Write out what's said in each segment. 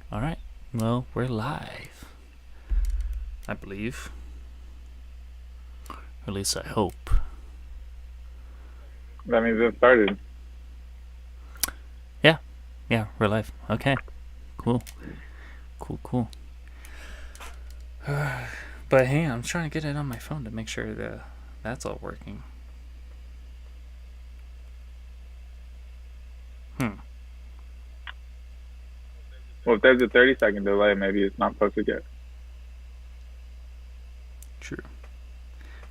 All right. Well, we're live, I believe. Or at least I hope. That means it started. Yeah. Yeah, we're live. Okay. Cool. Cool, cool. But hey, I'm trying to get it on my phone to make sure that's all working. Hmm. Well, if there's a 30-second delay, maybe it's not posted yet. True.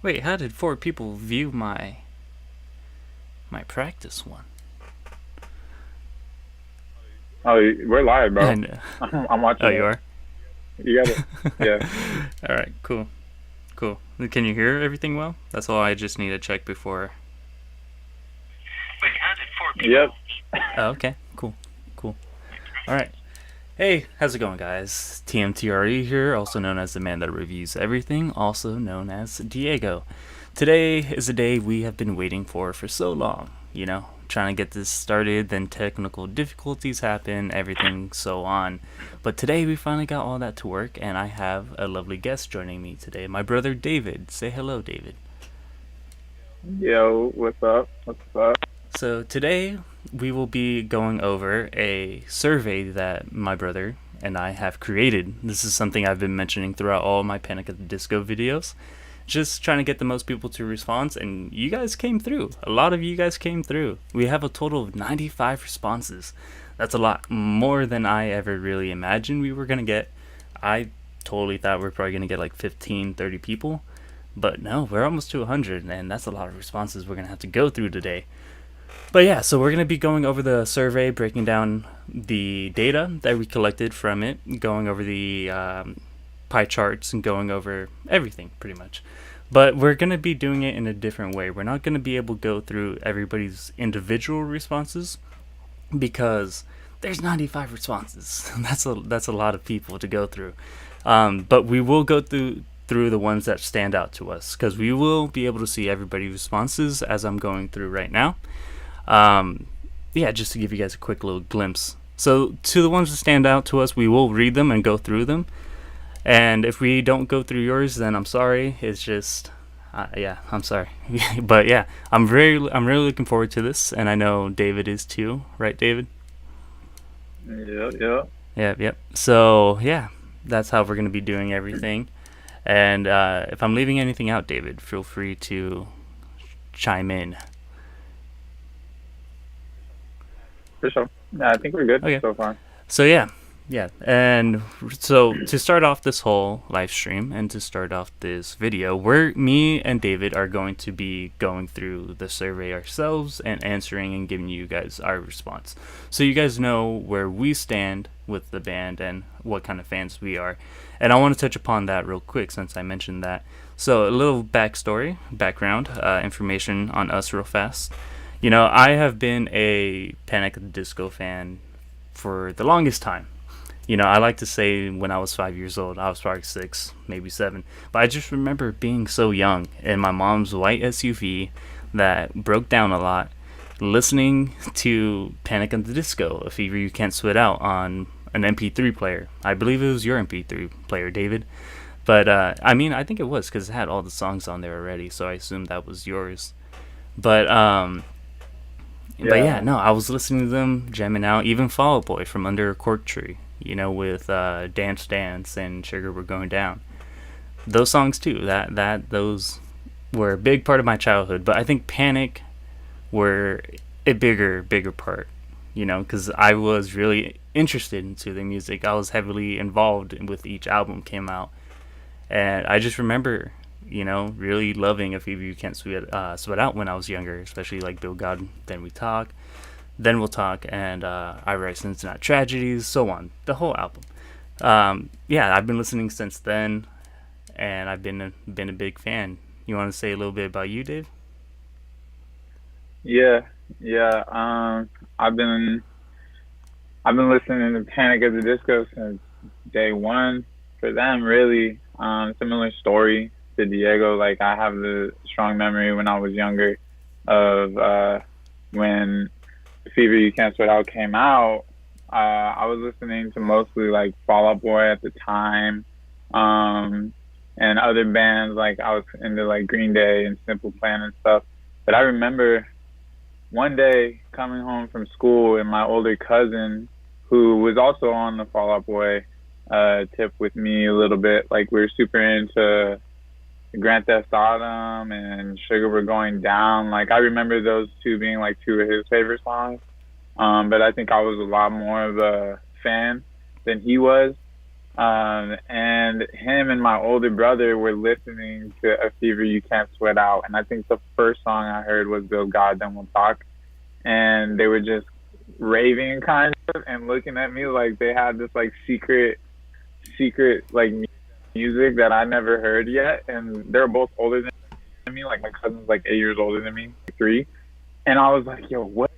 Wait, how did four people view my practice one? Oh, we're live, bro. And I'm oh, watching you it. are. You got it. Yeah. All right. Cool. Cool. Can you hear everything well? That's all I just need to check before. Wait, how did four people? Yep. Oh, okay. Cool. Cool. All right. Hey, how's it going, guys? TMTRE here, also known as the man that reviews everything, also known as Diego. Today is a day we have been waiting for so long. Trying to get this started, then technical difficulties happen, everything so on. But today we finally got all that to work, and I have a lovely guest joining me today, my brother David. Say hello, David. Yo, what's up? What's up? So today we will be going over a survey that my brother and I have created. This is something I've been mentioning throughout all my Panic at the Disco videos. Just trying to get the most people to respond, and you guys came through. A lot of you guys came through. We have a total of 95 responses. That's a lot more than I ever really imagined we were going to get. I totally thought we were probably going to get like 15, 30 people. But no, we're almost to 100, and that's a lot of responses we're going to have to go through today. But yeah, so we're going to be going over the survey, breaking down the data that we collected from it, going over the pie charts, and going over everything pretty much. But we're going to be doing it in a different way. We're not going to be able to go through everybody's individual responses because there's 95 responses. That's a lot of people to go through. But we will go through the ones that stand out to us because we will be able to see everybody's responses as I'm going through right now. Yeah, just to give you guys a quick little glimpse. So, to the ones that stand out to us, we will read them and go through them. And if we don't go through yours, then I'm sorry. It's just, yeah, I'm sorry. But yeah, I'm really looking forward to this, and I know David is too, right, David? Yep, yep. Yep, yep. So yeah, that's how we're gonna be doing everything. And if I'm leaving anything out, David, feel free to chime in. For sure. Yeah, I think we're good Okay. so far. So yeah, and so to start off this whole live stream and to start off this video, me and David are going to be going through the survey ourselves and answering and giving you guys our response, so you guys know where we stand with the band and what kind of fans we are. And I want to touch upon that real quick since I mentioned that. So a little background, information on us real fast. I have been a Panic at the Disco fan for the longest time. I like to say when I was 5 years old, I was probably 6, maybe 7. But I just remember being so young in my mom's white SUV that broke down a lot, listening to Panic at the Disco, A Fever You Can't Sweat Out, on an MP3 player. I believe it was your MP3 player, David. But, I think it was because it had all the songs on there already, so I assumed that was yours. But, but yeah, Yeah. no, I was listening to them, jamming out, even Fall Out Boy from Under a Cork Tree, with Dance Dance and Sugar We're Going Down. Those songs too, those were a big part of my childhood, but I think Panic were a bigger part, because I was really interested into the music. I was heavily involved with each album came out, and I just remember, really loving A Fever You Can't Sweat Out when I was younger, especially like Bill God, Then We'll Talk, and I Write Sins Not Tragedies, so on. The whole album. Yeah, I've been listening since then, and I've been a big fan. You want to say a little bit about you, Dave? Yeah, yeah. I've been listening to Panic at the Disco since day one. For them, really, similar story to Diego. Like I have the strong memory when I was younger of when Fever You Can't Sweat Out came out, I was listening to mostly like Fall Out Boy at the time, um, and other bands. Like I was into like Green Day and Simple Plan and stuff. But I remember one day coming home from school and my older cousin, who was also on the Fall Out Boy tip with me a little bit. Like we were super into Grand Theft Autumn and Sugar We're Going Down. Like I remember those two being like two of his favorite songs. But I think I was a lot more of a fan than he was. And him and my older brother were listening to A Fever You Can't Sweat Out. And I think the first song I heard was Bill God, Then We'll Talk. And they were just raving kind of and looking at me like they had this like secret like music that I never heard yet. And they're both older than me. Like my cousin's like 8 years older than me, 3. And I was like, yo, what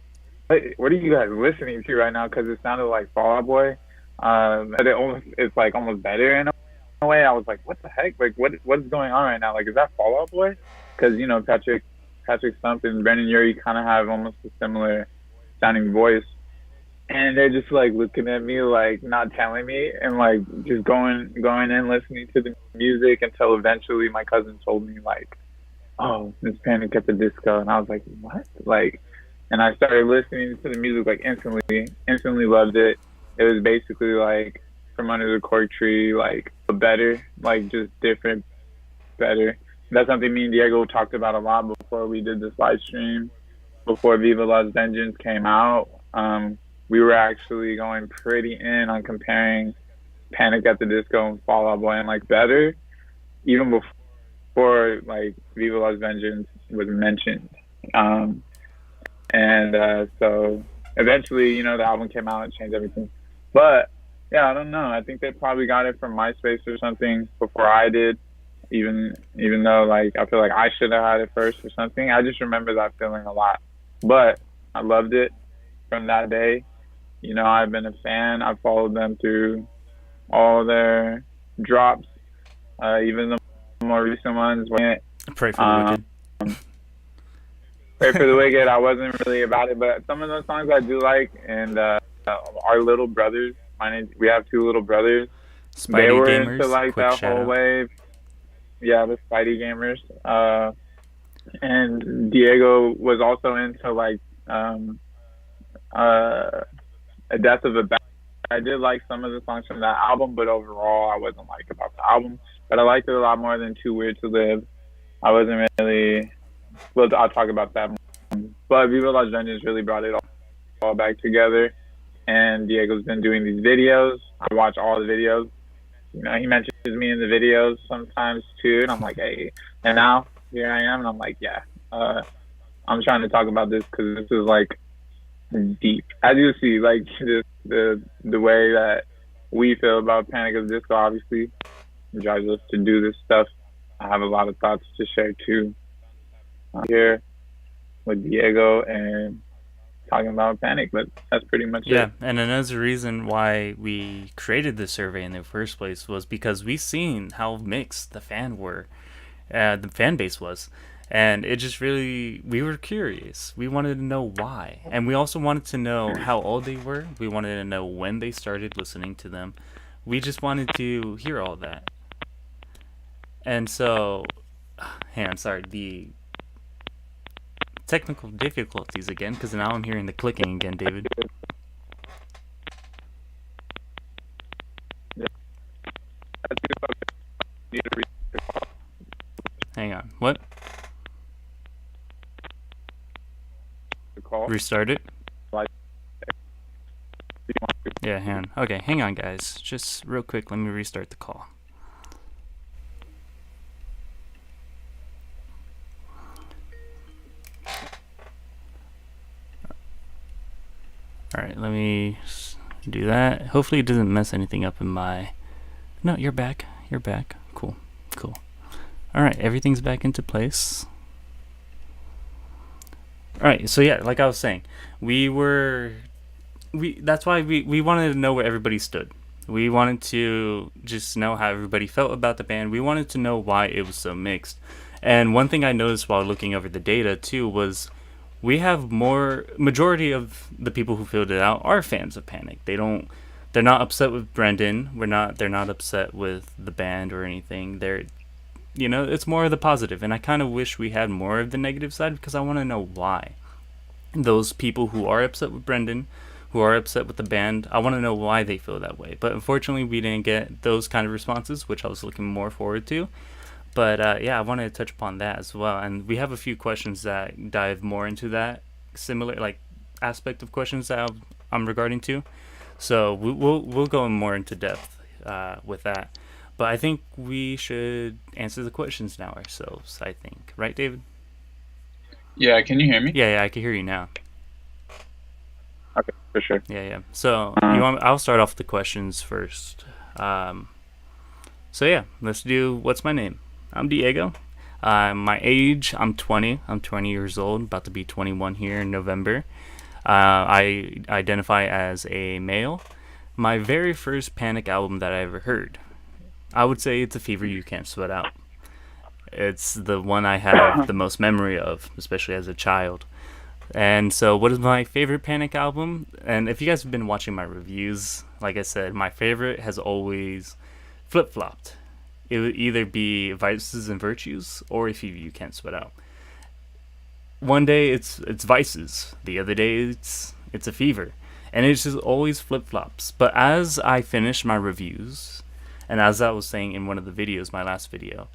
are you guys listening to right now? Because it sounded like Fall Out Boy, but it's like almost better in a way. I was like, what the heck? Like, what's going on right now? Like, is that Fall Out Boy? Because Patrick Stump and Brendan Urie kind of have almost a similar sounding voice, and they're just like looking at me like not telling me, and like just going in listening to the music until eventually my cousin told me like, oh, it's Panic at the Disco, and I was like, what? Like. And I started listening to the music like instantly loved it. It was basically like From Under the Cork Tree, like better, like just different, better. That's something me and Diego talked about a lot before we did this live stream, before Viva Las Vengeance came out. We were actually going pretty in on comparing Panic at the Disco and Fall Out Boy and like better, even before like Viva Las Vengeance was mentioned. So eventually, you know, the album came out and changed everything. But yeah, I don't know. I think they probably got it from MySpace or something before I did. Even though like I feel like I should have had it first or something. I just remember that feeling a lot. But I loved it from that day. You know, I've been a fan. I've followed them through all their drops, even the more recent ones. Pray for the Wicked. Pray for the Wicked, I wasn't really about it, but some of those songs I do like. And our little brothers, we have 2 little brothers. Spidey they were Gamers, into like that whole wave. Yeah, the Spidey Gamers. And Diego was also into like A Death of a Bad. I did like some of the songs from that album, but overall I wasn't like about the album. But I liked it a lot more than Too Weird to Live. I wasn't really. Well, I'll talk about that more. But Viva Las Vengeance really brought it all back together. And Diego's been doing these videos. I watch all the videos. You know, he mentions me in the videos sometimes too, and I'm like, hey. And now here I am, and I'm like, yeah. I'm trying to talk about this because this is like deep. As you see, like the way that we feel about Panic at the Disco obviously drives us to do this stuff. I have a lot of thoughts to share too. Here with Diego and talking about Panic, but that's pretty much it. Yeah, and another reason why we created this survey in the first place was because we seen how mixed the fan base was, and it just really, we were curious. We wanted to know why, and we also wanted to know how old they were. We wanted to know when they started listening to them. We just wanted to hear all that. And so, I'm sorry, the technical difficulties again, because now I'm hearing the clicking again, David. Hang on. What? Restart it? Yeah, hang on. Okay, hang on, guys. Just real quick, let me restart the call. Alright, let me do that. Hopefully it doesn't mess anything up in my... No, you're back. You're back. Cool. Alright, everything's back into place. Alright, so yeah, like I was saying, that's why we wanted to know where everybody stood. We wanted to just know how everybody felt about the band. We wanted to know why it was so mixed. And one thing I noticed while looking over the data too was we have more majority of the people who filled it out are fans of Panic. They're not upset with Brendan. They're not upset with the band or anything. It's more of the positive, and I kind of wish we had more of the negative side because I want to know why. Those people who are upset with Brendan, who are upset with the band, I want to know why they feel that way. But unfortunately, we didn't get those kind of responses, which I was looking more forward to. But yeah, I wanted to touch upon that as well. And we have a few questions that dive more into that similar like aspect of questions that I'm regarding to. So we'll go more into depth with that. But I think we should answer the questions now ourselves. I think, right, David? Yeah, can you hear me? Yeah, I can hear you now. Okay, for sure. Yeah. So Uh, I'll start off with the questions first. Um, so yeah, let's do what's my name. I'm Diego. My age, I'm 20. I'm 20 years old, about to be 21 here in November. I identify as a male. My very first Panic album that I ever heard, I would say it's A Fever You Can't Sweat Out. It's the one I have the most memory of, especially as a child. And so, what is my favorite Panic album? And if you guys have been watching my reviews, like I said, my favorite has always flip flopped. It would either be Vices and Virtues or If You Can't Sweat Out. One day it's Vices, the other day it's A Fever, and it's just always flip flops. But as I finished my reviews, and as I was saying in one of the videos, my last video,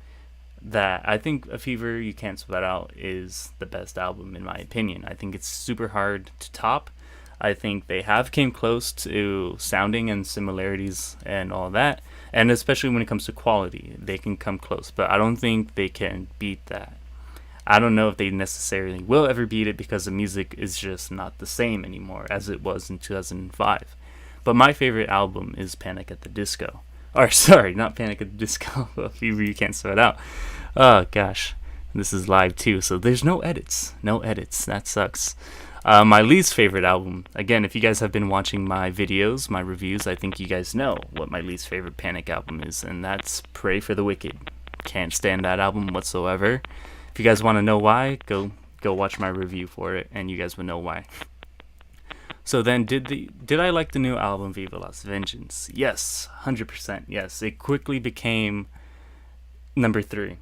that I think A Fever You Can't Sweat Out is the best album in my opinion. I think it's super hard to top. I think they have came close to sounding and similarities and all that, and especially when it comes to quality, they can come close. But I don't think they can beat that. I don't know if they necessarily will ever beat it because the music is just not the same anymore as it was in 2005. But my favorite album is Panic at the Disco. Or sorry, not Panic at the Disco. Fever You Can't Sweat Out. Oh gosh, this is live too, so there's no edits. No edits. That sucks. My least favorite album. Again, if you guys have been watching my videos, my reviews, I think you guys know what my least favorite Panic album is, and that's Pray for the Wicked. Can't stand that album whatsoever. If you guys want to know why, go watch my review for it, and you guys will know why. So then, did I like the new album Viva Las Vengeance? Yes, 100%. Yes, it quickly became number 3,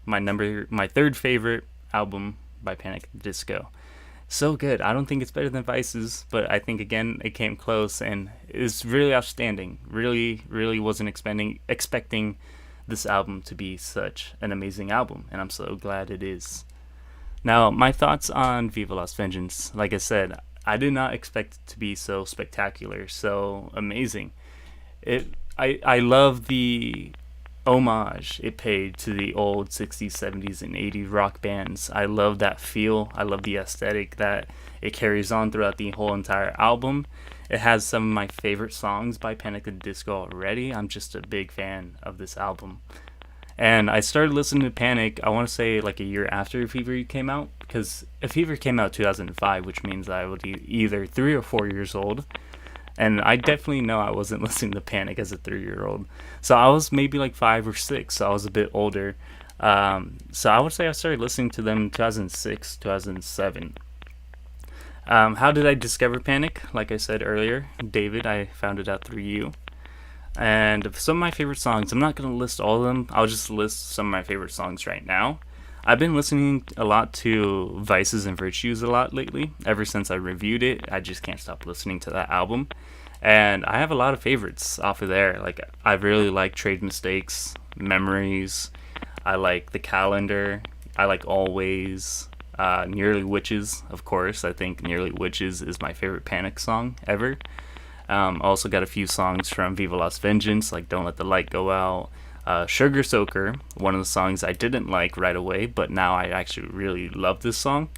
my third favorite album by Panic at the Disco. So good. I don't think it's better than Vices, but I think again it came close and it's really outstanding. Really wasn't expecting this album to be such an amazing album, and I'm so glad it is. Now, my thoughts on Viva Las Vengeance. Like I said, I did not expect it to be so spectacular, so amazing. I love the homage it paid to the old 60s, 70s, and 80s rock bands. I love that feel. I love the aesthetic that it carries on throughout the whole entire album. It has some of my favorite songs by Panic at the Disco already. I'm just a big fan of this album. And I started listening to Panic, I want to say like a year after Fever came out, because Fever came out 2005, which means I was either 3 or 4 years old. And I definitely know I wasn't listening to Panic as a 3-year-old. So I was maybe like 5 or 6, so I was a bit older. So I would say I started listening to them in 2006, 2007. How did I discover Panic? Like I said earlier, David, I found it out through you. And some of my favorite songs, I'm not going to list all of them. I'll just list some of my favorite songs right now. I've been listening a lot to Vices and Virtues a lot lately. Ever since I reviewed it, I just can't stop listening to that album. And I have a lot of favorites off of there. Like, I really like Trade Mistakes, Memories. I like The Calendar. I like Always. Nearly Witches, of course. I think Nearly Witches is my favorite Panic song ever. Also got a few songs from Viva Las Vengeance, like Don't Let the Light Go Out. Sugar Soaker, one of the songs I didn't like right away, but now I actually really love this song.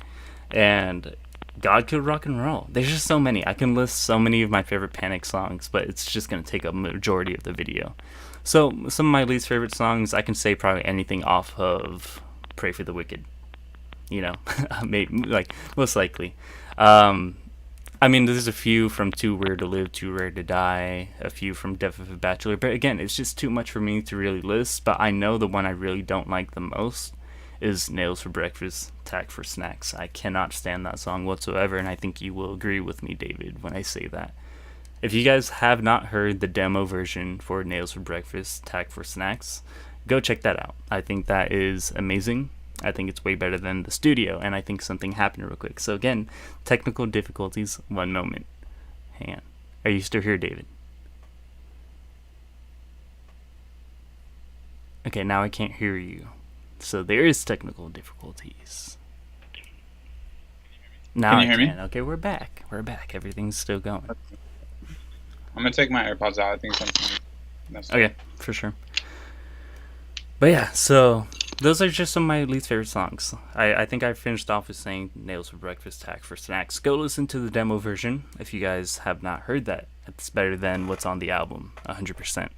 And God Killed Rock and Roll. There's just so many. I can list so many of my favorite Panic songs, but it's just going to take a majority of the video. So, some of my least favorite songs, I can say probably anything off of Pray for the Wicked. You know, maybe, like, most likely. I mean, there's a few from Too Weird to Live, Too Rare to Die, a few from Death of a Bachelor, but again, it's just too much for me to really list, but I know the one I really don't like the most is Nails for Breakfast, Tack for Snacks. I cannot stand that song whatsoever, and I think you will agree with me, David, when I say that. If you guys have not heard the demo version for Nails for Breakfast, Tack for Snacks, go check that out. I think that is amazing. I think it's way better than the studio, and I think something happened real quick. So again, technical difficulties, one moment. Hang on. Are you still here, David? Okay, now I can't hear you. So there is technical difficulties. Now Can you I hear can. me? Okay, we're back. We're back. Everything's still going. I'm gonna take my AirPods out. I think something messed up. Okay, for sure. But yeah, so those are just some of my least favorite songs. I think I finished off with saying Nails for Breakfast, Tack for Snacks. Go listen to the demo version if you guys have not heard that. It's better than what's on the album, 100%.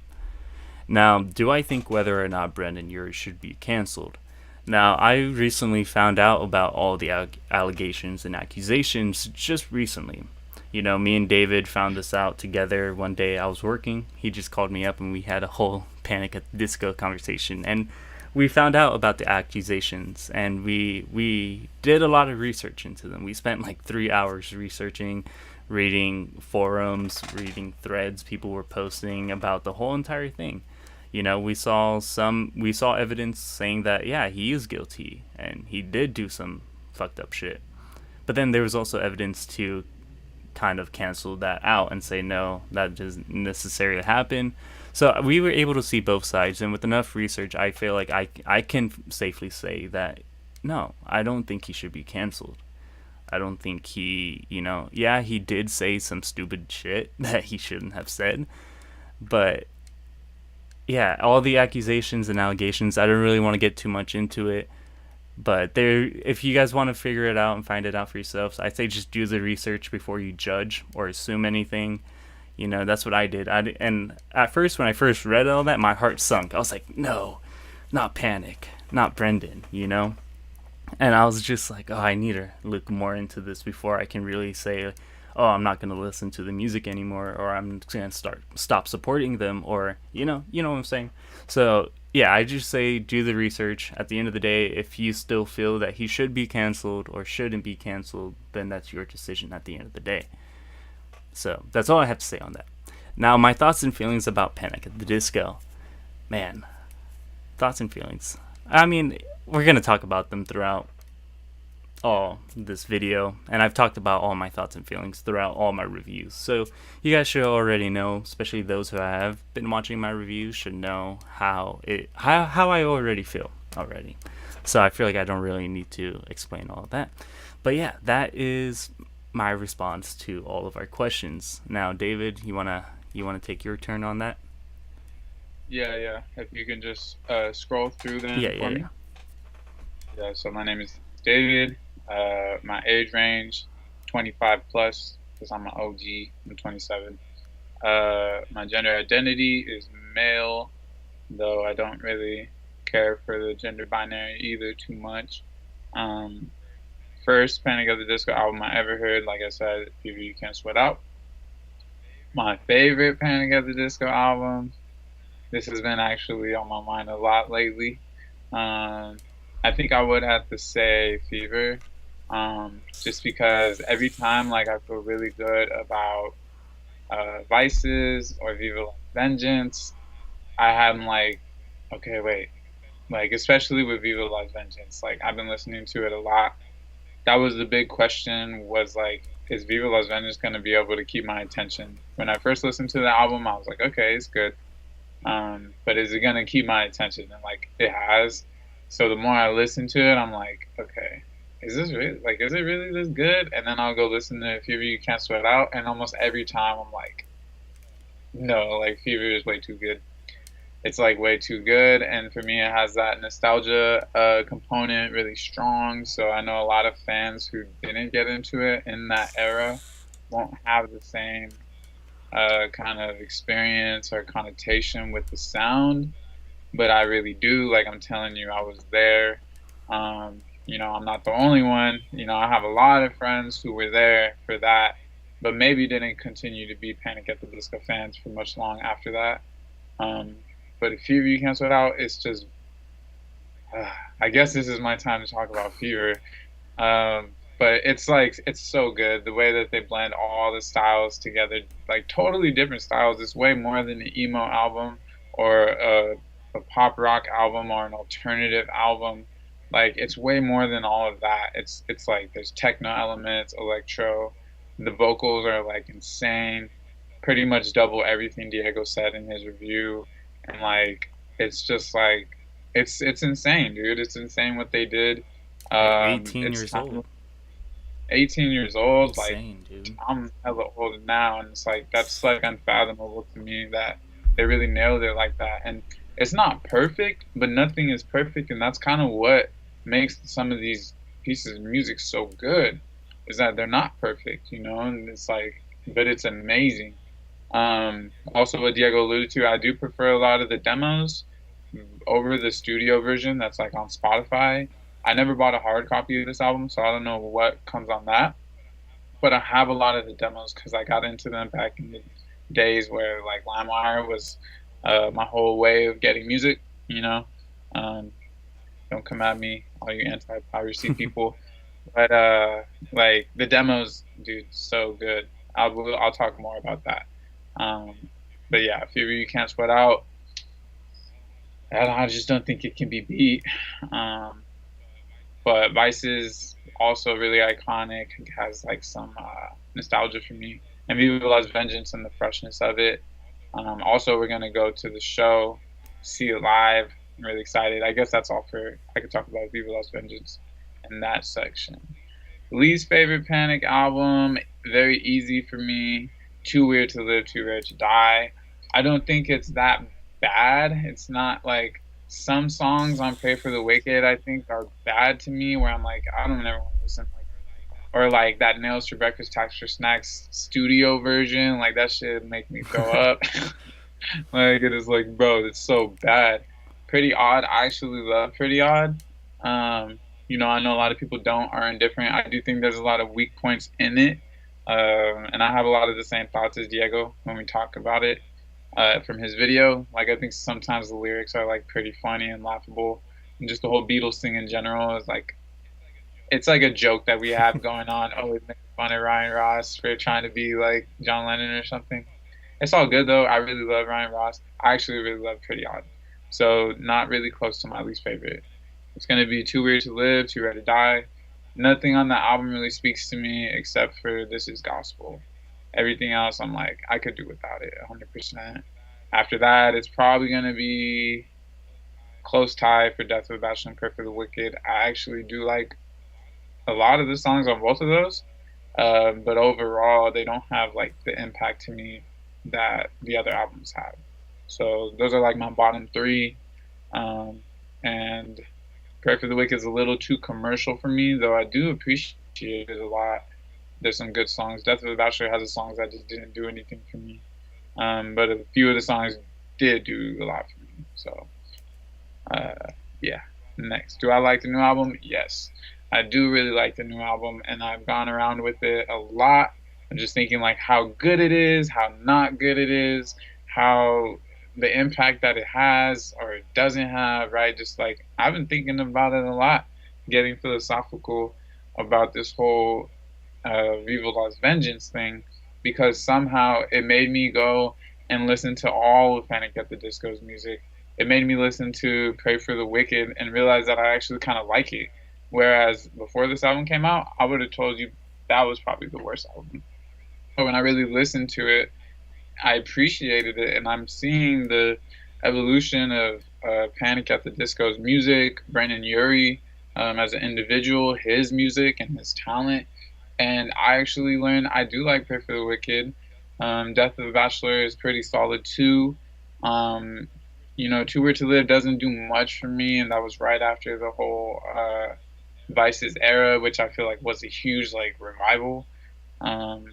Now, do I think whether or not Brendan Urie should be canceled? Now, I recently found out about all the allegations and accusations just recently. You know, me and David found this out together one day. I was working. He just called me up and we had a whole Panic at the Disco conversation. And we found out about the accusations and we did a lot of research into them. We spent like 3 hours researching, reading forums, reading threads people were posting about the whole entire thing. You know, we saw evidence saying that yeah, he is guilty and he did do some fucked up shit. But then there was also evidence to kind of cancel that out and say no, that doesn't necessarily happen. So we were able to see both sides, and with enough research, I feel like I can safely say that no, I don't think he should be canceled. I don't think he, yeah, he did say some stupid shit that he shouldn't have said, but yeah, all the accusations and allegations, I don't really want to get too much into it. But there, if you guys want to figure it out and find it out for yourselves, I say just do the research before you judge or assume anything. You know, that's what I did. And at first, when I first read all that, my heart sunk. I was like, no, not Panic, not Brendan, you know? And I was just like, oh, I need to look more into this before I can really say, oh, I'm not going to listen to the music anymore, or I'm going to stop supporting them, or, you know what I'm saying? So, yeah, I just say do the research. At the end of the day, if you still feel that he should be canceled or shouldn't be canceled, then that's your decision at the end of the day. So that's all I have to say on that. Now, my thoughts and feelings about Panic at the Disco. Man, thoughts and feelings. I mean, we're going to talk about them throughout all this video, and I've talked about all my thoughts and feelings throughout all my reviews. So you guys should already know, especially those who have been watching my reviews should know how I already feel already. So I feel like I don't really need to explain all of that. But yeah, that is my response to all of our questions. Now, David, you wanna take your turn on that? Yeah, yeah. If you can just scroll through them Yeah, for yeah, me. yeah. Yeah. So my name is David. My age range, 25 plus, because I'm an OG. I'm 27. My gender identity is male, though I don't really care for the gender binary either too much. First Panic at the Disco album I ever heard, like I said, Fever You Can't Sweat Out. My favorite Panic at the Disco album, this has been actually on my mind a lot lately. I think I would have to say Fever, just because every time like I feel really good about Vices or Viva La Vengeance, I have like, okay, wait, like especially with Viva La Vengeance, like I've been listening to it a lot. That was the big question, was like, is Viva Las Vegas going to be able to keep my attention? When I first listened to the album, I was like, okay, it's good. But is it going to keep my attention? And like, it has. So the more I listen to it, I'm like, okay, is this really, like, is it really this good? And then I'll go listen to Fever You Can't Sweat Out. And almost every time I'm like, no, like Fever is way too good. It's like way too good, and for me it has that nostalgia component really strong. So I know a lot of fans who didn't get into it in that era won't have the same kind of experience or connotation with the sound, but I really do. Like, I'm telling you, I was there. I'm not the only one. I have a lot of friends who were there for that, but maybe didn't continue to be Panic at the Disco fans for much long after that. But if you can't sweat out, it's just I guess this is my time to talk about Fever. But it's like it's so good the way that they blend all the styles together, like totally different styles. It's way more than an emo album or a pop rock album or an alternative album. Like it's way more than all of that. It's like there's techno elements, electro. The vocals are like insane. Pretty much double everything Diego said in his review, and like it's just like it's insane, dude. It's insane what they did. At 18 It's years time old. 18 years old, like Insane, dude. I'm hella old now, and it's like that's like unfathomable to me that they really nailed it like that. And it's not perfect, but nothing is perfect, and that's kind of what makes some of these pieces of music so good, is that they're not perfect, you know, and it's like, but it's amazing. Also, what Diego alluded to, I do prefer a lot of the demos over the studio version that's like on Spotify. I never bought a hard copy of this album, so I don't know what comes on that. But I have a lot of the demos because I got into them back in the days where like LimeWire was my whole way of getting music. You know, um, don't come at me, all you anti-piracy people. But like the demos, dude, so good. I'll talk more about that. Um, but yeah, if you can't sweat out, I just don't think it can be beat. Um, but Vice is also really iconic. It has like some nostalgia for me. And Viva Las Vengeance and the freshness of it. Also, we're gonna go to the show, see it live. I'm really excited. I guess that's all for I could talk about Viva Las Vengeance in that section. Least favorite Panic album, very easy for me. Too Weird to Live, Too Rare to Die. I don't think it's that bad. It's not like some songs on Pray for the Wicked I think are bad to me where I'm like, I don't ever want to listen like or like that Nails for Breakfast Tax for Snacks studio version, like that shit make me throw up. Like it is like, bro, it's so bad. Pretty Odd. I actually love Pretty Odd. You know, I know a lot of people don't are indifferent. I do think there's a lot of weak points in it. And I have a lot of the same thoughts as Diego when we talk about it from his video. Like I think sometimes the lyrics are like pretty funny and laughable. And just the whole Beatles thing in general is like it's like a joke that we have going on. Always making fun of Ryan Ross for trying to be like John Lennon or something. It's all good though. I really love Ryan Ross. I actually really love Pretty Odd. So not really close to my least favorite. It's gonna be Too Weird to Live, Too Rare to Die. Nothing on the album really speaks to me except for This Is Gospel. Everything else I'm like, I could do without it 100%. After that, it's probably gonna be close tie for Death of a Bachelor and Prayer for the Wicked. I actually do like a lot of the songs on both of those. But overall, they don't have like the impact to me that the other albums have. So those are like my bottom three. Um, and Pray for the Wicked is a little too commercial for me, though I do appreciate it a lot. There's some good songs. Death of the Bachelor has a songs that just didn't do anything for me. But a few of the songs did do a lot for me. So uh, yeah. Next, do I like the new album? Yes, I do really like the new album, and I've gone around with it a lot. I'm just thinking like how good it is, how not good it is, how the impact that it has or it doesn't have, right? Just like I've been thinking about it a lot, getting philosophical about this whole Viva Las Vengeance thing because somehow it made me go and listen to all of Panic at the Disco's music. It made me listen to Pray for the Wicked and realize that I actually kind of like it. Whereas before this album came out, I would have told you that was probably the worst album. But when I really listened to it, I appreciated it, and I'm seeing the evolution of Panic at the Disco's music, Brendan Urie as an individual, his music and his talent, and I actually learned I do like Pray for the Wicked. Death of a Bachelor is pretty solid too. Um, you know, Too Weird to Live doesn't do much for me, and that was right after the whole Vice's era, which I feel like was a huge like revival. Um,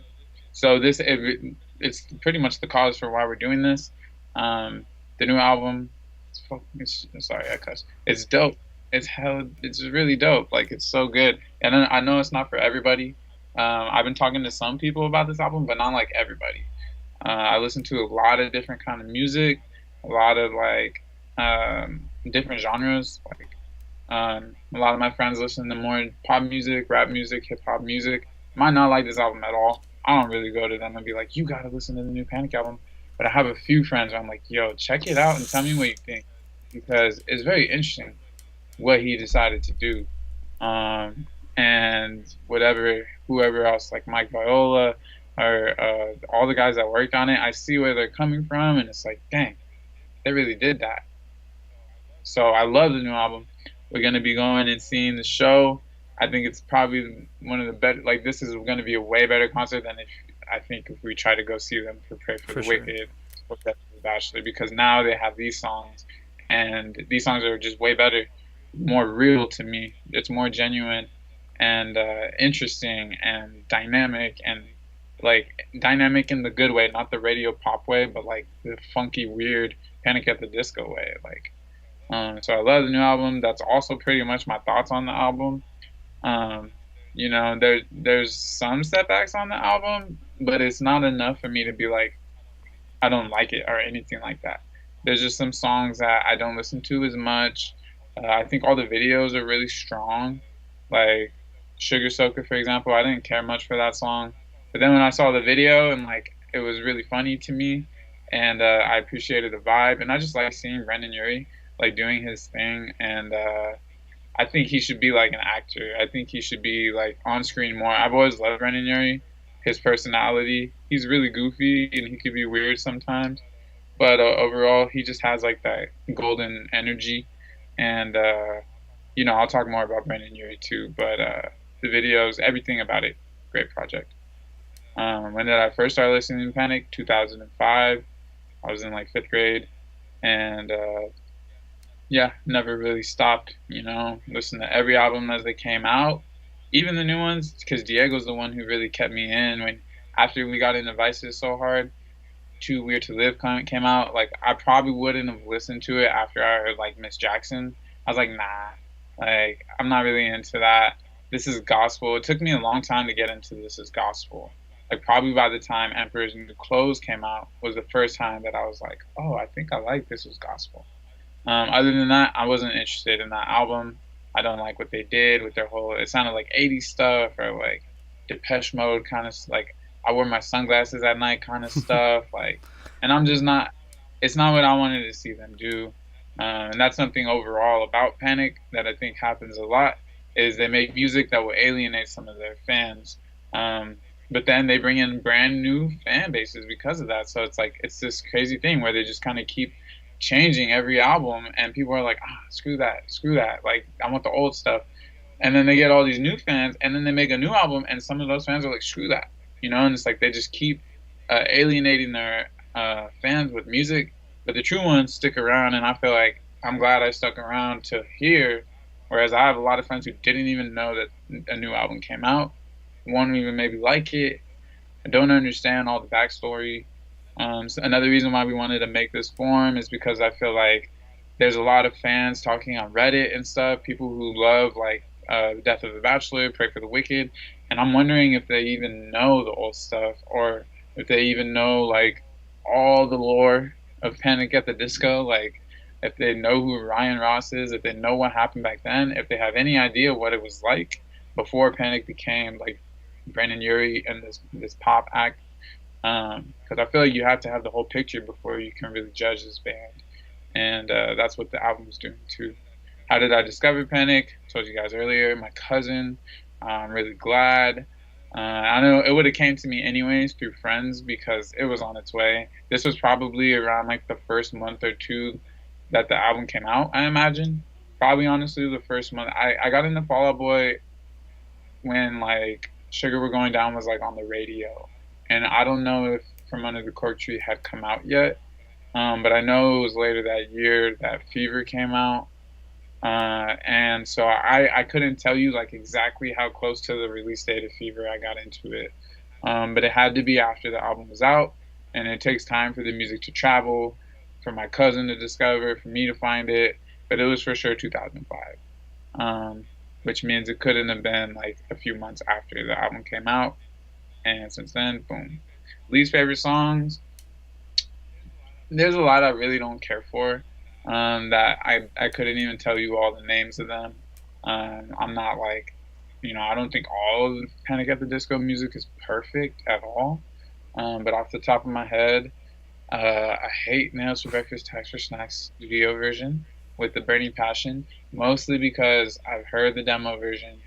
so it's pretty much the cause for why we're doing this. The new album, sorry, I cuss. It's dope. It's really dope. Like it's so good. And I know it's not for everybody. I've been talking to some people about this album, but not like everybody. I listen to a lot of different kind of music, a lot of like different genres. Like A lot of my friends listen to more pop music, rap music, hip hop music. Might not like this album at all. I don't really go to them and be like, "You gotta listen to the new Panic album." But I have a few friends where I'm like, "Yo, check it out and tell me what you think," because it's very interesting what he decided to do. And whatever, whoever else, like Mike Viola or all the guys that worked on it, I see where they're coming from, and it's like, dang, they really did that. So I love the new album. We're gonna be going and seeing the show. I think it's probably one of the better. Like this is gonna be a way better concert than if I think if we try to go see them for Pray for For the sure. Wicked or Death of the Bachelor, because now they have these songs, and these songs are just way better, more real to me. It's more genuine and interesting and dynamic and like dynamic in the good way, not the radio pop way, but like the funky, weird Panic at the Disco way. Like so I love the new album. That's also pretty much my thoughts on the album. Um, there's some setbacks on the album, but it's not enough for me to be like I don't like it or anything like that. There's just some songs that I don't listen to as much. I think all the videos are really strong. Like Sugar Soaker, for example, I didn't care much for that song, but then when I saw the video and like it was really funny to me, and I appreciated the vibe, and I just like seeing Brendan Urie like doing his thing, and I think he should be like an actor. I think he should be like on screen more. I've always loved Brendan Urie, his personality. He's really goofy and he could be weird sometimes, but overall he just has like that golden energy. And I'll talk more about Brendan Urie too. But the videos, everything about it, great project. When did I first start listening to Panic? 2005. I was in like fifth grade, and yeah, never really stopped, listen to every album as they came out, even the new ones, because Diego's the one who really kept me in when, after we got into Vices so hard, Too Weird to Live came out. Like, I probably wouldn't have listened to it after I heard, like, Miss Jackson. I was like, nah, like, I'm not really into that. This is gospel. It took me a long time to get into This Is Gospel. Like, probably by the time Emperor's New Clothes came out was the first time that I was like, oh, I think I like This Is Gospel. Other than that, I wasn't interested in that album. I don't like what they did with their whole. It sounded like '80s stuff or like Depeche Mode kind of like I wear my sunglasses at night kind of stuff. Like, and I'm just not. It's not what I wanted to see them do. And that's something overall about Panic that I think happens a lot is they make music that will alienate some of their fans. Um, but then they bring in brand new fan bases because of that. So it's like it's this crazy thing where they just kind of keep changing every album, and people are like, screw that, screw that. Like, I want the old stuff. And then they get all these new fans, and then they make a new album, and some of those fans are like, screw that, And it's like they just keep alienating their fans with music, but the true ones stick around, and I feel like I'm glad I stuck around to hear. Whereas I have a lot of friends who didn't even know that a new album came out, won't even maybe like it. I don't understand all the backstory. So another reason why we wanted to make this forum is because I feel like there's a lot of fans talking on Reddit and stuff, people who love like The Death of the Bachelor, Pray for the Wicked, and I'm wondering if they even know the old stuff or if they even know like all the lore of Panic at the Disco, like if they know who Ryan Ross is, if they know what happened back then, if they have any idea what it was like before Panic became like Brandon Urie and this pop act, because I feel like you have to have the whole picture before you can really judge this band, and that's what the album is doing too. How did I discover Panic? I told you guys earlier. My cousin. I'm really glad. I know it would have came to me anyways through friends because it was on its way. This was probably around like the first month or two that the album came out. I imagine. Probably honestly the first month. I got into Fall Out Boy when like Sugar We're Going Down was like on the radio, and I don't know if From Under the Cork Tree had come out yet, but I know it was later that year that Fever came out, and so I couldn't tell you like exactly how close to the release date of Fever I got into it, but it had to be after the album was out, and it takes time for the music to travel, for my cousin to discover, for me to find it, but it was for sure 2005. Which means it couldn't have been like a few months after the album came out. And since then, boom. Least favorite songs, there's a lot I really don't care for. that I couldn't even tell you all the names of them. I'm not like, I don't think all of Panic at the Disco music is perfect at all. But off the top of my head, I hate Nails for Breakfast, Tax for Snacks video version with the Burning Passion, mostly because I've heard the demo version.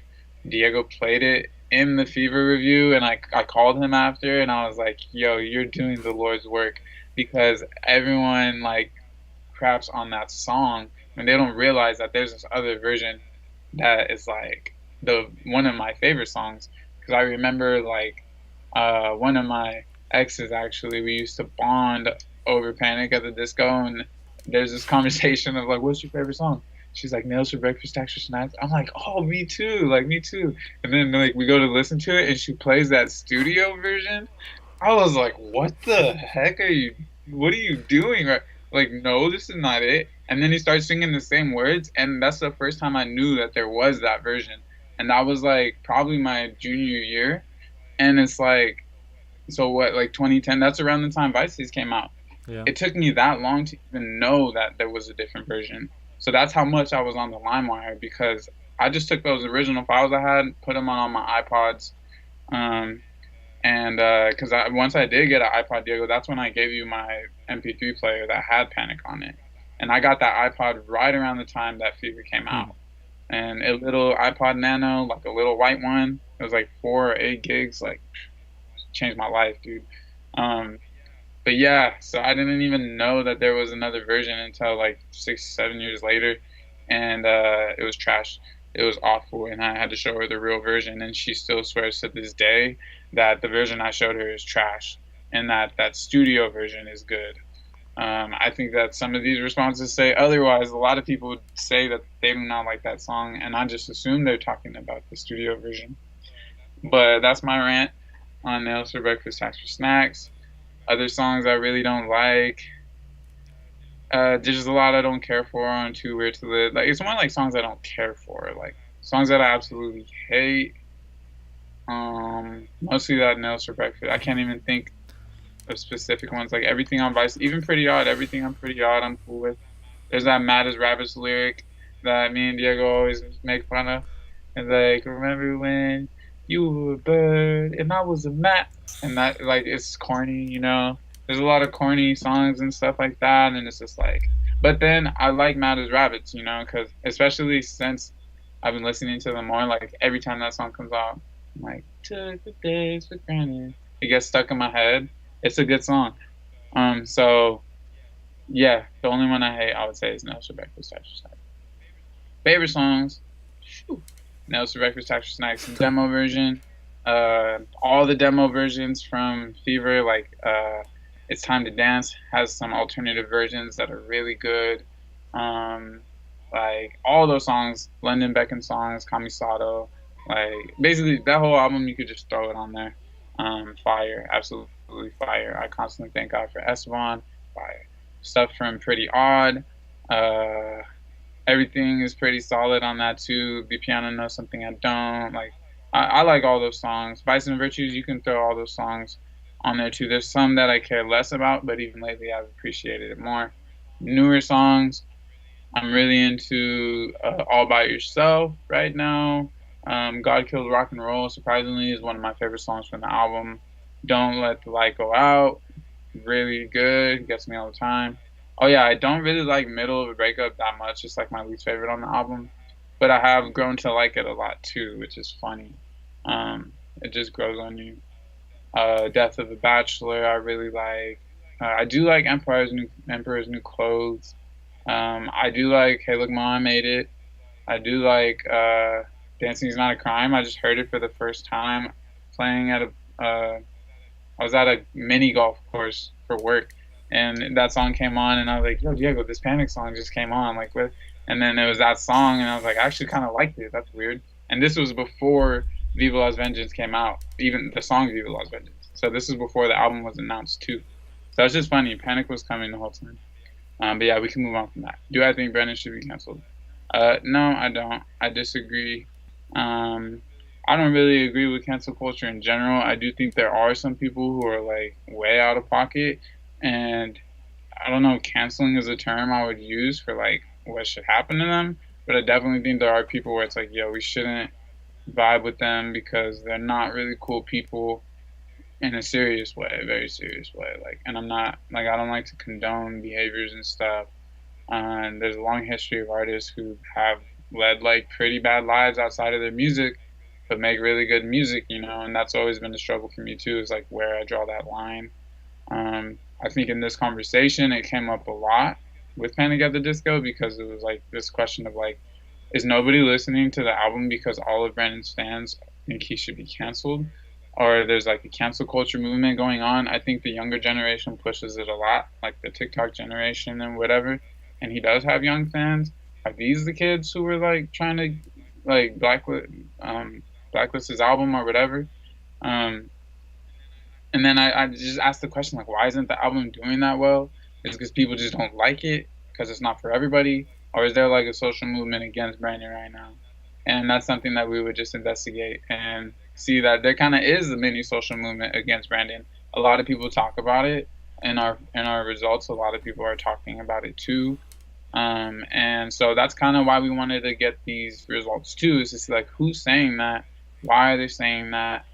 Diego played it in the Fever review, and I called him after, and I was like, "Yo, you're doing the Lord's work," because everyone like craps on that song, and they don't realize that there's this other version that is like the one of my favorite songs. Because I remember like one of my exes, actually, we used to bond over Panic at the Disco, and there's this conversation of like, what's your favorite song? She's like, Nails for Breakfast, Extra Snacks. I'm like, oh, me too, like me too. And then like we go to listen to it, and she plays that studio version. I was like, what the heck are you? What are you doing? Like, no, this is not it. And then he starts singing the same words, and that's the first time I knew that there was that version. And that was like probably my junior year. And it's like, so what, like 2010? That's around the time Vice Cities came out. Yeah. It took me that long to even know that there was a different version. So that's how much I was on the LimeWire, because I just took those original files I had, put them on all my iPods, um, and because once I did get an iPod, Diego, that's when I gave you my MP3 player that had Panic on it. And I got that iPod right around the time that Fever came Hmm. out. And a little iPod Nano, like a little white one, it was like 4 or 8 gigs, like changed my life, dude. Um, but yeah, so I didn't even know that there was another version until like 6, 7 years later, and it was trash. It was awful, and I had to show her the real version, and she still swears to this day that the version I showed her is trash, and that studio version is good. I think that some of these responses say otherwise. A lot of people would say that they do not like that song, and I just assume they're talking about the studio version. But that's my rant on Nails for Breakfast, Tax for Snacks. Other songs I really don't like. There's a lot I don't care for on Too Weird to Live. Like, it's more like songs I don't care for. Like songs that I absolutely hate. Mostly that Nails for Breakfast. I can't even think of specific ones. Like everything on Vice, even Pretty Odd. Everything on Pretty Odd, I'm cool with. There's that Mad as Rabbits lyric that me and Diego always make fun of. It's like, remember when you were a bird and I was a mat? And that, like, it's corny, you know? There's a lot of corny songs and stuff like that, and it's just like, but then I like Mad as Rabbits, because especially since I've been listening to them more, like, every time that song comes out, I'm like, took the days for granted. It gets stuck in my head. It's a good song. So, yeah, the only one I hate, I would say, is No Breakfast, Tax for favorite songs. Whew. Nails for Breakfast, Tax for Snacks demo version. All the demo versions from Fever, like It's Time to Dance, has some alternative versions that are really good. Like all those songs, London Beckham songs, Kamisato, like basically that whole album, you could just throw it on there. Fire, absolutely fire. I constantly thank God for Esteban. Fire. Stuff from Pretty Odd. Uh, Everything is pretty solid on that too. The Piano Knows Something I Don't. Like I like all those songs. Vice and Virtues, you can throw all those songs on there too. There's some that I care less about, but even lately I've appreciated it more. Newer songs, I'm really into All By Yourself right now. God Killed Rock and Roll, surprisingly, is one of my favorite songs from the album. Don't Let the Light Go Out, really good, gets me all the time. Oh yeah, I don't really like Middle of a Breakup that much. It's like my least favorite on the album, but I have grown to like it a lot too, which is funny. It just grows on you. Death of a Bachelor, I really like. I do like Emperor's New Clothes. I do like Hey Look Mom, I Made It. I do like Dancing Is Not a Crime. I just heard it for the first time playing at I was at a mini golf course for work, and that song came on, and I was like, "Yo, Diego, this Panic song just came on." Like, what? And then it was that song, and I was like, I actually kind of liked it. That's weird. And this was before Viva Las Vengeance came out, even the song Viva Las Vengeance. So this is before the album was announced too. So it's just funny. Panic was coming the whole time. But yeah, we can move on from that. Do I think Brennan should be canceled? No, I don't. I disagree. Um, I don't really agree with cancel culture in general. I do think there are some people who are like way out of pocket, and I don't know, canceling is a term I would use for like what should happen to them, but I definitely think there are people where it's like, yo, we shouldn't vibe with them because they're not really cool people in a serious way, a very serious way. Like, and I'm not like I don't like to condone behaviors and stuff. And there's a long history of artists who have led like pretty bad lives outside of their music, but make really good music, you know. And that's always been a struggle for me too. Is like where I draw that line. I think in this conversation, it came up a lot with Panic at the Disco because it was like this question of like, is nobody listening to the album because all of Brandon's fans think he should be canceled? Or there's like a cancel culture movement going on. I think the younger generation pushes it a lot, like the TikTok generation and whatever. And he does have young fans. Are these the kids who were like trying to like blacklist his album or whatever? Um, and then I just asked the question like, why isn't the album doing that well? Is it because people just don't like it because it's not for everybody, or is there like a social movement against Brandon right now? And that's something that we would just investigate and see that there kind of is a mini social movement against Brandon. A lot of people talk about it in our results. A lot of people are talking about it too. And so that's kind of why we wanted to get these results too, is to see like who's saying that, why are they saying that,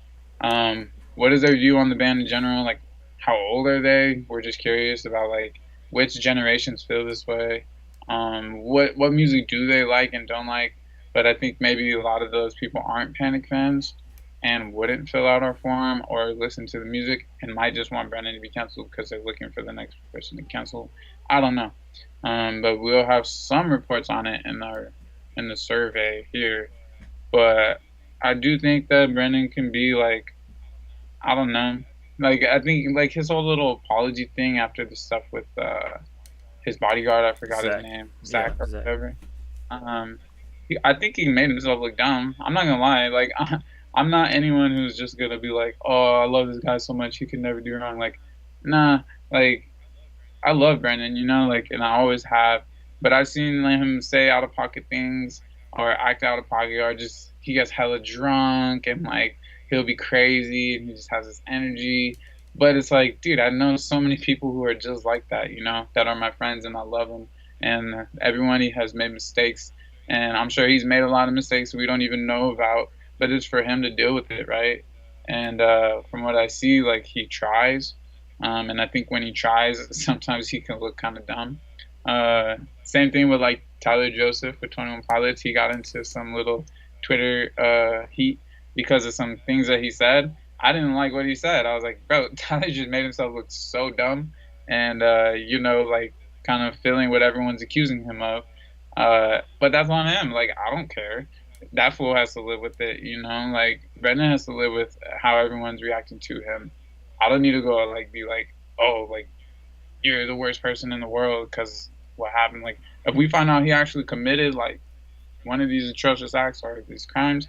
what is their view on the band in general, like how old are they? We're just curious about like which generations feel this way, what music do they like and don't like. But I think maybe a lot of those people aren't Panic fans and wouldn't fill out our form or listen to the music and might just want Brennan to be canceled because they're looking for the next person to cancel. I don't know. But we'll have some reports on it in the survey here. But I do think that Brendan can be like, I don't know, like I think like his whole little apology thing after the stuff with his bodyguard, I forgot his Zach. name, Yeah, Zach or Zach. whatever. Um, I think he made himself look dumb. I'm not gonna lie, like I'm not anyone who's just gonna be like, oh, I love this guy so much, he could never do wrong. Like, nah, like I love Brendan, you know, like, and I always have. But I've seen him say out of pocket things or act out of pocket, or just he gets hella drunk and like he'll be crazy and he just has this energy. But it's like, dude, I know so many people who are just like that, you know, that are my friends and I love them. And everyone he has made mistakes, and I'm sure he's made a lot of mistakes we don't even know about. But it's for him to deal with it, right? And from what I see, like he tries and I think when he tries, sometimes he can look kind of dumb. Same thing with like Tyler Joseph with 21 Pilots. He got into some little Twitter heat because of some things that he said. I didn't like what he said. I was like, bro, Tyler just made himself look so dumb, and you know, like kind of feeling what everyone's accusing him of. But that's on him. Like I don't care. That fool has to live with it, you know. Like Brendan has to live with how everyone's reacting to him. I don't need to go like be like, oh, like you're the worst person in the world because what happened. Like if we find out he actually committed like one of these atrocious acts or these crimes,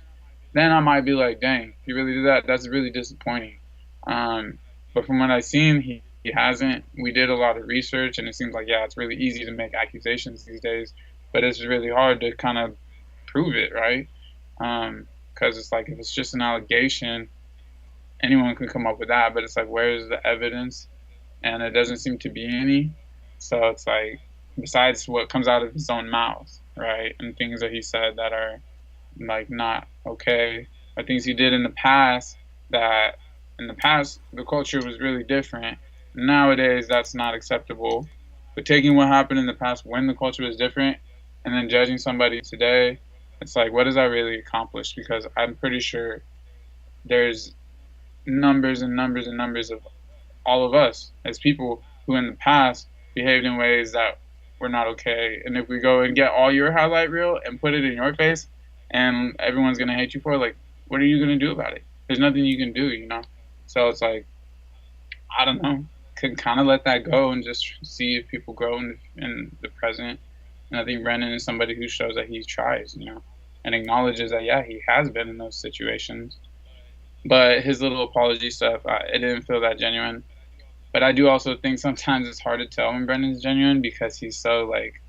then I might be like, dang, he really did that. That's really disappointing. Um, but from what I've seen, he hasn't. We did a lot of research, and it seems like yeah, it's really easy to make accusations these days, but it's really hard to kind of prove it, right? Because it's like if it's just an allegation, anyone can come up with that, but it's like where's the evidence? And it doesn't seem to be any. So it's like besides what comes out of his own mouth, right, and things that he said that are like not okay, or things he did in the past that in the past the culture was really different. Nowadays that's not acceptable. But taking what happened in the past when the culture was different and then judging somebody today, it's like what does that really accomplish? Because I'm pretty sure there's numbers and numbers and numbers of all of us as people who in the past behaved in ways that were not okay. And if we go and get all your highlight reel and put it in your face and everyone's going to hate you for it, like, what are you going to do about it? There's nothing you can do, you know? So it's like, I don't know, can kind of let that go and just see if people grow in the present. And I think Brennan is somebody who shows that he tries, you know, and acknowledges that, yeah, he has been in those situations. But his little apology stuff, it didn't feel that genuine. But I do also think sometimes it's hard to tell when Brendan's genuine because he's so like,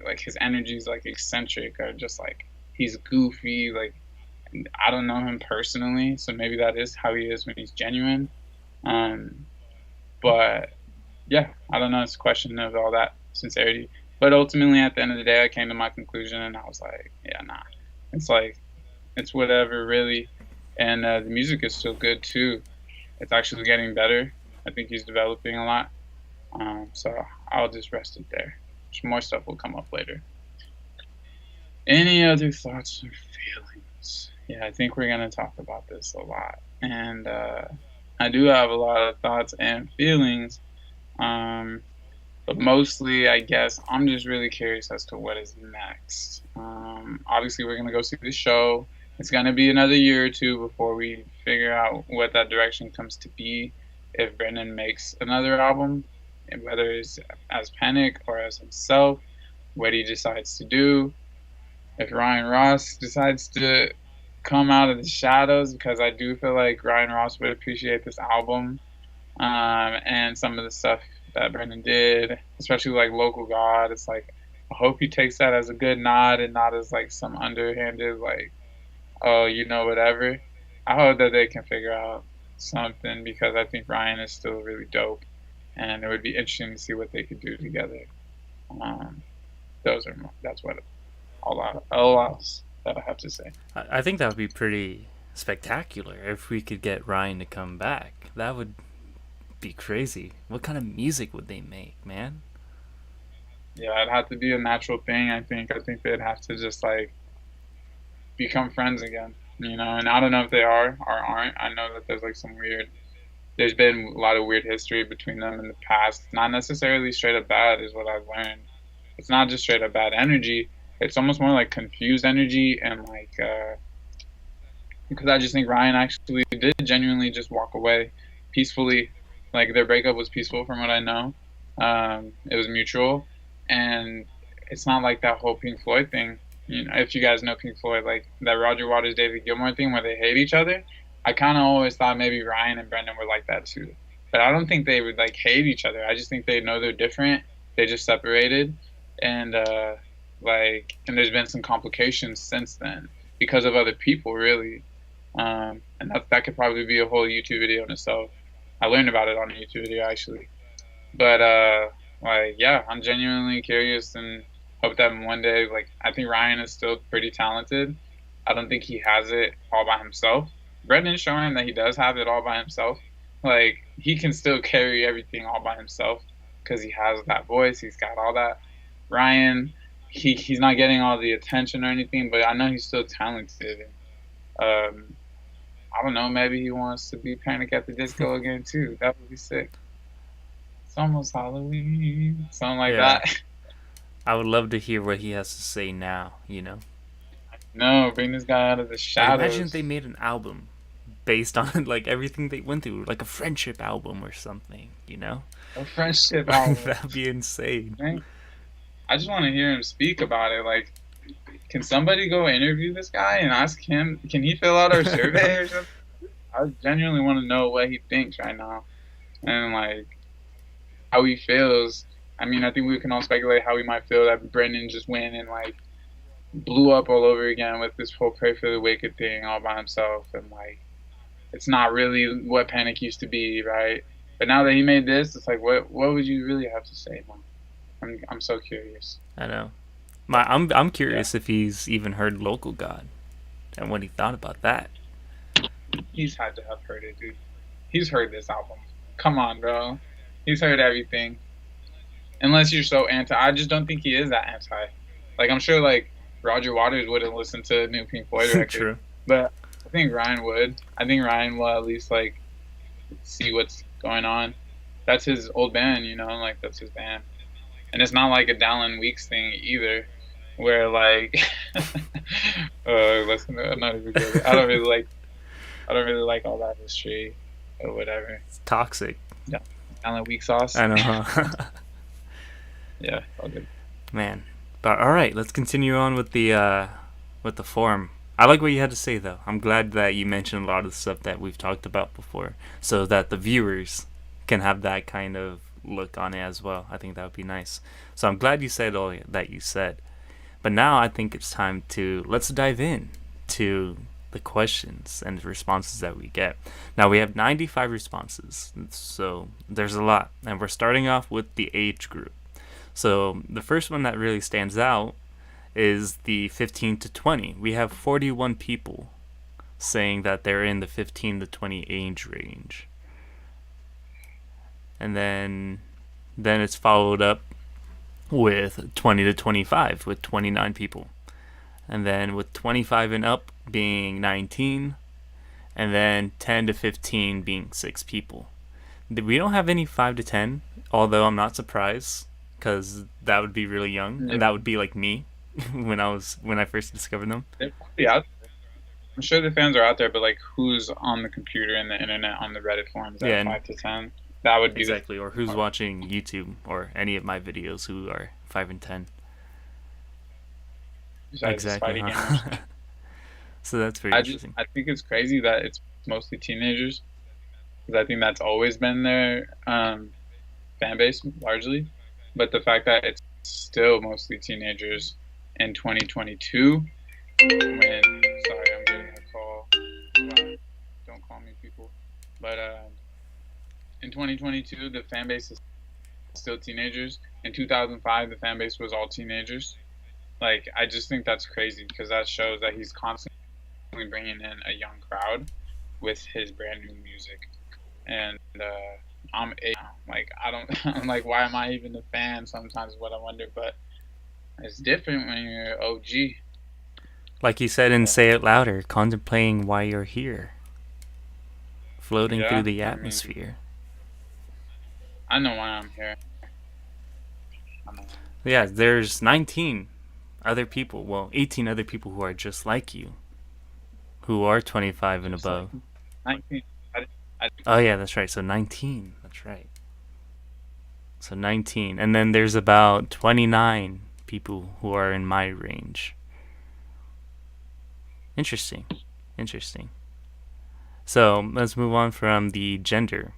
like his energy is like eccentric or just like he's goofy. Like I don't know him personally, so maybe that is how he is when he's genuine. Um, but yeah, I don't know. It's a question of all that sincerity. But ultimately, at the end of the day, I came to my conclusion, and I was like, yeah, nah. It's like it's whatever, really. And the music is still good too. It's actually getting better. I think he's developing a lot. So I'll just rest it there. More stuff will come up later. Any other thoughts or feelings? Yeah, I think we're gonna talk about this a lot, and I do have a lot of thoughts and feelings. Um, but mostly, I guess I'm just really curious as to what is next. Obviously, we're gonna go see the show. It's gonna be another year or two before we figure out what that direction comes to be. If Brendan makes another album, and whether it's as Panic or as himself, what he decides to do. If Ryan Ross decides to come out of the shadows, because I do feel like Ryan Ross would appreciate this album, and some of the stuff that Brendan did, especially like Local God. It's like I hope he takes that as a good nod and not as like some underhanded like, oh, whatever. I hope that they can figure out something because I think Ryan is still really dope, and it would be interesting to see what they could do together. Um, that's what all else that I have to say. I think that would be pretty spectacular if we could get Ryan to come back. That would be crazy. What kind of music would they make, man? Yeah, it'd have to be a natural thing. I think they'd have to just like become friends again, And I don't know if they are or aren't. I know that there's been a lot of weird history between them in the past. Not necessarily straight up bad, is what I've learned. It's not just straight up bad energy. It's almost more like confused energy and like because I just think Ryan actually did genuinely just walk away peacefully. Like their breakup was peaceful, from what I know. It was mutual, and it's not like that whole Pink Floyd thing. If you guys know Pink Floyd, like that Roger Waters, David Gilmour thing where they hate each other. I kind of always thought maybe Ryan and Brendan were like that too, but I don't think they would like hate each other. I just think they know they're different. They just separated, and and there's been some complications since then because of other people, really. And that could probably be a whole YouTube video in itself. I learned about it on a YouTube video actually. But yeah, I'm genuinely curious and hope that one day, like, I think Ryan is still pretty talented. I don't think he has it all by himself. Brendan's showing that he does have it all by himself. Like, he can still carry everything all by himself because he has that voice. He's got all that. Ryan, he's not getting all the attention or anything, but I know he's still talented. I don't know, maybe he wants to be Panic at the Disco again too. That would be sick. It's almost Halloween, something like that. I would love to hear what he has to say now. No, bring this guy out of the shadows. Imagine if they made an album based on like everything they went through, like a friendship album or something. A friendship album. That'd be insane. Man, I just want to hear him speak about it. Like, can somebody go interview this guy and ask him, can he fill out our survey or something? I genuinely want to know what he thinks right now and like how he feels. I mean, I think we can all speculate how we might feel that Brendan just went and like blew up all over again with this whole Pray for the Wicked thing all by himself, and like it's not really what Panic used to be, right? But now that he made this, it's like what would you really have to say, man? I'm so curious. I know. I'm curious if he's even heard Local God and what he thought about that. He's had to have heard it, dude. He's heard this album. Come on, bro. He's heard everything. Unless you're so anti. I just don't think he is that anti. Like, I'm sure, like, Roger Waters wouldn't listen to a new Pink Floyd record. True. But I think Ryan would. I think Ryan will at least, like, see what's going on. That's his old band, Like, that's his band. And it's not like a Dallin Weeks thing either, where, like... listen, I'm not even good. I don't really like all that history or whatever. It's toxic. Yeah. Dallin Week sauce. I know. Yeah, all good. Man. But all right, let's continue on with the forum. I like what you had to say, though. I'm glad that you mentioned a lot of the stuff that we've talked about before, so that the viewers can have that kind of look on it as well. I think that would be nice. So I'm glad you said all that you said. But now I think it's time let's dive in to the questions and the responses that we get. Now we have 95 responses, so there's a lot, and we're starting off with the age group. So the first one that really stands out is the 15 to 20. We have 41 people saying that they're in the 15 to 20 age range. And then it's followed up with 20 to 25 with 29 people. And then with 25 and up being 19, and then 10 to 15 being 6 people. We don't have any 5 to 10, although I'm not surprised, because that would be really young, Yeah. and that would be like me when I first discovered them. They're probably out there. I'm sure the fans are out there, but like, who's on the computer and the internet on the Reddit forums at 5 to 10? That would be exactly, or who's watching YouTube or any of my videos who are 5 and 10. Exactly. Huh? So that's very interesting. I think it's crazy that it's mostly teenagers, because I think that's always been their fan base largely. But the fact that it's still mostly teenagers in 2022, sorry, I'm getting a call. Wow, don't call me, people. But in 2022, the fan base is still teenagers. In 2005, the fan base was all teenagers. Like, I just think that's crazy, because that shows that he's constantly bringing in a young crowd with his brand new music. And I'm like, why am I even a fan? Sometimes is what I wonder, but it's different when you're OG. Like you said in Say It Louder, contemplating why you're here, floating through the atmosphere. I know why I'm here. Yeah, there's 19 other people, well, 18 other people who are just like you, who are 25 and above. 19. Oh yeah, that's right. So 19. That's right. So 19, and then there's about 29 people who are in my range. Interesting. So let's move on from the gender.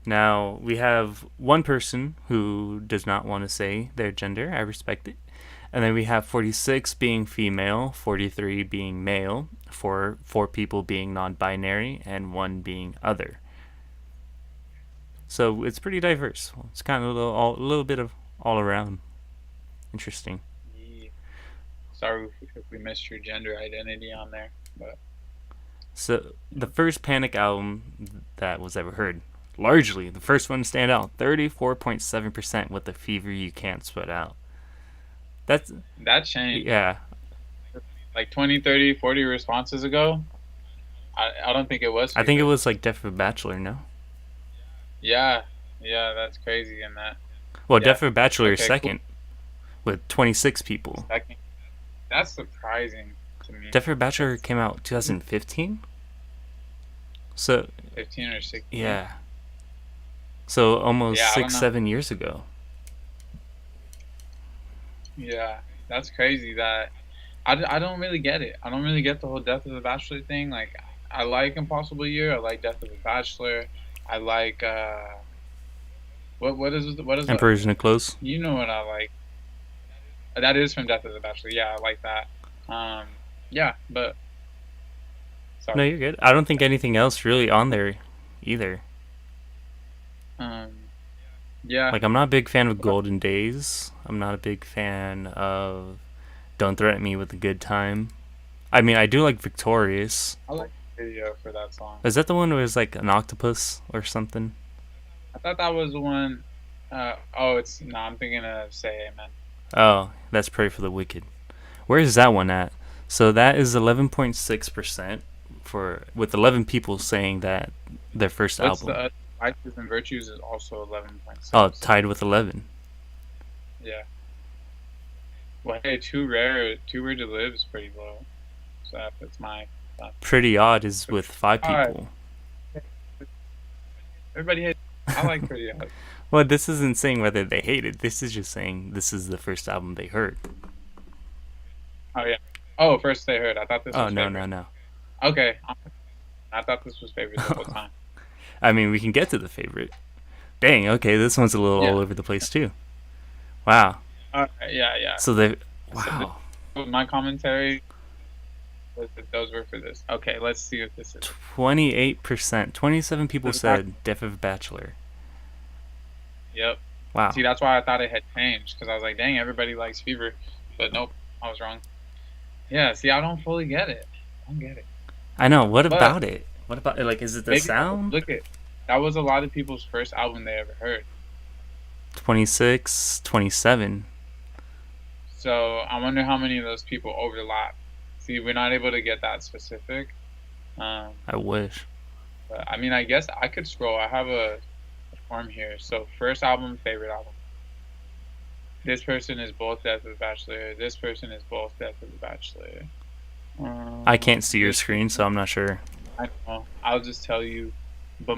Now we have one person who does not want to say their gender. I respect it. And then we have 46 being female, 43 being male, four people being non-binary, and 1 being other. So it's pretty diverse. It's kind of a little bit of all around. Interesting. Yeah. Sorry if we missed your gender identity on there, but. So the first Panic album that was ever heard, largely the first one to stand out, 34.7% with the fever you can't sweat out. That changed. Yeah. Like 20, 30, 40 responses ago, I don't think it was fever. I think it was like Death of a Bachelor, no? Yeah, that's crazy. And that. Well, Death of a Bachelor is second, with 26 people. Second. That's surprising to me. Death of a Bachelor came out 2015. So. 15 or 16. Yeah. So almost 6-7 years ago. Yeah, that's crazy. That I don't really get it. I don't really get the whole Death of the Bachelor thing. Like, I like Impossible Year. I like Death of the Bachelor. I like what is Emperor's New Clothes. You know what I like. That is from Death of the Bachelor. Yeah, I like that. Yeah, but sorry. No, you're good. I don't think anything else really on there either. Yeah. Like, I'm not a big fan of Golden Days. I'm not a big fan of Don't Threaten Me with a Good Time. I mean, I do like Victorious. I like the video for that song. Is that the one where it was like an octopus or something? I thought that was the one. I'm thinking of Say Amen. Oh, that's Pray for the Wicked. Where is that one at? So that is 11.6% with 11 people saying that their first album. Vices and Virtues is also 11.6. Oh, tied with 11. Yeah. Well, hey, Too Rare to Live is pretty low. So that's my. Pretty Odd is with 5 people. Right. Everybody hates. I like Pretty Odd. Well, this isn't saying whether they hate it. This is just saying this is the first album they heard. Oh yeah. Oh, first they heard. I thought this was favorite. No. Okay. I thought this was favorite the whole time. I mean, we can get to the favorite. Dang, okay, this one's a little all over the place too. Wow. Yeah. So they, wow. So my commentary those were for this. Okay, let's see what this is. 28%. 27 people Does that- said Death of a Bachelor. Yep. Wow. See, that's why I thought it had changed, because I was like, dang, everybody likes Fever, but nope, I was wrong. Yeah. See, I don't fully get it. I don't get it. I know. What But about it? What about, like, is it the maybe sound? look at that was a lot of people's first album they ever heard. 26, 27. So I wonder how many of those people overlap. See, we're not able to get that specific. I wish. But I mean, I guess I could scroll. I have a form here. So first album, favorite album. This person is both Death of the Bachelor. This person is both Death of the Bachelor. I can't see your screen, so I'm not sure. I know. I'll just tell you. But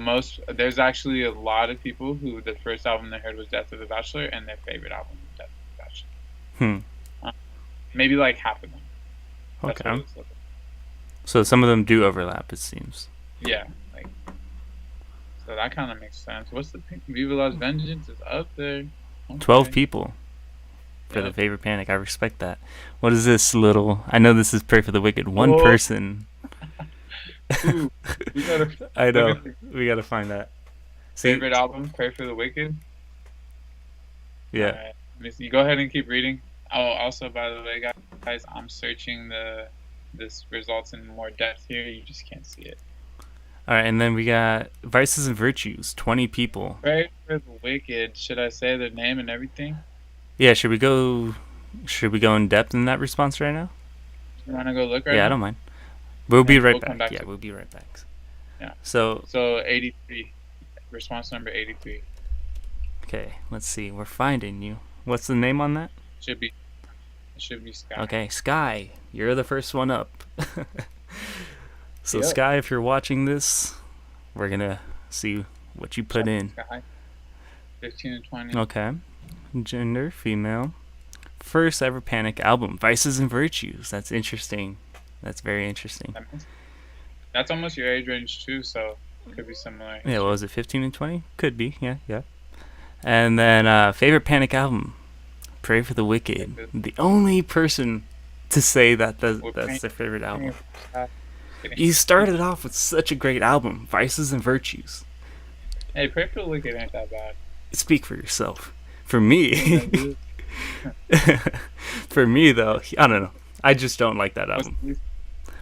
there's actually a lot of people who the first album they heard was Death of the Bachelor, and their favorite album was Death of the Bachelor. Maybe like half of them. That's Okay. what it's looking. So some of them do overlap, it seems. Yeah, like so that kind of makes sense. What's the Viva Las Vengeance is up there. Okay. 12 people for the Yep. favorite Panic. I respect that. What is this little? I know this is Pray for the Wicked. One Whoa. person. Ooh, we gotta I know. look at the We gotta find that. See, favorite album, Pray for the Wicked. yeah. All right. Let me see. Go ahead and keep reading. Oh, also, by the way, guys, I'm searching this results in more depth here. You just can't see it. All right, and then we got Vices and Virtues. 20 people. Pray for the Wicked. Should I say their name and everything? Yeah. Should we go? Should we go in depth in that response right now? You wanna go look right Yeah, now? I don't mind. We'll be Okay, right we'll come back. back Yeah, to- we'll be right back. Yeah. So, So 83. Response number 83 okay, let's see. We're finding you. What's the name on that? should be Sky. Okay, Sky, you're the first one up. So, Yep. Sky, if you're watching this, we're gonna see what you put in. Sky. 15 and 20. Okay. Gender, female. First ever Panic album, Vices and Virtues. That's interesting. That's very interesting. That's almost your age range too, so it could be similar. Yeah, what was it, 15 and 20? Could be, yeah. And then, favorite Panic album, Pray for the Wicked. The only person to say that that's their favorite album. You started off with such a great album, Vices and Virtues. Hey, Pray for the Wicked ain't that bad. Speak for yourself. For me, for me though, I don't know. I just don't like that album.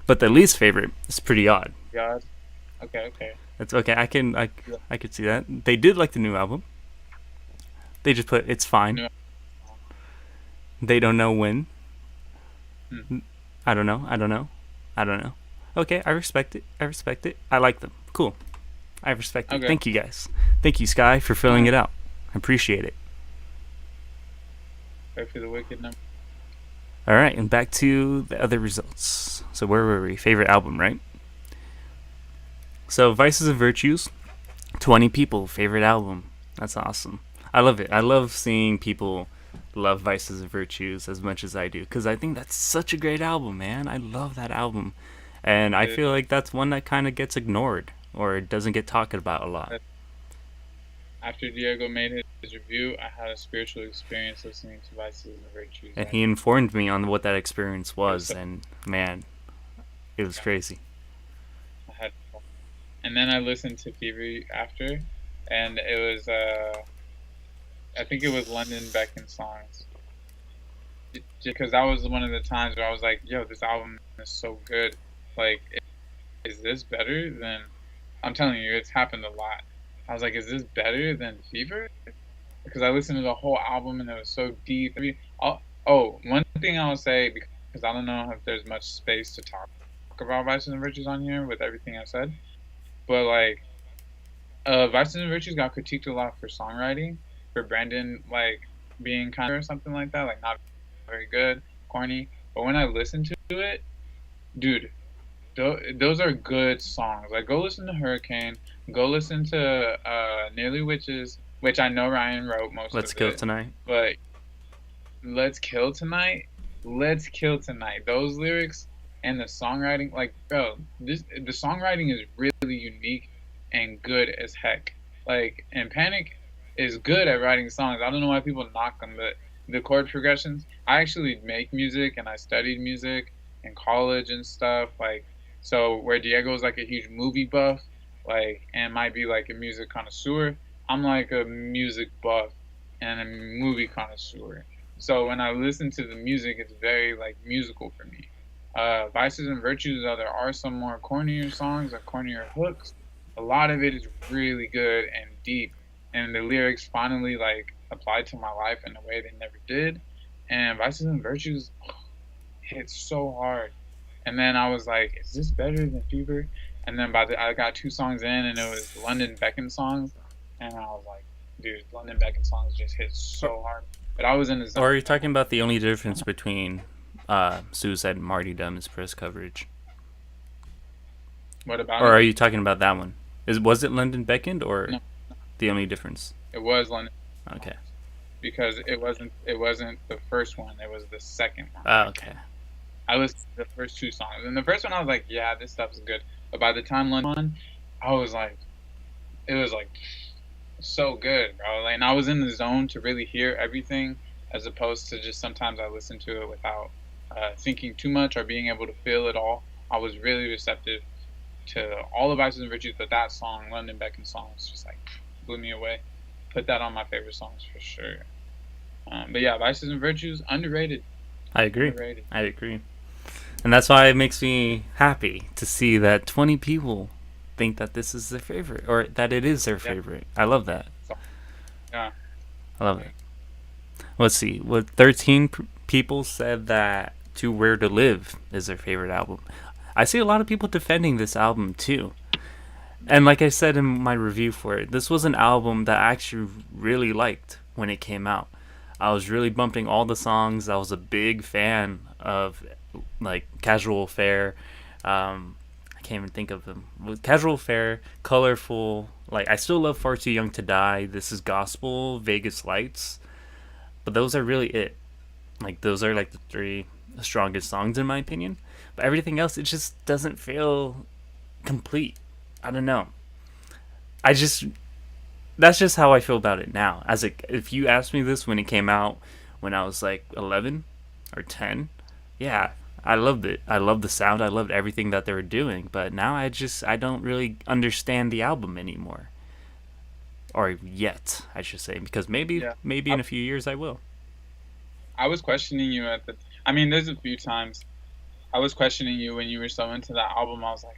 But the least favorite is pretty odd. God. Okay. That's okay. I could see that. They did like the new album. They just put it's fine. New- They don't know when. Hmm. I don't know. Okay, I respect it. I like them. Cool. I respect it. Okay. Thank you guys. Thank you, Sky, for filling it out. I appreciate it. Pray for the Wicked number. All right, and back to the other results. So where were we? Favorite album, right? So Vices and Virtues, 20 people, favorite album. That's awesome. I love it. I love seeing people love Vices and Virtues as much as I do, because I think that's such a great album, man. I love that album. And I feel like that's one that kind of gets ignored or doesn't get talked about a lot. After Diego made his review, I had a spiritual experience listening to Vices and Virtues. And he informed me on what that experience was, and man, it was crazy. And then I listened to Fever after, and it was I think it was London Beckon songs. Because that was one of the times where I was like, yo, this album is so good. Like, is this better than... I'm telling you, it's happened a lot. I was like, is this better than Fever? Because I listened to the whole album and it was so deep. I mean, one thing I'll say, because I don't know if there's much space to talk about Vices and Virtues on here with everything I said. But, like, Vices and Virtues got critiqued a lot for songwriting. For Brandon, like, being kind of or something like that. Like, not very good, corny. But when I listened to it, dude, those are good songs. Like, go listen to Hurricane. Go listen to Nearly Witches, which I know Ryan wrote most Let's of Kill it. Tonight. But Let's Kill Tonight. Those lyrics and the songwriting, like, bro, the songwriting is really unique and good as heck. Like, and Panic is good at writing songs. I don't know why people knock them, but the chord progressions. I actually make music and I studied music in college and stuff. Like, so where Diego's like a huge movie buff, like, and might be like a music connoisseur, I'm like a music buff and a movie connoisseur. So when I listen to the music, it's very like musical for me. Vices and Virtues, though there are some more cornier songs or cornier hooks, a lot of it is really good and deep, and the lyrics finally like applied to my life in a way they never did. And Vices and Virtues hit so hard. And then I was like, is this better than Fever? And then I got 2 songs in, and it was London Beckon songs, and I was like, dude, London Beckon songs just hit so hard. But I was in the zone. Or are you talking about the only difference between Suicide and Martyrdom is press coverage? What about Or it? are you talking about that one? Was it London Beckoned or No. the only difference? It was London. Okay. Because it wasn't the first one, it was the second one. Oh, okay. I listened to the first 2 songs, and the first one I was like, yeah, this stuff's good. But by the time London won, I was like, it was like so good, bro. Like, and I was in the zone to really hear everything, as opposed to just sometimes I listen to it without thinking too much or being able to feel it all. I was really receptive to all the Vices and Virtues, but that song, London Beckon song, was just like blew me away. Put that on my favorite songs for sure. But yeah, Vices and Virtues, underrated. I agree. Underrated. I agree. And that's why it makes me happy to see that 20 people think that this is their favorite, or that it is their favorite. I love that. Yeah. I love it. Let's see. 13 people said that To Where to Live is their favorite album. I see a lot of people defending this album too. And like I said in my review for it, this was an album that I actually really liked when it came out. I was really bumping all the songs. I was a big fan of like Casual Affair. I can't even think of them. With Casual Affair, Colorful. Like, I still love Far Too Young to Die. This Is Gospel, Vegas Lights. But those are really it. Like, those are like the 3 strongest songs in my opinion. But everything else, it just doesn't feel complete. I don't know. That's just how I feel about it now. If you asked me this when it came out, when I was like 11 or 10, yeah, I loved it. I loved the sound. I loved everything that they were doing. But now I don't really understand the album anymore. Or yet, I should say, because maybe in a few years I will. I was questioning you I mean, there's a few times I was questioning you when you were so into that album. I was like,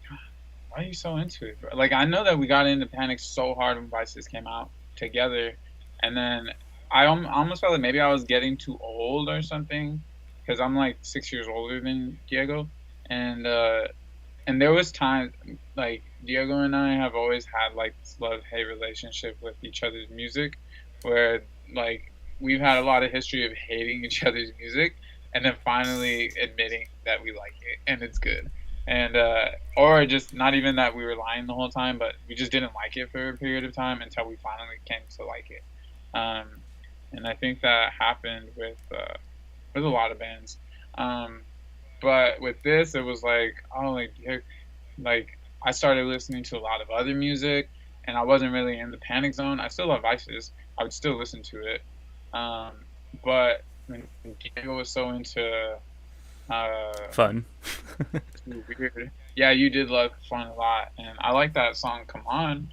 why are you so into it, bro? Like, I know that we got into Panic so hard when Vices came out together, and then I almost felt like maybe I was getting too old or something, because I'm like 6 years older than Diego, and there was times like Diego and I have always had like this love-hate relationship with each other's music, where like we've had a lot of history of hating each other's music, and then finally admitting that we like it and it's good. And or just not even that we were lying the whole time, but we just didn't like it for a period of time until we finally came to like it. And I think that happened with a lot of bands. But with this, it was like, oh, like I started listening to a lot of other music, and I wasn't really in the Panic zone. I still love Vices. I would still listen to it. But when Diego was so into Fun. weird. Yeah, you did love Fun a lot, and I like that song Come On,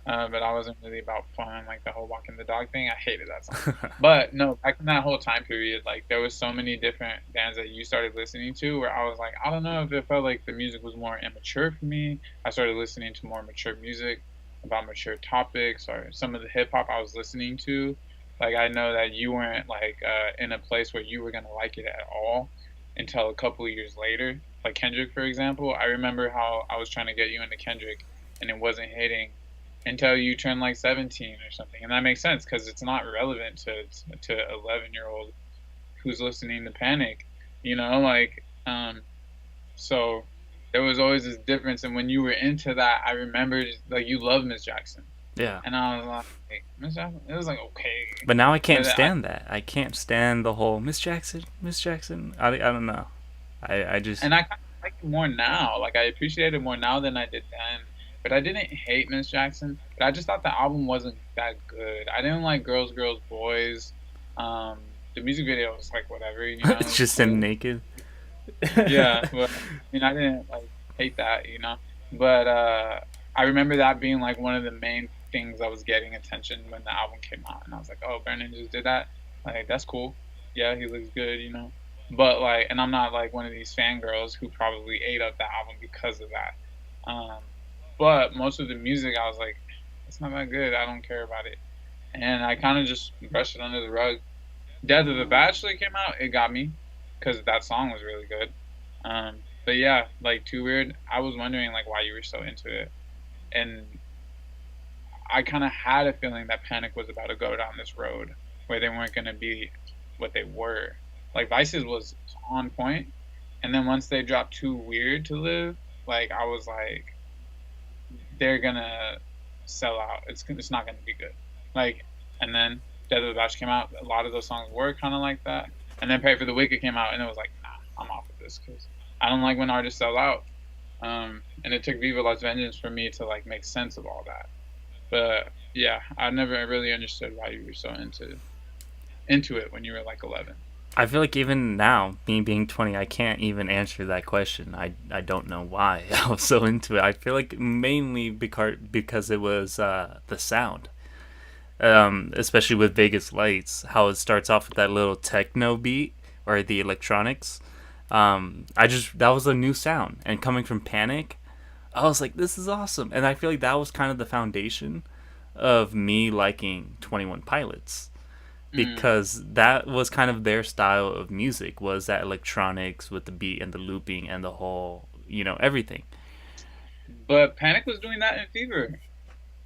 but I wasn't really about fun, like the whole Walking the Dog thing. I hated that song. But no, back in that whole time period, like there was so many different bands that you started listening to where I was like, I don't know if it felt like the music was more immature for me. I started listening to more mature music about mature topics, or some of the hip hop I was listening to. Like, I know that you weren't like in a place where you were gonna like it at all until a couple of years later. Like Kendrick, for example, I remember how I was trying to get you into Kendrick, and it wasn't hitting until you turned like 17 or something. And that makes sense because it's not relevant to 11-year-old who's listening to Panic, you know, like so there was always this difference. And when you were into that, I remember like you loved Miss Jackson. Yeah. And I was like, Miss Jackson, it was like, okay. But now I can't stand that. I can't stand the whole Miss Jackson. I don't know. I just... And I kind of like it more now. Like, I appreciate it more now than I did then. But I didn't hate Miss Jackson. But I just thought the album wasn't that good. I didn't like Girls, Girls, Boys. The music video was like whatever, you know? It's just him naked. Yeah, but I mean, I didn't like hate that, But I remember that being like one of the main things that was getting attention when the album came out, and I was like, "Oh, Brandon just did that. Like, that's cool. Yeah, he looks good." But like, and I'm not like one of these fangirls who probably ate up that album because of that. Um, but most of the music, I was like, it's not that good. I don't care about it, and I kind of just brushed it under the rug. Death of the Bachelor came out, it got me because that song was really good. But yeah, like Too Weird, I was wondering like why you were so into it, and I kind of had a feeling that Panic was about to go down this road where they weren't going to be what they were. Like Vices was on point, and then once they dropped Too Weird to Live, like I was like, they're gonna sell out. It's not gonna be good. Like, and then Death of the Batch came out. A lot of those songs were kind of like that. And then Pray for the Wicked came out, and it was like, nah, I'm off of this because I don't like when artists sell out. And it took Viva Las Vengeance for me to like make sense of all that. But yeah, I never really understood why you were so into it when you were like 11. I feel like even now, me being 20, I can't even answer that question. I don't know why I was so into it. I feel like mainly because it was the sound. Especially with Vegas Lights, how it starts off with that little techno beat or the electronics. That was a new sound, and coming from Panic, I was like, this is awesome. And I feel like that was kind of the foundation of me liking 21 Pilots, Mm. because that was kind of their style of music, was that electronics with the beat and the looping and the whole, everything. But Panic was doing that in Fever.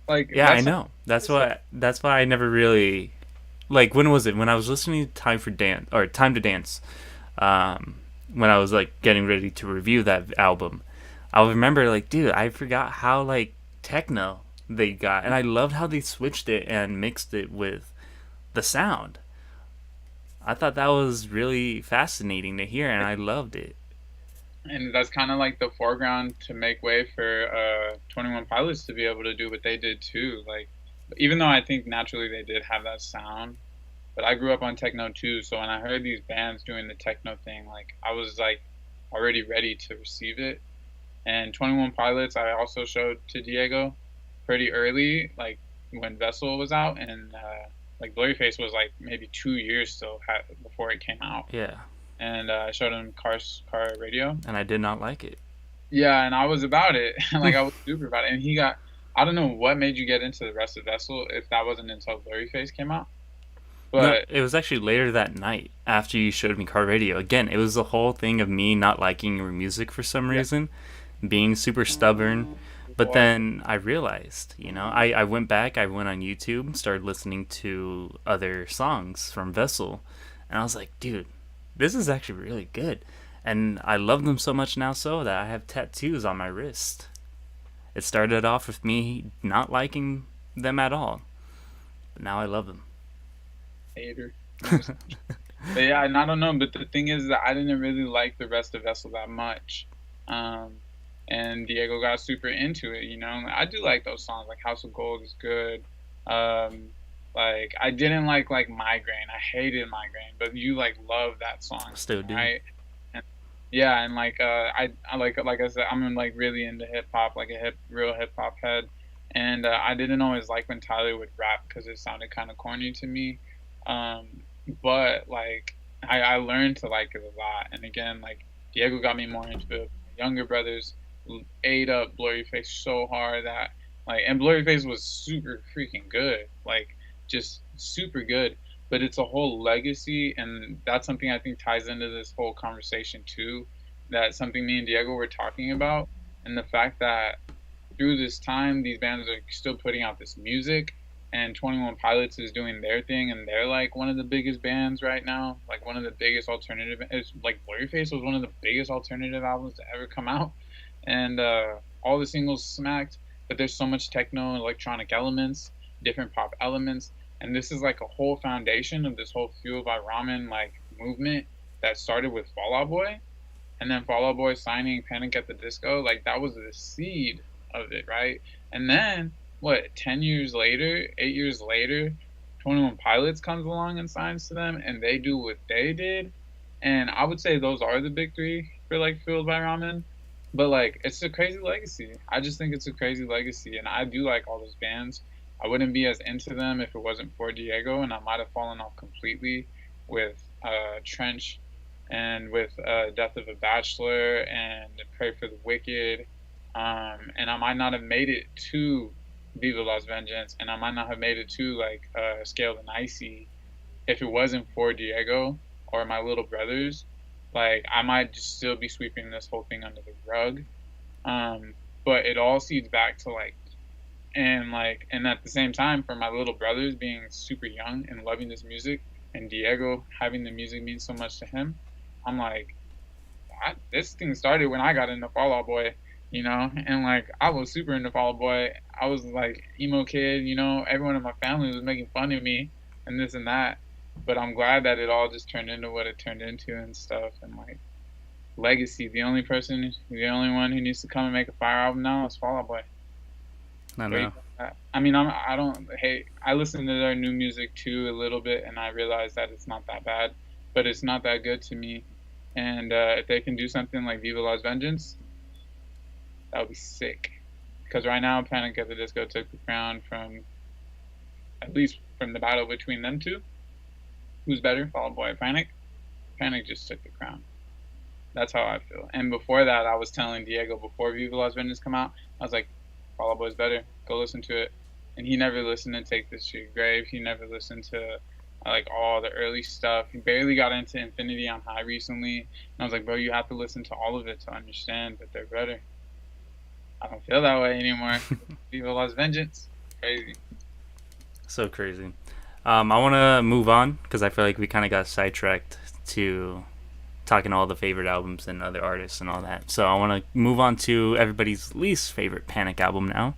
Like Yeah, I that's know. That's stuff. why. That's why I never really like. When was it? When I was listening to Time to Dance. When I was like getting ready to review that album, I remember like, dude, I forgot how like techno they got, and I loved how they switched it and mixed it with the sound. I thought that was really fascinating to hear, and I loved it. And that's kind of like the foreground to make way for 21 Pilots to be able to do what they did too. Like, even though I think naturally they did have that sound, but I grew up on techno too. So when I heard these bands doing the techno thing, like I was like already ready to receive it. And 21 Pilots, I also showed to Diego pretty early, like when Vessel was out, and like Blurryface was like maybe 2 years still before it came out. Yeah, And I showed him Car Radio. and I did not like it. Yeah, and I was about it. Like I was super about it. And he got I don't know what made you get into the rest of Vessel if that wasn't until Blurryface came out. No, But it was actually later that night after you showed me Car Radio. Again, it was the whole thing of me not liking your music for some yeah, reason, being super stubborn. But boy. then I realized, I went back, I went on YouTube, started listening to other songs from Vessel, and I was like, dude, this is actually really good. And I love them so much now, so that I have tattoos on my wrist. It started off with me not liking them at all, but now I love them. Hater. But yeah, and I don't know. But the thing is that I didn't really like the rest of Vessel that much. Um, and Diego got super into it. I do like those songs. Like House of Gold is good. Um, like I didn't like Migraine. I hated Migraine, but you like love that song, Still do. right? And, yeah, and like I like I said, I'm like really into hip hop, like a real hip hop head. And I didn't always like when Tyler would rap because it sounded kind of corny to me. But like I learned to like it a lot. And again, like Diego got me more into it. My younger brothers ate up Blurryface so hard that like, and Blurryface was super freaking good, like just super good. But it's a whole legacy, and that's something I think ties into this whole conversation too. That's something me and Diego were talking about, and the fact that through this time, these bands are still putting out this music, and 21 Pilots is doing their thing, and they're like one of the biggest bands right now, like one of the biggest alternative. It's like Blurryface was one of the biggest alternative albums to ever come out, and all the singles smacked. But there's so much techno, electronic elements, different pop elements, and this is like a whole foundation of this whole Fueled by Ramen like movement that started with Fall Out Boy, and then Fall Out Boy signing Panic at the Disco, like that was the seed of it, right? And then what? 10 years later, 8 years later, 21 Pilots comes along and signs to them, and they do what they did. And I would say those are the big three for like Fueled by Ramen. But like it's a crazy legacy. I just think it's a crazy legacy, and I do like all those bands. I wouldn't be as into them if it wasn't for Diego, and I might have fallen off completely with Trench and with Death of a Bachelor and Pray for the Wicked. And I might not have made it to Viva Las Vengeance, and I might not have made it to like Scale and Icy if it wasn't for Diego or my little brothers. Like I might just still be sweeping this whole thing under the rug. But it all seeds back to and at the same time for my little brothers being super young and loving this music and Diego having the music mean so much to him, I'm like, this thing started when I got into Fall Out Boy, and like I was super into Fall Out Boy. I was like emo kid, everyone in my family was making fun of me and this and that. But I'm glad that it all just turned into what it turned into and stuff. And like legacy, the only one who needs to come and make a fire album now is Fall Out Boy. I know. I mean, I don't hate. I listen to their new music too a little bit, and I realize that it's not that bad, but it's not that good to me. And if they can do something like Viva Las Vengeance, that would be sick. Because right now, Panic at the Disco took the crown from, at least from the battle between them two. Who's better, Fall Out Boy or Panic? Panic just took the crown. That's how I feel. And before that, I was telling Diego before Viva Las Vengeance come out, I was like, Fall Out Boy's better. Go listen to it. And he never listened to Take This to Your Grave. He never listened to like all the early stuff. He barely got into Infinity on High recently. And I was like, bro, you have to listen to all of it to understand that they're better. I don't feel that way anymore. Viva Las Vengeance. Crazy. So crazy. I want to move on because I feel like we kind of got sidetracked to talking all the favorite albums and other artists and all that. So I want to move on to everybody's least favorite Panic album now.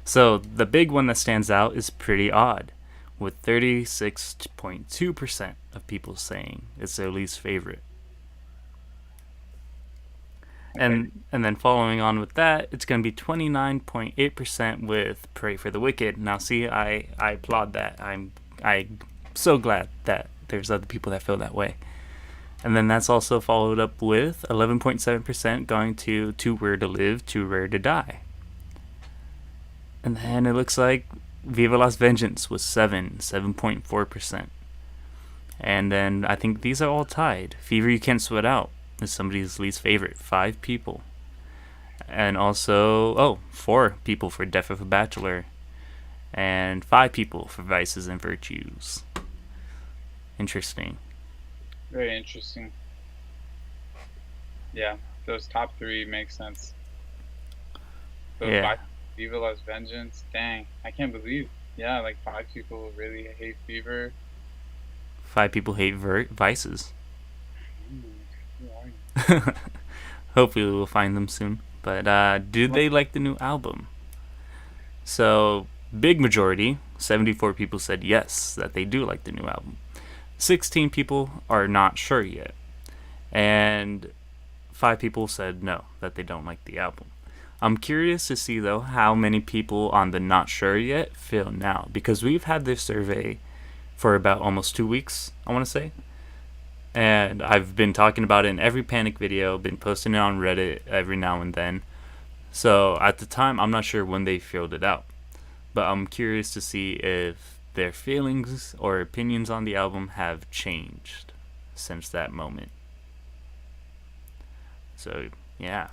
So the big one that stands out is Pretty Odd, with 36.2% of people saying it's their least favorite. And then following on with that, it's going to be 29.8% with Pray for the Wicked. Now, see, I applaud that. I'm so glad that there's other people that feel that way. And then that's also followed up with 11.7% going to Too Rare to Live, Too Rare to Die. And then it looks like Viva Las Vengeance was 7.4%. And then I think these are all tied. Fever You Can't Sweat Out is somebody's least favorite, 5 people. And also, 4 people for Death of a Bachelor. And 5 people for Vices and Virtues. Interesting. Very interesting. Yeah, those top 3 make sense. Those Yeah. Viva Las Vengeance, dang, I can't believe. Yeah, like 5 people really hate Fever. 5 people hate Vices. Who are you? Hopefully we'll find them soon. But do they like the new album? So, big majority, 74 people said yes, that they do like the new album. 16 people are not sure yet. And 5 people said no, that they don't like the album. I'm curious to see, though, how many people on the not sure yet feel now. Because we've had this survey for about almost 2 weeks, I want to say. And I've been talking about it in every Panic video, been posting it on Reddit every now and then. So at the time, I'm not sure when they filled it out. But I'm curious to see if their feelings or opinions on the album have changed since that moment. So, yeah.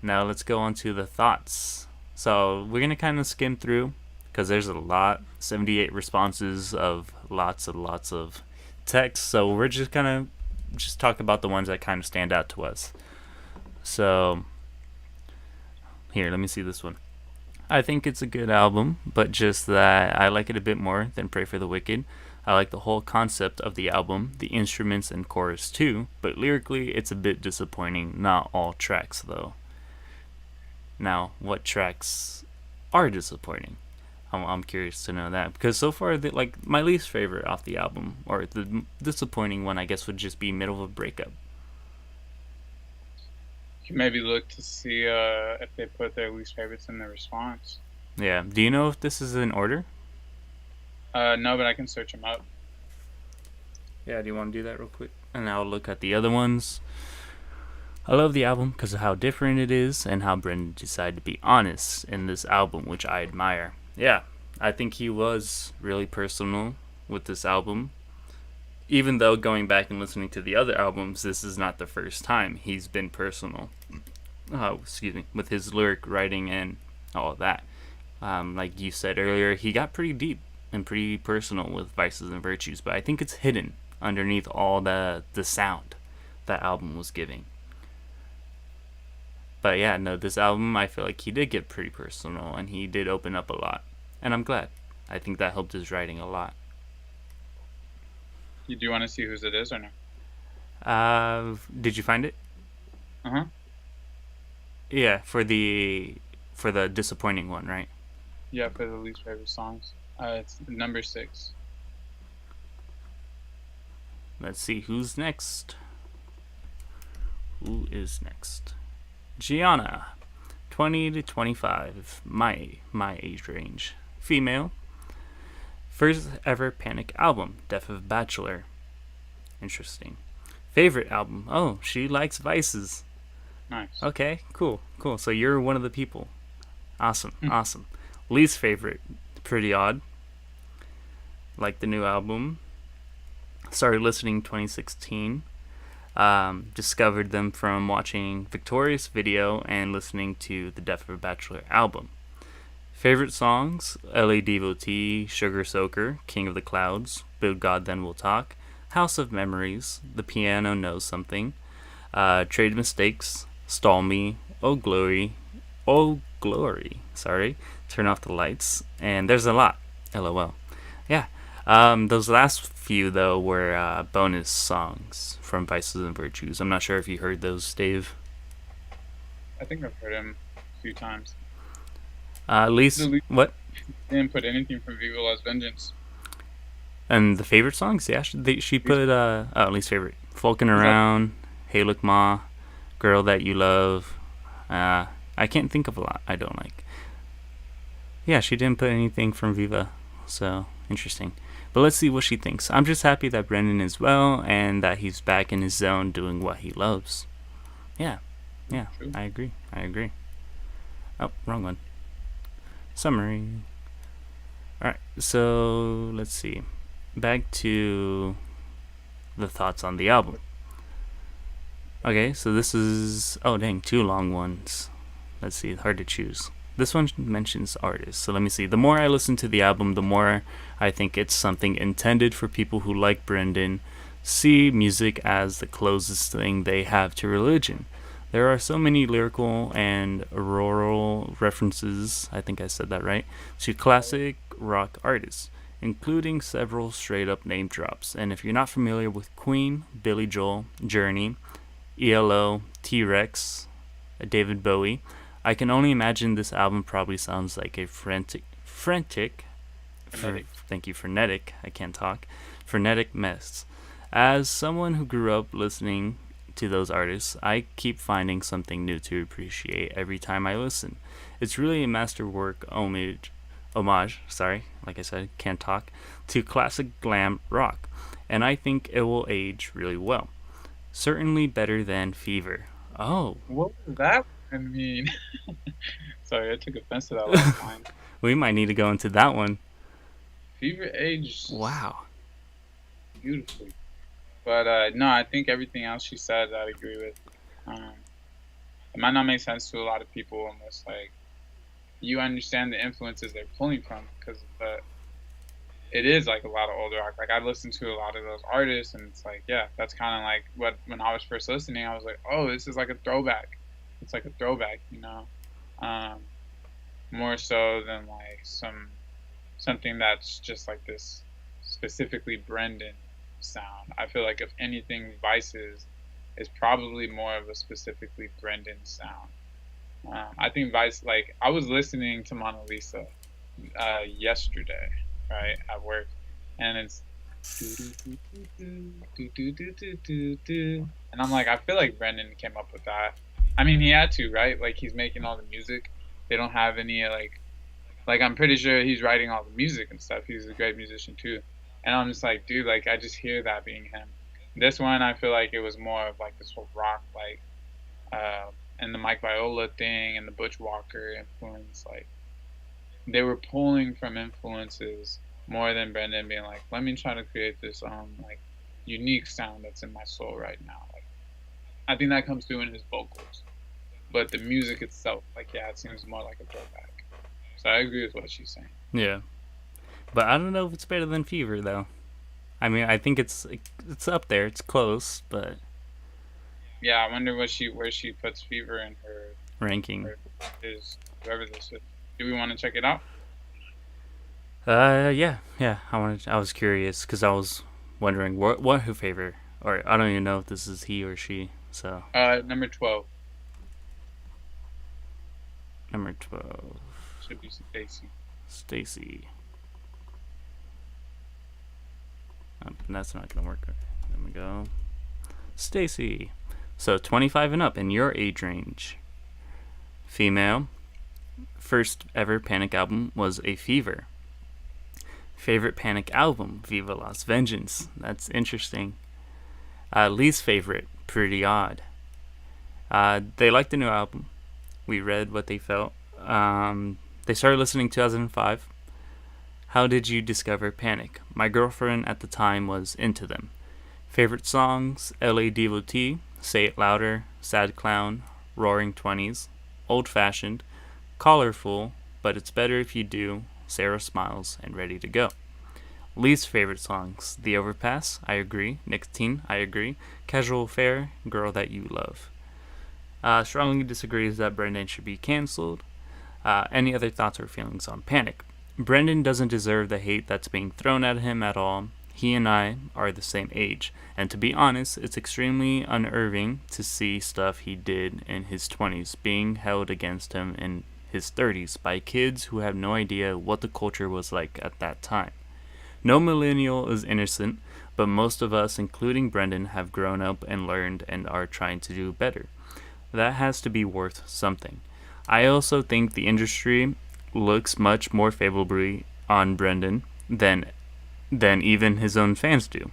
Now let's go on to the thoughts. So we're going to kind of skim through because there's a lot, 78 responses of lots of text. So we're just going to just talk about the ones that kind of stand out to us. So here, let me see this one. I think it's a good album, but just that I like it a bit more than Pray for the Wicked. I like the whole concept of the album, the instruments and chorus too, but lyrically it's a bit disappointing. Not all tracks though. Now, what tracks are disappointing? I'm curious to know that, because so far, like my least favorite off the album, or the disappointing one, I guess, would just be Middle of a Breakup. You can maybe look to see if they put their least favorites in the response. Yeah. Do you know if this is in order? No, but I can search them up. Yeah, do you want to do that real quick? And I'll look at the other ones. I love the album because of how different it is and how Brendan decided to be honest in this album, which I admire. Yeah, I think he was really personal with this album. Even though going back and listening to the other albums, this is not the first time he's been personal. Excuse me, with his lyric writing and all of that. Like you said earlier, he got pretty deep and pretty personal with Vices and Virtues, but I think it's hidden underneath all the sound that album was giving. But yeah, no, this album, I feel like he did get pretty personal and he did open up a lot. And I'm glad. I think that helped his writing a lot. You do want to see whose it is or no? Did you find it? Uh huh. Yeah, for the disappointing one, right? Yeah, for the least favorite songs. It's number 6. Let's see who's next. Who is next? Gianna, 20 to 25, my age range. Female. First ever Panic album, Death of a Bachelor. Interesting. Favorite album? Oh, she likes Vices. Nice. Okay, cool. So you're one of the people. Awesome. Least favorite, Pretty Odd. Like the new album. Started listening 2016. Discovered them from watching Victoria's video and listening to the Death of a Bachelor album. Favorite songs: LA Devotee, Sugar Soaker, King of the Clouds, Build God Then We'll Talk, House of Memories, The Piano Knows Something, Trade Mistakes, Stall Me, Oh Glory, Turn Off the Lights, and there's a lot. LOL. Yeah. Those last few, though, were bonus songs from Vices and Virtues. I'm not sure if you heard those, Dave. I think I've heard him a few times. At least, what? Didn't put anything from Viva Las Vengeance. And the favorite songs? Yeah, she put, least favorite. Folkin' Around, Hey Look Ma, Girl That You Love. I can't think of a lot I don't like. Yeah, she didn't put anything from Viva, so interesting. But let's see what she thinks. I'm just happy that Brendan is well and that he's back in his zone doing what he loves. Yeah, True. I agree. Oh, wrong one. Summary. Alright, so let's see. Back to the thoughts on the album. Okay, so this is... Oh, dang, 2 long ones. Let's see, hard to choose. This one mentions artists, so let me see. The more I listen to the album, the more I think it's something intended for people who, like Brendan, see music as the closest thing they have to religion. There are so many lyrical and auroral references, I think I said that right, to classic rock artists, including several straight-up name drops. And if you're not familiar with Queen, Billy Joel, Journey, ELO, T-Rex, David Bowie, I can only imagine this album probably sounds like a frenetic, I can't talk, frenetic mess. As someone who grew up listening to those artists, I keep finding something new to appreciate every time I listen. It's really a masterwork homage, like I said, can't talk, to classic glam rock, and I think it will age really well. Certainly better than Fever. Oh. What was that? I mean, sorry, I took offense to that last line. We might need to go into that one. Fever aged Wow. beautifully. But no, I think everything else she said, I'd agree with. It might not make sense to a lot of people unless, like, you understand the influences they're pulling from, because it is like a lot of older rock. Like, I listened to a lot of those artists, and it's like, yeah, that's kind of like what when I was first listening, I was like, oh, this is like a throwback. It's like a throwback, you know, more so than like something that's just like this specifically Brendan sound. I feel like if anything, Vices is probably more of a specifically Brendan sound. I think Vice, like, I was listening to Mona Lisa yesterday, right, at work, and it's and I'm like, I feel like Brendan came up with that. I mean, he had to, right? Like, he's making all the music. They don't have any, like I'm pretty sure he's writing all the music and stuff. He's a great musician too. and I'm just like, dude, like I just hear that being him. This one, I feel like it was more of like this whole rock, like, and the Mike Viola thing and the Butch Walker influence. Like they were pulling from influences more than Brendan being like, let me try to create this like unique sound that's in my soul right now. Like I think that comes through in his vocals, but the music itself, like yeah, it seems more like a throwback. So I agree with what she's saying. Yeah, but I don't know if it's better than Fever though. I mean, I think it's up there. It's close, but Yeah, I wonder where she puts Fever in ranking. her is whoever this is. Do we want to check it out? Yeah. I was curious because I was wondering what her favorite, or I don't even know if this is he or she. So Number 12 number 12, should be Stacy. Stacy. That's not gonna work. There we go. Stacy. So 25 and up in your age range. Female. First ever Panic album was A Fever. Favorite Panic album, Viva Las Vengeance. That's interesting. Least favorite, Pretty Odd. They liked the new album. We read what they felt. They started listening 2005. How did you discover Panic? My girlfriend at the time was into them. Favorite songs, LA Devotee, Say It Louder, Sad Clown, Roaring Twenties, Old Fashioned, Colorful, But It's Better If You Do, Sarah Smiles, and Ready to Go. Least favorite songs, The Overpass, I agree, Nicotine, I agree, Casual Fare, Girl That You Love. Strongly disagrees that Brendan should be cancelled. Any other thoughts or feelings on Panic? Brendan doesn't deserve the hate that's being thrown at him at all. He and I are the same age, and to be honest, it's extremely unnerving to see stuff he did in his 20s being held against him in his 30s by kids who have no idea what the culture was like at that time. No millennial is innocent, but most of us, including Brendan, have grown up and learned and are trying to do better. That has to be worth something. I also think the industry looks much more favorably on Brendan than even his own fans do.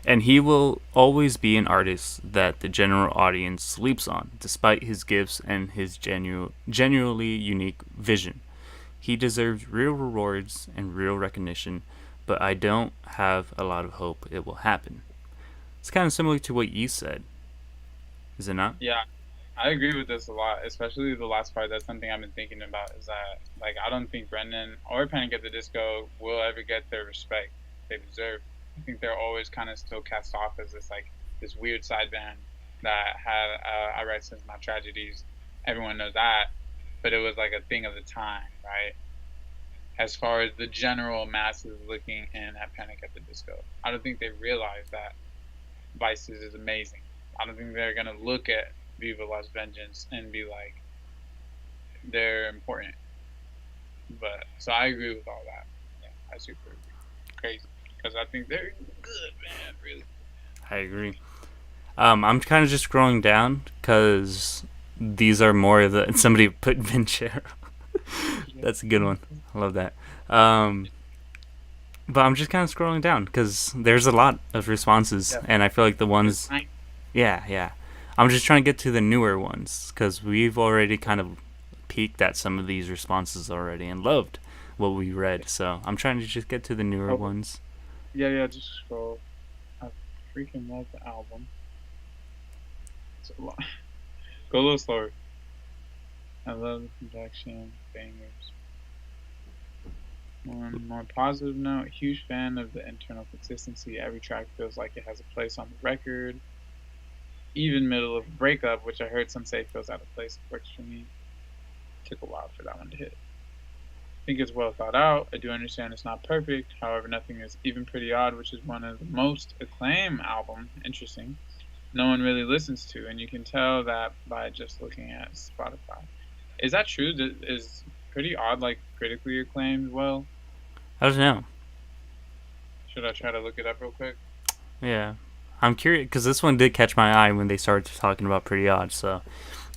And he will always be an artist that the general audience sleeps on, despite his gifts and his genuinely unique vision. He deserves real rewards and real recognition, but I don't have a lot of hope it will happen. It's kind of similar to what you said, is it not? Yeah, I agree with this a lot, especially the last part. That's something I've been thinking about is that, like, I don't think Brendan or Panic at the Disco will ever get their respect they deserve. I think they're always kind of still cast off as this weird side band that had I Write Since My Tragedies. Everyone knows that, but it was like a thing of the time, right? As far as the general masses looking in at Panic at the Disco, I don't think they realize that Vices is amazing. I don't think they're gonna look at Viva Las Vengeance and be like, they're important. But so I agree with all that. Yeah, I super agree. Crazy, because I think they're good, man. Really. I agree. I'm kind of just scrolling down because these are more of the somebody put Vincero. That's a good one. I love that. But I'm just kind of scrolling down because there's a lot of responses, and I feel like the ones, yeah. I'm just trying to get to the newer ones because we've already kind of peeked at some of these responses already and loved what we read. So I'm trying to just get to the newer ones. Yeah, just scroll. I freaking love the album. It's a lot. Go a little slower. I love the production, bangers. On a more positive note, huge fan of the internal consistency. Every track feels like it has a place on the record. Even middle of a breakup, which I heard some say feels out of place, works for me. Took a while for that one to hit. I think it's well thought out. I do understand it's not perfect. However, nothing is even Pretty Odd, which is one of the most acclaimed album. Interesting. No one really listens to, and you can tell that by just looking at Spotify. Is that true? Is Pretty Odd like critically acclaimed? Well, I don't know. Should I try to look it up real quick? Yeah. I'm curious because this one did catch my eye when they started talking about Pretty Odd. So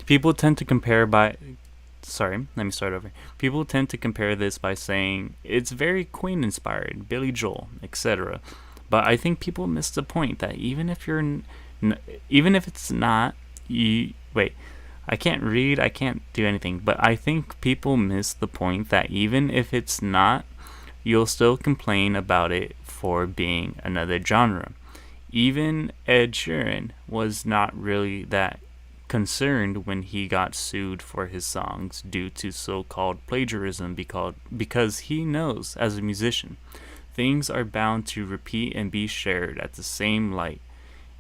people tend to compare by sorry, let me start over. People tend to compare this by saying it's very Queen inspired, Billy Joel, etc. But I think people miss the point that even if it's not, you wait. I can't read, I can't do anything, but I think people miss the point that even if it's not, you'll still complain about it for being another genre. Even Ed Sheeran was not really that concerned when he got sued for his songs due to so-called plagiarism because he knows as a musician things are bound to repeat and be shared at the same light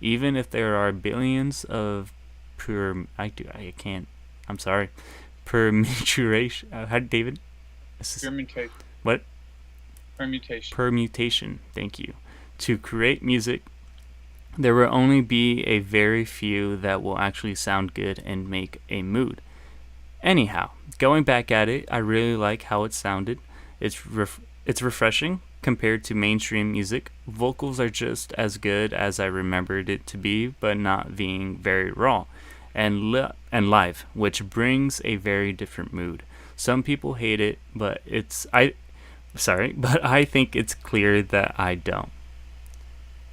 even if there are billions of I can't I'm sorry permutation how David Permutation. what Permutation. permutation thank you to create music. There will only be a very few that will actually sound good and make a mood. Anyhow, going back at it, I really like how it sounded. It's refreshing compared to mainstream music. Vocals are just as good as I remembered it to be, but not being very raw and live, which brings a very different mood. Some people hate it, but but I think it's clear that I don't.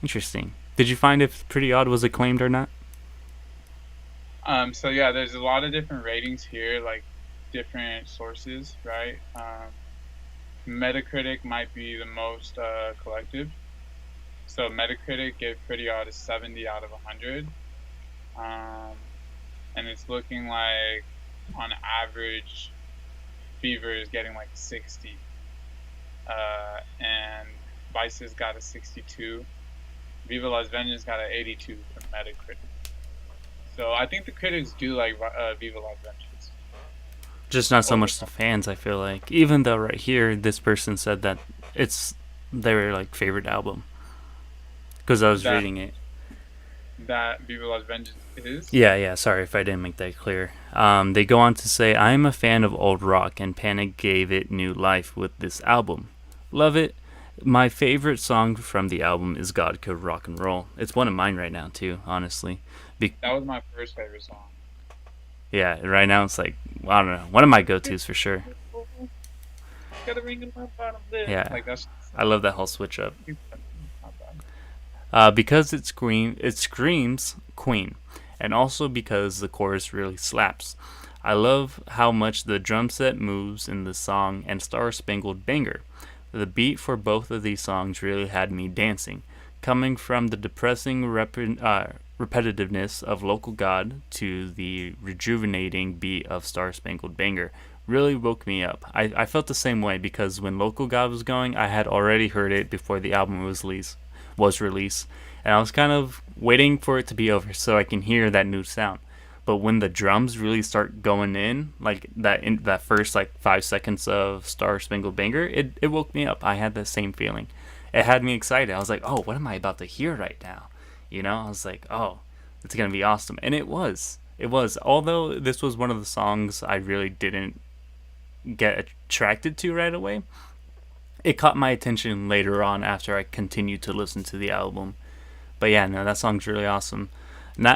Interesting. Did you find if Pretty Odd was acclaimed or not? So yeah, there's a lot of different ratings here, like different sources, right? Metacritic might be the most collective. So Metacritic gave Pretty Odd a 70 out of 100, and it's looking like on average, Fever is getting like 60, and Vice's got a 62. Viva Las Vengeance got an 82 from Metacritic. So I think the critics do like Viva Las Vengeance. Just not so much the fans, I feel like. Even though right here, this person said that it's their like favorite album. Because I was reading it. That Viva Las Vengeance is? Yeah, sorry if I didn't make that clear. They go on to say, I am a fan of old rock and Panic gave it new life with this album. Love it. My favorite song from the album is God Killed Rock and Roll. It's one of mine right now, too, honestly. That was my first favorite song. Yeah, right now it's like, I don't know, one of my go-tos for sure. Got a ring in my bottom lip. Yeah, like I love that whole switch up. Because it screams Queen, and also because the chorus really slaps. I love how much the drum set moves in the song and Star Spangled Banner. The beat for both of these songs really had me dancing. Coming from the depressing repetitiveness of Local God to the rejuvenating beat of Star Spangled Banner really woke me up. I felt the same way because when Local God was going, I had already heard it before the album was released, and I was kind of waiting for it to be over so I can hear that new sound. But when the drums really start going in, like that in that first like 5 seconds of Star Spangled Banner, it woke me up. I had the same feeling. It had me excited. I was like, oh, what am I about to hear right now? You know, I was like, oh, it's gonna be awesome, and it was. It was. Although this was one of the songs I really didn't get attracted to right away, it caught my attention later on after I continued to listen to the album. But yeah, no, that song's really awesome.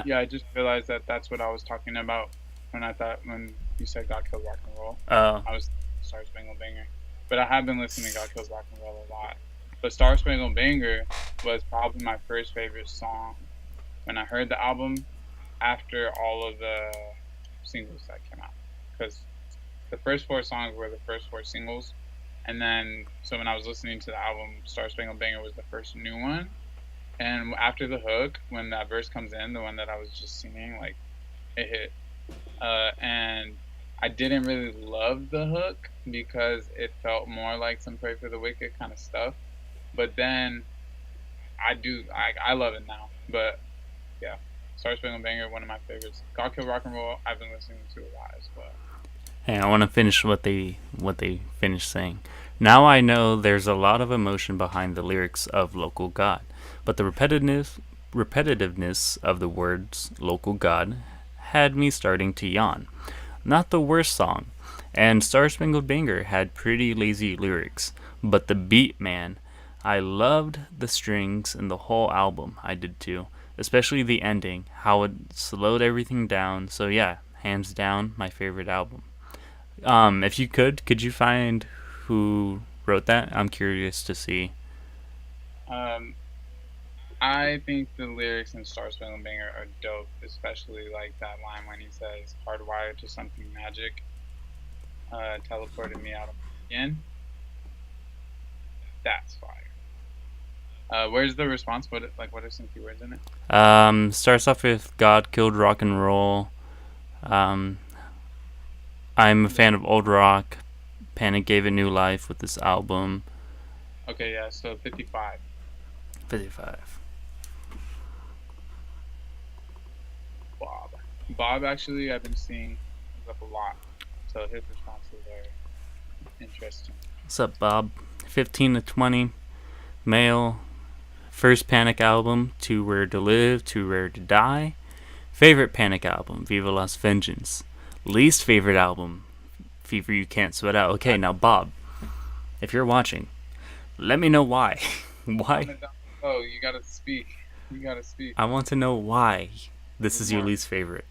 Yeah, I just realized that that's what I was talking about when you said God Kills Rock and Roll. I was Star Spangled Banner, but I have been listening to God Kills Rock and Roll a lot. But Star Spangled Banner was probably my first favorite song when I heard the album after all of the singles that came out, because the first 4 songs were the first 4 singles, and then so when I was listening to the album, Star Spangled Banner was the first new one. And after the hook, when that verse comes in, the one that I was just singing, like, it hit. And I didn't really love the hook because it felt more like some Pray for the Wicked kind of stuff. But then I love it now. But yeah, Star Spangled Banner, one of my favorites. God Kill Rock and Roll, I've been listening to a lot as well. Hey, I want to finish what they finished saying. Now I know there's a lot of emotion behind the lyrics of Local God, but the repetitiveness of the words Local God had me starting to yawn. Not the worst song, and Star Spangled Banner had pretty lazy lyrics, but the beat, man, I loved the strings and the whole album. I did too, especially the ending, how it slowed everything down. So yeah, hands down, my favorite album. If you could you find who wrote that? I'm curious to see. Um, I think the lyrics in Star Spangled Banner are dope, especially like that line when he says "hardwired to something magic, teleported me out of my skin." That's fire. Where's the response? What are some keywords in it? Starts off with God killed rock and roll. Um, I'm a fan of old rock. Panic gave it new life with this album. Okay, yeah. So 55. 55. Bob. Bob actually, I've been seeing comes up a lot. So his responses are interesting. What's up, Bob? 15 to 20. Male. First Panic album. Too Rare to Live. Too Rare to Die. Favorite Panic album. Viva Las Vengeance. Least favorite album. Fever You Can't Sweat Out. Okay, now Bob, if you're watching, let me know why. Why? Oh, you gotta speak. You gotta speak. I want to know why this is your least favorite.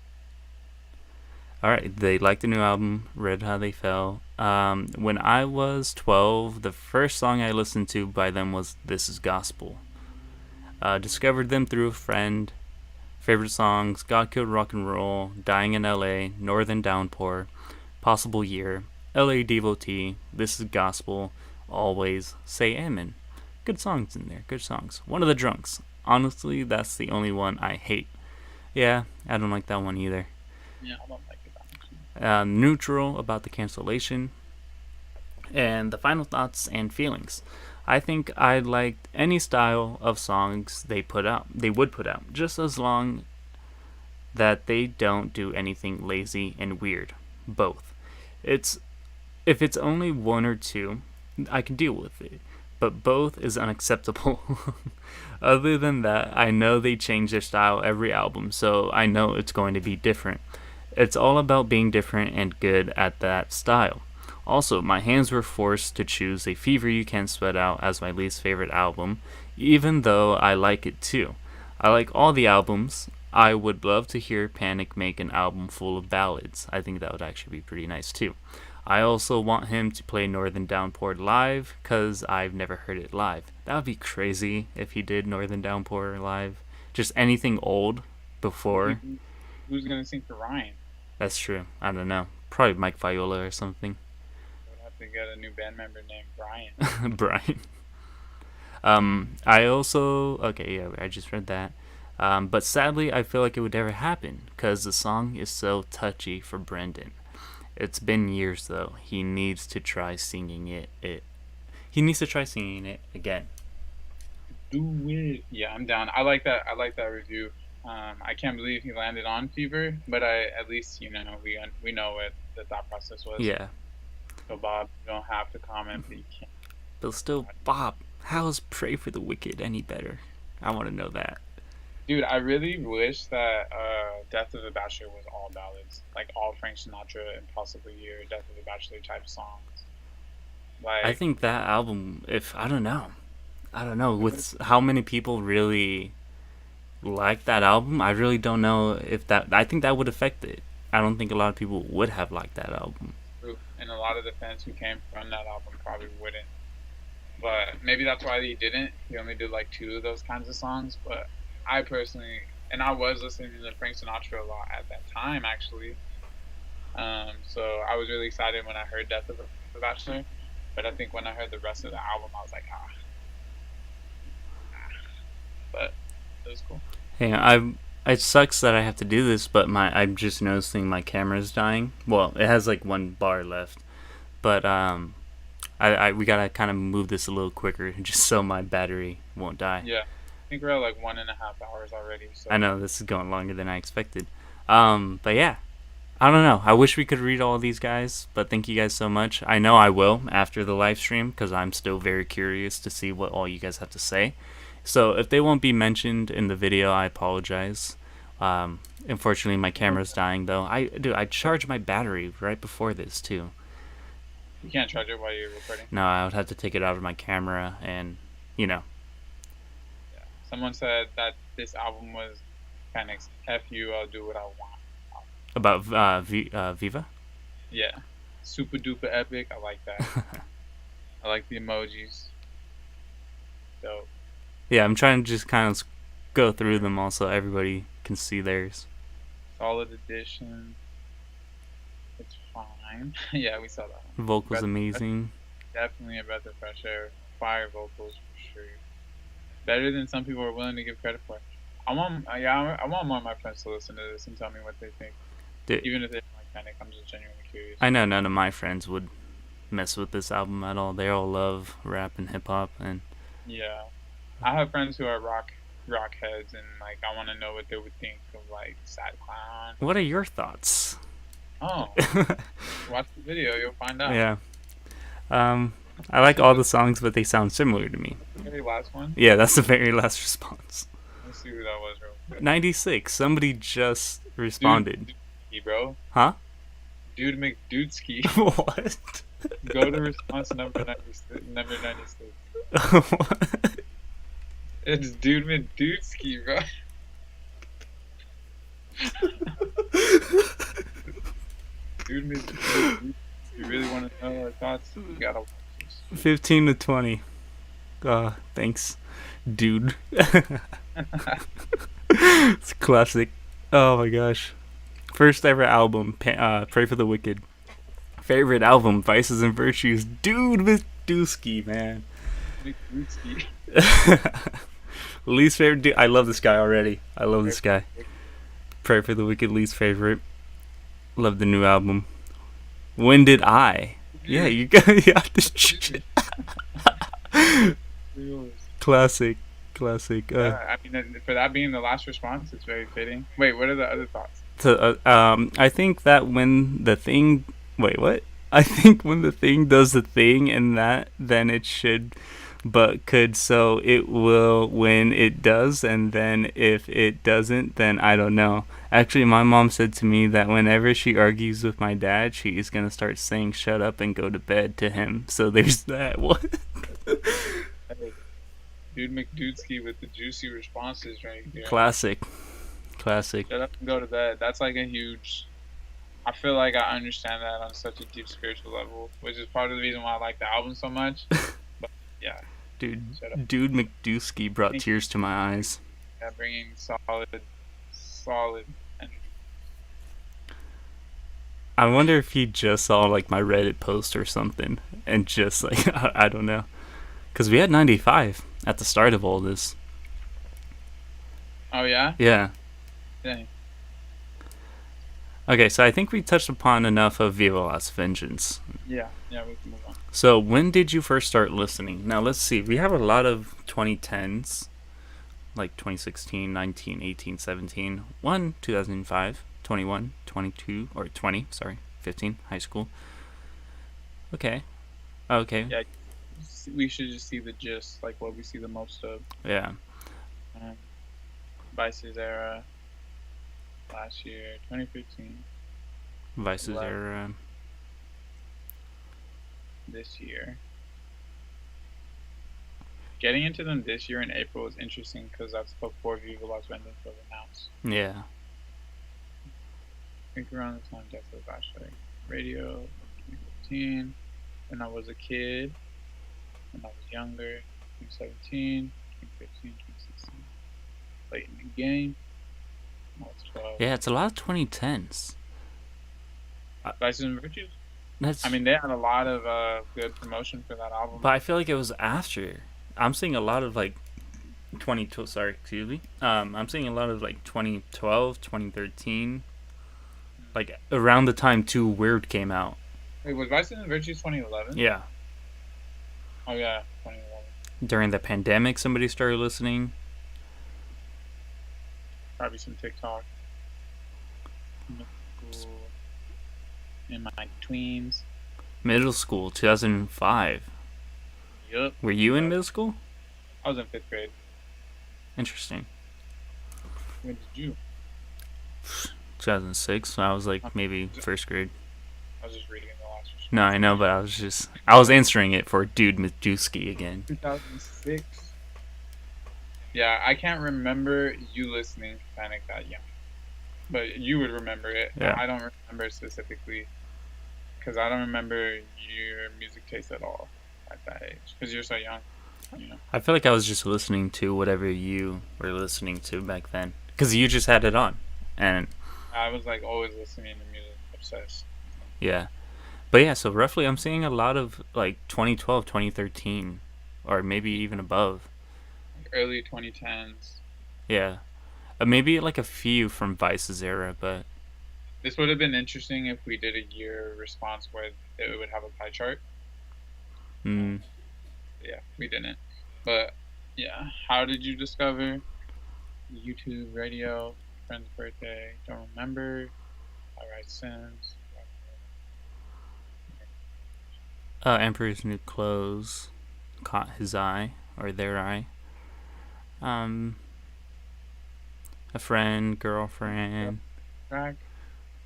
Alright, they liked the new album, read how they fell. When I was 12, the first song I listened to by them was This Is Gospel. Discovered them through a friend. Favorite songs: God Killed Rock and Roll, Dying in LA, Northern Downpour, Possible Year, LA Devotee, This Is Gospel, Always, Say Amen. Good songs in there, good songs. One of the Drunks. Honestly, that's the only one I hate. Yeah, I don't like that one either. Yeah, I don't like it that much. Neutral about the cancellation. And the final thoughts and feelings. I think I liked any style of songs they would put out, just as long that they don't do anything lazy and weird. Both. If it's only one or two, I can deal with it. But both is unacceptable. Other than that, I know they change their style every album, so I know it's going to be different. It's all about being different and good at that style. Also, my hands were forced to choose A Fever You Can't Sweat Out as my least favorite album, even though I like it too. I like all the albums. I would love to hear Panic make an album full of ballads. I think that would actually be pretty nice too. I also want him to play Northern Downpour live, because I've never heard it live. That would be crazy if he did Northern Downpour live. Just anything old before. Who's gonna sing for Ryan? That's true. I don't know. Probably Mike Viola or something. We'd have to get a new band member named Brian. Brian. I also... Okay, yeah, I just read that. But sadly, I feel like it would never happen, because the song is so touchy for Brendan. It's been years, though. He needs to try singing it. He needs to try singing it again. Do it. Yeah, I'm down. I like that. I like that review. I can't believe he landed on Fever, but at least we know what the thought process was. Yeah. So Bob, you don't have to comment, but you can. But still, Bob, how is Pray for the Wicked any better? I want to know that. Dude, I really wish that Death of the Bachelor was all ballads, like all Frank Sinatra, Impossible Year, Death of the Bachelor type songs. Like, I think that album, I don't know, with how many people really like that album, I really don't know if I think that would affect it. I don't think a lot of people would have liked that album. And a lot of the fans who came from that album probably wouldn't. But maybe that's why he didn't. He only did like 2 of those kinds of songs, but I personally, and I was listening to Frank Sinatra a lot at that time, actually. So I was really excited when I heard Death of the Bachelor. But I think when I heard the rest of the album, I was like, But it was cool. Hey, it sucks that I have to do this, but I'm just noticing my camera's dying. Well, it has like 1 bar left, but we gotta kind of move this a little quicker just so my battery won't die. Yeah. I think we're at like 1.5 hours already. So. I know, this is going longer than I expected. But yeah, I don't know. I wish we could read all these guys, but thank you guys so much. I know I will after the live stream, because I'm still very curious to see what all you guys have to say. So if they won't be mentioned in the video, I apologize. Unfortunately, my camera's dying though. I charged my battery right before this too. You can't charge it while you're recording? No, I would have to take it out of my camera and, Yeah. Someone said that this album was Panic's F you, I'll do what I want. About Viva? Yeah. super duper epic. I like that. I like the emojis. Dope. Yeah, I'm trying to just kind of go through them all so everybody can see theirs. Solid edition. It's fine. Yeah, we saw that one. Vocals amazing. Definitely a breath of fresh air. Fire vocals for sure. Better than some people are willing to give credit for. I want more of my friends to listen to this and tell me what they think. Dude, Even if they don't like Panic, I'm just genuinely curious. I know none of my friends would mess with this album at all. They all love rap and hip hop, and yeah, I have friends who are rock heads, and like I want to know what they would think of like Sad Clown. what are your thoughts? Oh, watch the video, you'll find out. Yeah. I like all the songs, but they sound similar to me. The very last one. Yeah, that's the very last response. Let's see who that was, real quick. 96. Somebody just responded. Dude, bro. Huh? Dude McDudeski. What? Go to response number 96. Number 96. What? It's Dude McDudeski, bro. Dude McDudeski. You really want to know our thoughts? You gotta watch this. 15 to 20. Thanks, dude. It's classic. Oh my gosh. First ever album, Pray for the Wicked. Favorite album, Vices and Virtues. Dude McDudeski, man. McDudeski. Least favorite, dude. I love this guy already. I love this guy. Pray for the Wicked, least favorite. Love the new album. When Did I? Yeah, you got the classic. I mean, for that being the last response, it's very fitting. Wait, what are the other thoughts? I think that when the thing. Wait, what? I think when the thing does the thing, and that then it should, but could, so it will when it does, and then if it doesn't, then I don't know. Actually, my mom said to me that whenever she argues with my dad, she is gonna start saying "shut up" and go to bed to him. So there's that. What? Dude McDudeski with the juicy responses right here. Classic. Shut up and go to bed. That's like a huge. I feel like I understand that on such a deep spiritual level, which is part of the reason why I like the album so much. But yeah. Dude McDudeski brought tears to my eyes. Yeah, bringing solid energy. I wonder if he just saw like my Reddit post or something and just like I don't know, because we had 95 at the start of all this. Oh yeah. Yeah. Dang. Okay, so I think we touched upon enough of Viva Las Vengeance. Yeah, we can move on. So when did you first start listening? Now let's see. We have a lot of 2010s, like 2016, 19, 18, 17, 1, 2005, 21, 22, or 20, sorry, 15, high school. Okay. Yeah, we should just see the gist, like what we see the most of. Yeah. Vice's era. Last year, 2015. Vice's era. This year. Getting into them this year in April is interesting because that's before Viva Las Vengeance was announced. Yeah. I think around the time Death of Flashlight Radio, 2015. When I was a kid, when I was younger, 2017, 2015, 2016. Late in the game. Yeah, it's a lot of 2010s. Vices and Virtues? I mean, they had a lot of good promotion for that album. But I feel like it was after. I'm seeing a lot of like 2012. Sorry, excuse me. I'm seeing a lot of like 2012, 2013, like around the time Too Weird came out. Wait, was Vices and Virtues 2011? Yeah. Oh yeah, 2011. During the pandemic, somebody started listening. Probably some TikTok. In my tweens. Middle school, 2005. Yup. Were you in middle school? I was in 5th grade. Interesting. When did you? 2006. I was like maybe first grade. I was just reading the last one. No, I know, but I was answering it for Dude Majewski again. 2006. Yeah, I can't remember you listening to Panic that young. But you would remember it. Yeah. I don't remember specifically. because I don't remember your music taste at all at that age because you're so young. You know, I feel like I was just listening to whatever you were listening to back then, because you just had it on, and I was like always listening to music, obsessed. yeah. But yeah, so roughly I'm seeing a lot of like 2012, 2013, or maybe even above. Like early 2010s. Yeah. Maybe like a few from Vice's era, but This would have been interesting if we did a year response where it would have a pie chart. mm, Yeah, we didn't. But yeah, how did you discover YouTube, radio, friend's birthday? Don't remember. I write Sims. Emperor's New Clothes caught his eye, or their eye. Um, a friend, girlfriend, Track.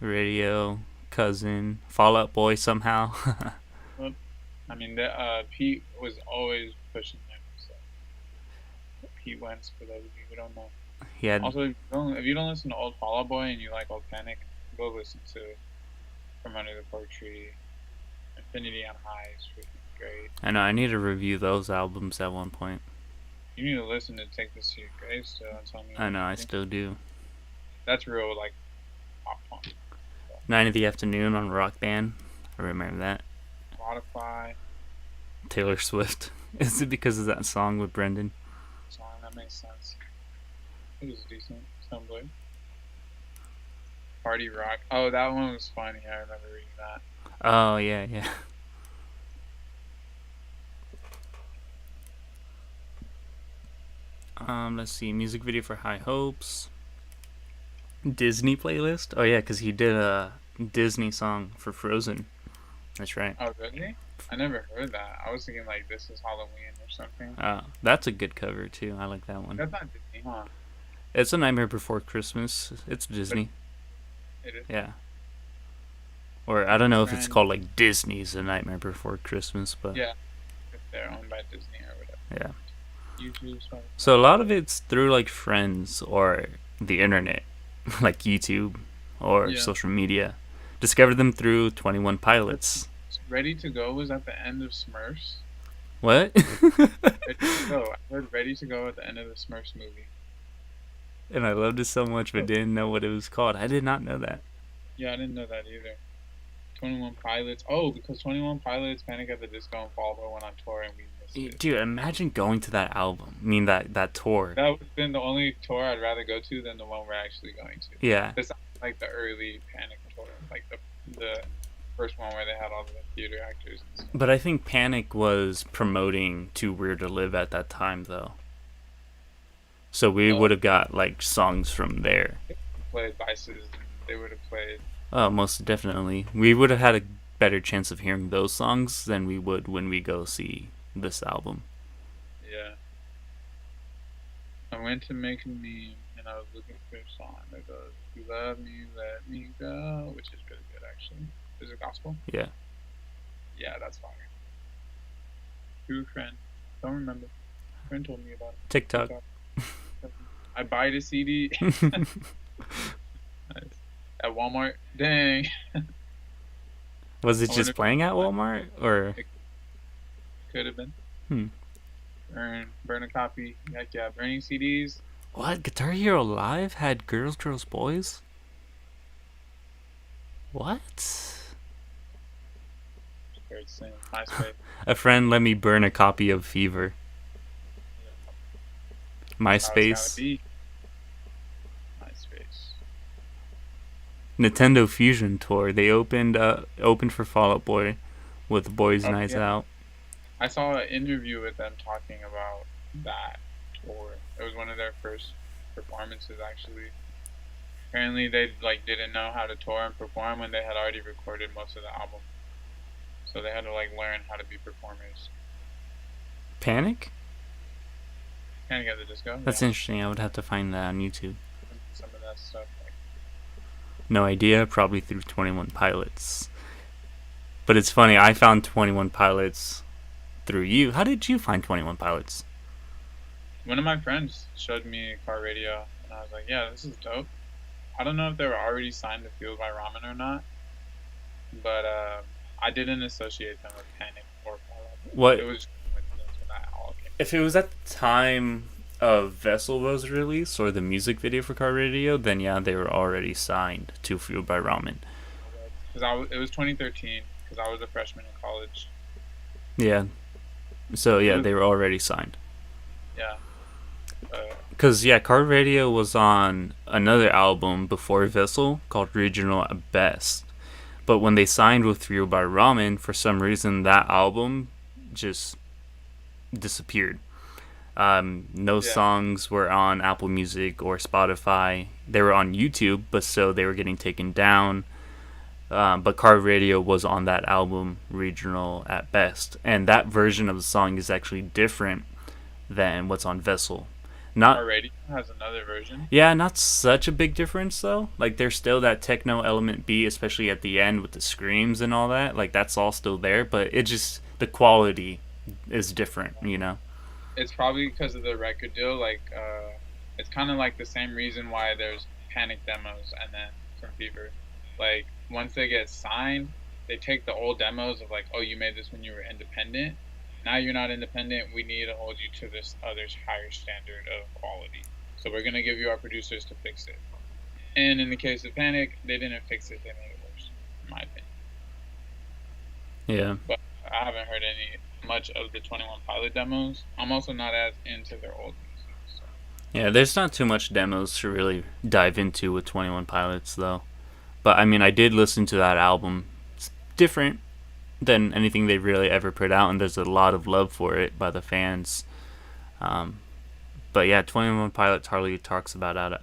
radio, cousin, Fall Out Boy somehow. Well, I mean, Pete was always pushing them. So Pete Wentz, for those of you who don't know. He had Also, if you don't listen to old Fall Out Boy and you like old Panic, go listen to From Under the Pork Tree. Infinity on High is freaking great. I know I need to review those albums at one point. You need to listen to Take This to Your Grave still and tell me. I know I still do. That's real, like, pop punk. 9 of the Afternoon on Rock Band. I remember that. Spotify. Taylor Swift. Is it because of that song with Brendan? Song, that makes sense. It was decent. Tumblr. Party Rock. Oh, that one was funny. I remember reading that. Oh, yeah, yeah. Let's see. Music video for High Hopes. Disney playlist. Oh, yeah, because he did a Disney song for Frozen. That's right. Oh, really? I never heard that. I was thinking, like, This Is Halloween or something. That's a good cover, too. I like that one. That's not Disney, huh? It's A Nightmare Before Christmas. It's Disney. It is. Yeah. Or I don't know if it's called like Disney's A Nightmare Before Christmas, but Yeah. If they're owned by Disney or whatever. yeah. YouTube. So a lot of it's through like friends or the internet, like YouTube or social media. Discovered them through 21 Pilots. Ready to Go was at the end of Smurfs. What? Ready to Go. I heard Ready to Go at the end of the Smurfs movie. And I loved it so much, but didn't know what it was called. I did not know that. Yeah, I didn't know that either. 21 Pilots. Oh, because 21 Pilots, Panic at the Disco, and Fall Out Boy went on tour and we missed it. Dude, imagine going to that album. I mean, that tour. That would have been the only tour I'd rather go to than the one we're actually going to. Yeah. It's like the early Panic tour, like the first one where they had all the theater actors and stuff. But I think Panic was promoting Too Weird to Live at that time, though. So we would have got like songs from there. They played Vices, and they would have played. Oh, most definitely. We would have had a better chance of hearing those songs than we would when we go see this album. Yeah. I went to make a meme and I was looking for a song that goes, "You love me, let me go," which is really good actually. Is it gospel? Yeah. Yeah, that's fire. Who friend? Don't remember. Friend told me about it. TikTok. I buy the CD at Walmart. Dang. Was it just playing at Walmart or? Could have been. Burn a copy. Heck yeah, burning CDs. What? Guitar Hero Live had Girls, Boys? What? MySpace. A friend let me burn a copy of Fever. MySpace. Nintendo Fusion Tour. They opened for Fall Out Boy with Boys Nights Out. I saw an interview with them talking about that tour. It was one of their first performances actually. Apparently they didn't know how to tour and perform when they had already recorded most of the album. So they had to learn how to be performers. Panic? Panic at the Disco. That's interesting. I would have to find that on YouTube. Some of that stuff. No idea. Probably through 21 Pilots. But it's funny. I found 21 Pilots through you. How did you find 21 Pilots? One of my friends showed me a car radio, and I was like, "Yeah, this is dope." I don't know if they were already signed to Fueled by Ramen or not, but I didn't associate them with Panic or Fall Out Boy. It What was just coincidence when that all came if it was at the time of Vessel was released or the music video for Car Radio? Then yeah, they were already signed to Fueled by Ramen. because it was 2013 because I was a freshman in college. Yeah. So It yeah, was they were already signed. yeah. Cause yeah, Car Radio was on another album before Vessel called Regional at Best. But when they signed with Fueled by Ramen, for some reason that album just disappeared. No Yeah. songs were on Apple Music or Spotify. They were on YouTube, but so they were getting taken down. But Car Radio was on that album, Regional at Best, and that version of the song is actually different than what's on Vessel. Not Already has another version. Yeah, not such a big difference though. Like there's still that techno element beat, especially at the end with the screams and all that. Like that's all still there, but it just the quality is different, you know. It's probably because of the record deal. Like, it's kind of like the same reason why there's Panic demos and then from Fever. Like, once they get signed, they take the old demos of like, oh, you made this when you were independent. Now you're not independent. We need to hold you to this other higher standard of quality. So we're gonna give you our producers to fix it. And in the case of Panic, they didn't fix it. They made it worse, in my opinion. Yeah. But I haven't heard any much of the 21 Pilot demos. I'm also not as into their old music. So. Yeah, there's not too much demos to really dive into with 21 Pilots though. But I mean, I did listen to that album. It's different than anything they've really ever put out, and there's a lot of love for it by the fans. But yeah, 21 Pilots hardly talks about that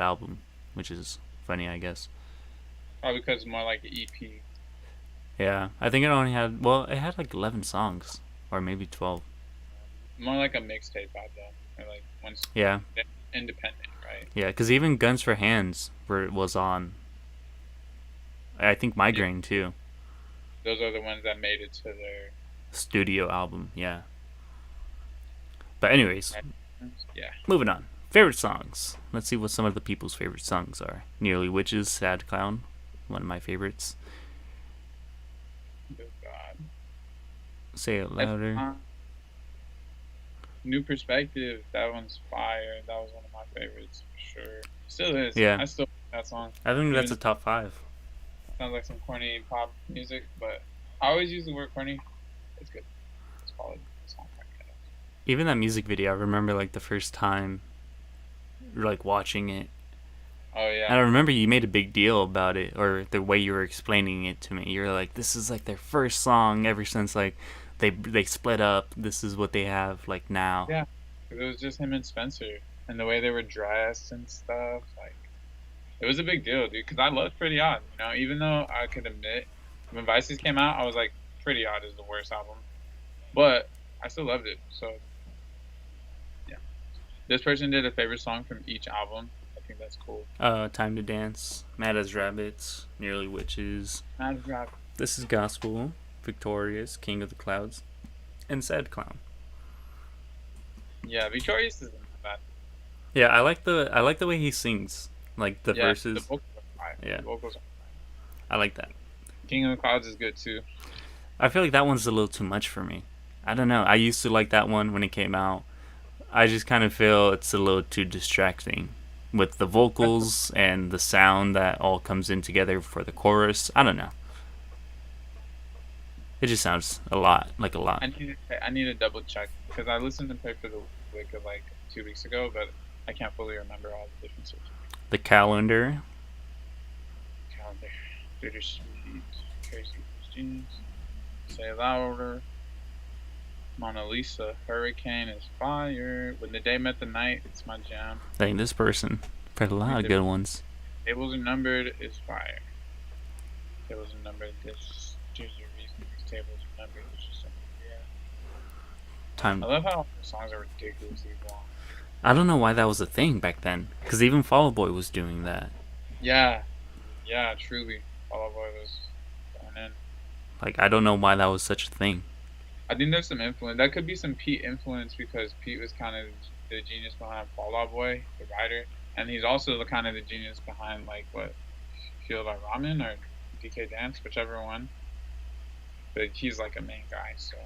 album, which is funny, I guess. Probably because it's more like an EP. Yeah, I think it had like 11 songs, or maybe 12. More like a mixtape by them. Or like once Yeah, independent, right? yeah, because even Guns for Hands was on. I think Migraine too. Those are the ones that made it to their Studio album, yeah. But anyways, yeah. moving on. Favorite songs. Let's see what some of the people's favorite songs are. Nearly Witches, Sad Clown, one of my favorites. Good God. Say It Louder. New Perspective, that one's fire. That was one of my favorites for sure. Still is. Yeah. I still like that song. I think that's a Even- top 5. Sounds like some corny pop music, but I always use the word corny. It's good. It's quality. It's not corny at all. Even that music video, I remember like the first time like watching it. Oh yeah. And I remember you made a big deal about it, or the way you were explaining it to me. You were like, this is like their first song ever since like they split up. This is what they have like now. Yeah. It was just him and Spencer, and the way they were dressed and stuff. Like, it was a big deal, dude. Because I loved Pretty Odd. You know, even though I could admit when Vices came out, I was like, Pretty Odd is the worst album, but I still loved it. So, yeah. This person did a favorite song from each album. I think that's cool. Time to Dance, Mad as Rabbits, Nearly Witches, Mad Rap. This is Gospel, Victorious, King of the Clouds, and Sad Clown. Yeah, Victorious isn't bad. Yeah, I like the way he sings, like the Yeah, verses. the vocals are fire. Yeah. The vocals are I like that. fire. King of the Clouds is good too. I feel like that one's a little too much for me. I don't know. I used to like that one when it came out. I just kind of feel it's a little too distracting with the vocals and the sound that all comes in together for the chorus. I don't know. It just sounds a lot. I need to double check because I listened to Play for the Week of like 2 weeks ago, but I can't fully remember all the differences. The Calendar. Calendar, Bittersweet, Crazy Jeans, Say Louder, Mona Lisa, Hurricane is fire. When the Day Met the Night, it's my jam. Dang, this person played a lot of good ones. Tables Are Numbered is fire. Tables Are Numbered, there's a reason these tables are numbered. It's just something, yeah. Time. I love how the songs are ridiculously long. I don't know why that was a thing back then, because even Fall Out Boy was doing that. Yeah, truly. Fall Out Boy was going in. Like, I don't know why that was such a thing. I think there's some influence. That could be some Pete influence because Pete was kind of the genius behind Fall Out Boy, the writer, and he's also the kind of the genius behind like what Fueled by Ramen or DK Dance, whichever one. But he's like a main guy, so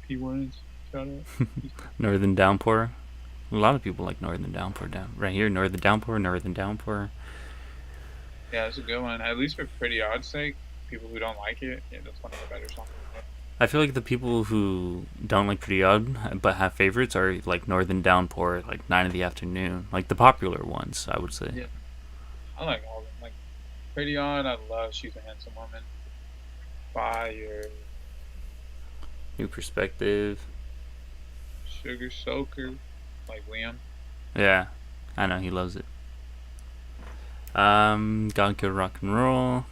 P Words, shout out. Northern Downpour. A lot of people like Northern Downpour down right here. Northern Downpour, Northern Downpour. Yeah, it's a good one. At least for Pretty Odd's sake, people who don't like it, yeah, that's one of the better songs. I feel like the people who don't like Pretty Odd but have favorites are like Northern Downpour, like 9 in the Afternoon, like the popular ones, I would say. Yeah, I like all of them. Like Pretty Odd, I love She's a Handsome Woman. Fire. New Perspective. Sugar Soaker, like Liam. Yeah, I know he loves it. God Kill Rock and Roll.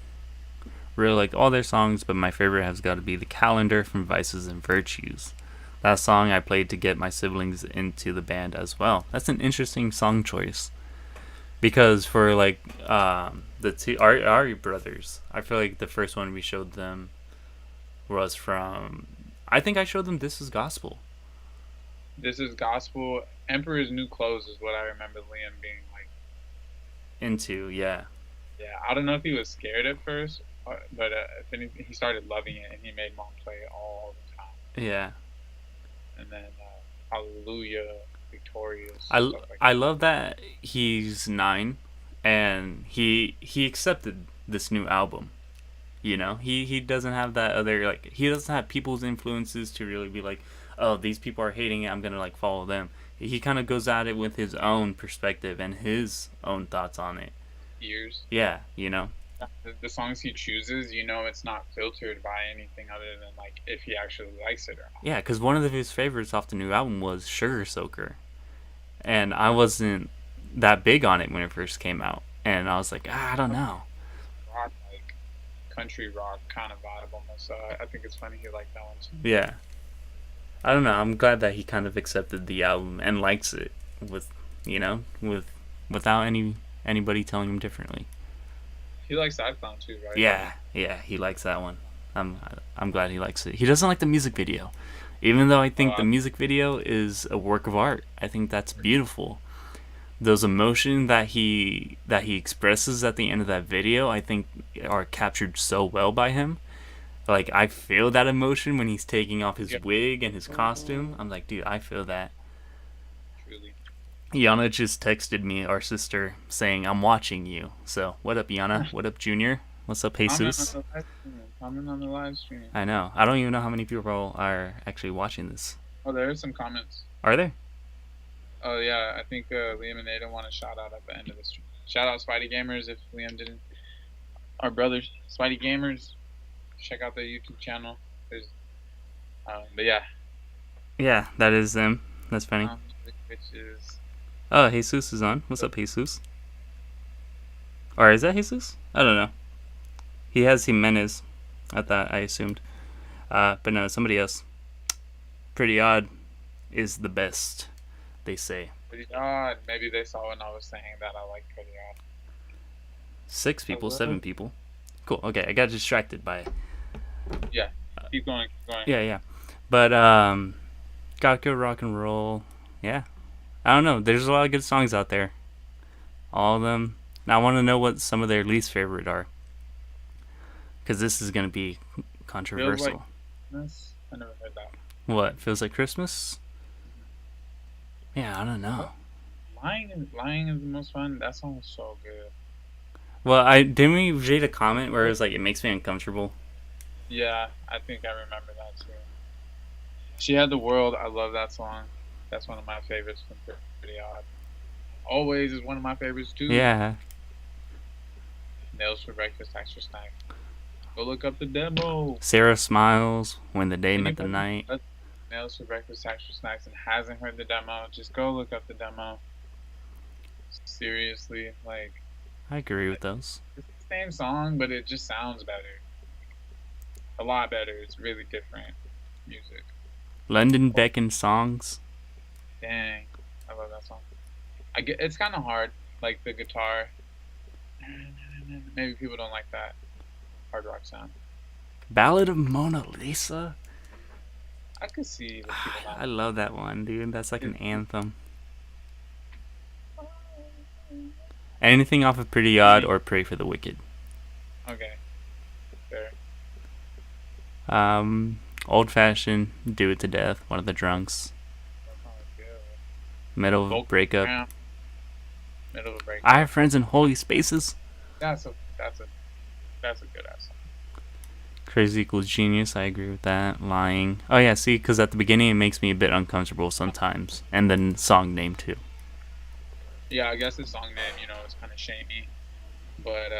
Really like all their songs, but my favorite has got to be The Calendar from Vices and Virtues. That song I played to get my siblings into the band as well. That's an interesting song choice. Because for like the two our brothers, I feel like the first one we showed them was from, I think I showed them This Is Gospel. This Is Gospel. Emperor's New Clothes is what I remember Liam being like into. Yeah, I don't know if he was scared at first, but if anything, he started loving it, and he made mom play it all the time. yeah. And then Hallelujah, Victorious. I love that he's 9 and he accepted this new album. You know, he doesn't have that other, like, he doesn't have people's influences to really be like, oh, these people are hating it, I'm gonna like follow them. He kind of goes at it with his own perspective and his own thoughts on it. Years. Yeah, you know. The songs he chooses, you know, it's not filtered by anything other than like if he actually likes it or not. Yeah, because one of his favorites off the new album was Sugar Soaker, and I wasn't that big on it when it first came out, and I was like, I don't know. Rock, like country rock kind of vibe almost. So I think it's funny he liked that one too. Yeah. I don't know. I'm glad that he kind of accepted the album and likes it with, you know, without anybody telling him differently. He likes that song too, right? Yeah, he likes that one. I'm glad he likes it. He doesn't like the music video, even though I think the music video is a work of art. I think that's beautiful. Those emotions that he expresses at the end of that video, I think, are captured so well by him. Like, I feel that emotion when he's taking off his wig and his costume. I'm like, dude, I feel that. Truly. Yana just texted me, our sister, saying, I'm watching you. So, what up, Yana? What up, Junior? What's up, Jesus? Comment on the live stream. I know. I don't even know how many people are actually watching this. Oh, there are some comments. Are there? Oh, yeah. I think Liam and Aiden want a shout out at the end of the stream. Shout out Spidey Gamers if Liam didn't. Our brothers, Spidey Gamers. Check out their YouTube channel. There's, but yeah. Yeah, that is them. That's funny. Which is... Oh, Jesus is on. What's up, Jesus? Or is that Jesus? I don't know. He has Jimenez. I thought, I assumed. But no, somebody else. Pretty Odd is the best, they say. Pretty Odd. Maybe they saw when I was saying that I like Pretty Odd. 6 people, 7 people. Cool. Okay, I got distracted by... Yeah, keep going. Yeah. But, Gotta Go Rock and Roll. Yeah. I don't know. There's a lot of good songs out there. All of them. Now I want to know what some of their least favorite are. Because this is going to be controversial. Feels like Christmas? I never heard that. What? Feels Like Christmas? Yeah, I don't know. Lying is the most fun. That song is so good. Well, didn't we read a comment where it was like, it makes me uncomfortable? Yeah, I think I remember that too. She Had the World. I love that song. That's one of my favorites from Pretty Odd. Always is one of my favorites too. Yeah. Nails for Breakfast, Extra Snack. Go look up the demo. Sarah Smiles, When the Day Met the Night. Nails for Breakfast, Extra Snacks, and hasn't heard the demo, just go look up the demo. Seriously, like... I agree with those. It's the same song, but it just sounds better. A lot better. It's really different music. London Beacon Songs. Dang, I love that song. It's kind of hard, like the guitar. Maybe people don't like that hard rock sound. Ballad of Mona Lisa. I could see that people not. I love that one, dude. That's like an anthem. Anything off of Pretty Odd or Pray for the Wicked. Okay. Old Fashioned, Do It to Death, One of the Drunks, That song is good. Middle of a Vocal Breakup. Ground, Middle of a I Breakup. Have Friends in Holy Spaces. That's a good ass song. Crazy Equals Genius, I agree with that. Lying. Oh, yeah, see, because at the beginning it makes me a bit uncomfortable sometimes. And then song name, too. Yeah, I guess the song name, is kind of shamey, but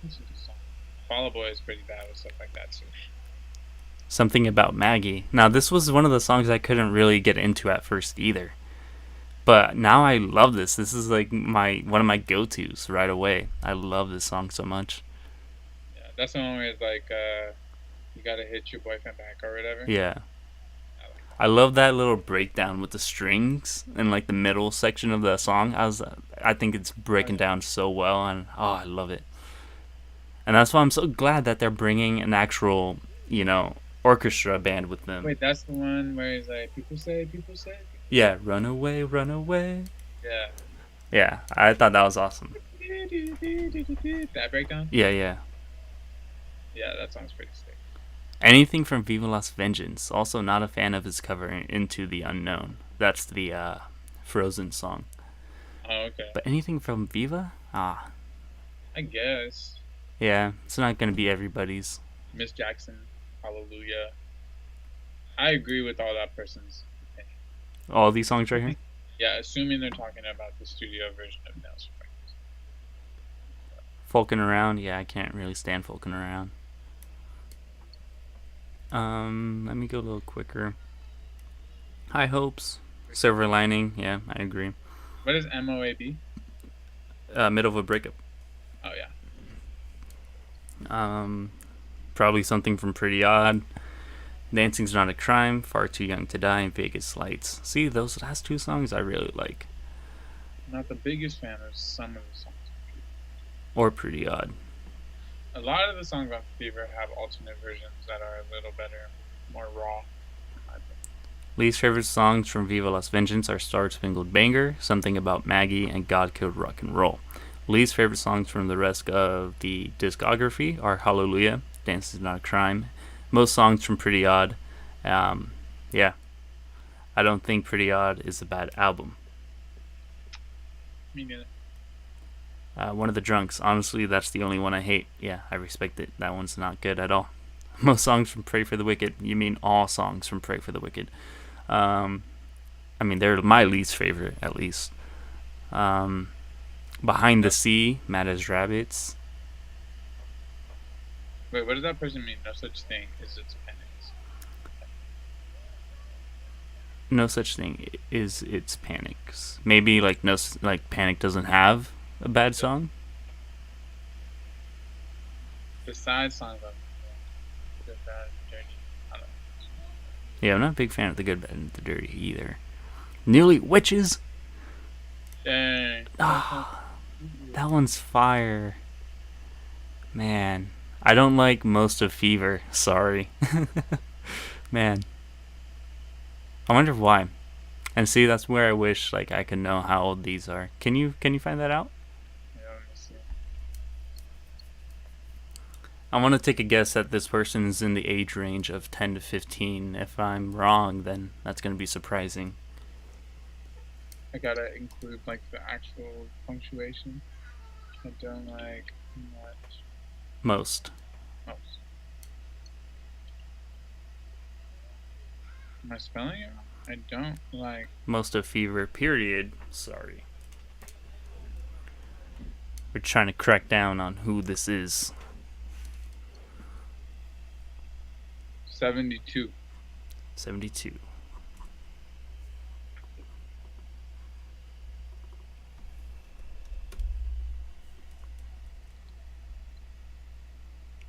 it's a good song. Fall Out Boy is pretty bad with stuff like that too. Something About Maggie. Now, this was one of the songs I couldn't really get into at first either. But now I love this. This is like one of my go-tos right away. I love this song so much. Yeah, that's the one where it's like you gotta hit your boyfriend back or whatever. Yeah. I like I love that little breakdown with the strings and like the middle section of the song. I think it's breaking down so well, and I love it. And that's why I'm so glad that they're bringing an actual, orchestra band with them. Wait, that's the one where he's like, people say, Yeah, Run Away, Run Away. Yeah. Yeah, I thought that was awesome. That breakdown? Yeah, yeah. Yeah, that song's pretty sick. Anything from Viva Las Vengeance. Also not a fan of his cover Into the Unknown. That's the Frozen song. Oh, okay. But anything from Viva? I guess. Yeah, it's not going to be everybody's. Miss Jackson, Hallelujah. I agree with all that person's opinion. All these songs right here? Yeah, assuming they're talking about the studio version of Nails. Folkin' Around? Yeah, I can't really stand Folkin' Around. Let me go a little quicker. High Hopes, Silver Lining. Yeah, I agree. What is MOAB? Middle of a Breakup. Oh, yeah. Probably something from Pretty Odd. Dancing's Not a Crime, Far Too Young to Die, and Vegas Lights. See, those last two songs I really like. Not the biggest fan of some of the songs. Or Pretty Odd. A lot of the songs on Fever have alternate versions that are a little better, more raw. Least favorite songs from Viva Las Vengeance are Star Spangled Banner, Something About Maggie, and God Killed Rock and Roll. Least favorite songs from the rest of the discography are Hallelujah, Dance Is Not a Crime. Most songs from Pretty Odd. Yeah. I don't think Pretty Odd is a bad album. Me neither. One of the Drunks. Honestly, that's the only one I hate. Yeah, I respect it. That one's not good at all. Most songs from Pray for the Wicked. You mean all songs from Pray for the Wicked. They're my least favorite, at least. Behind the Sea, Mad as Rabbits. Wait, what does that person mean? No such thing as its appendix. No such thing is its panics. Maybe Panic doesn't have a bad song. Besides songs like Good, Bad, Dirty, I don't know. Yeah, I'm not a big fan of the Good, Bad, and the Dirty either. Nearly Witches. Dang. That one's fire. Man, I don't like most of Fever. Sorry. Man. I wonder why. And see, that's where I wish I could know how old these are. Can you find that out? Yeah, let me see. I want to take a guess that this person is in the age range of 10 to 15. If I'm wrong, then that's going to be surprising. I gotta include the actual punctuation. I don't like much. Most. Most. Am I spelling it wrong? I don't like. Most of Fever, period. Sorry. We're trying to crack down on who this is. 72. 72.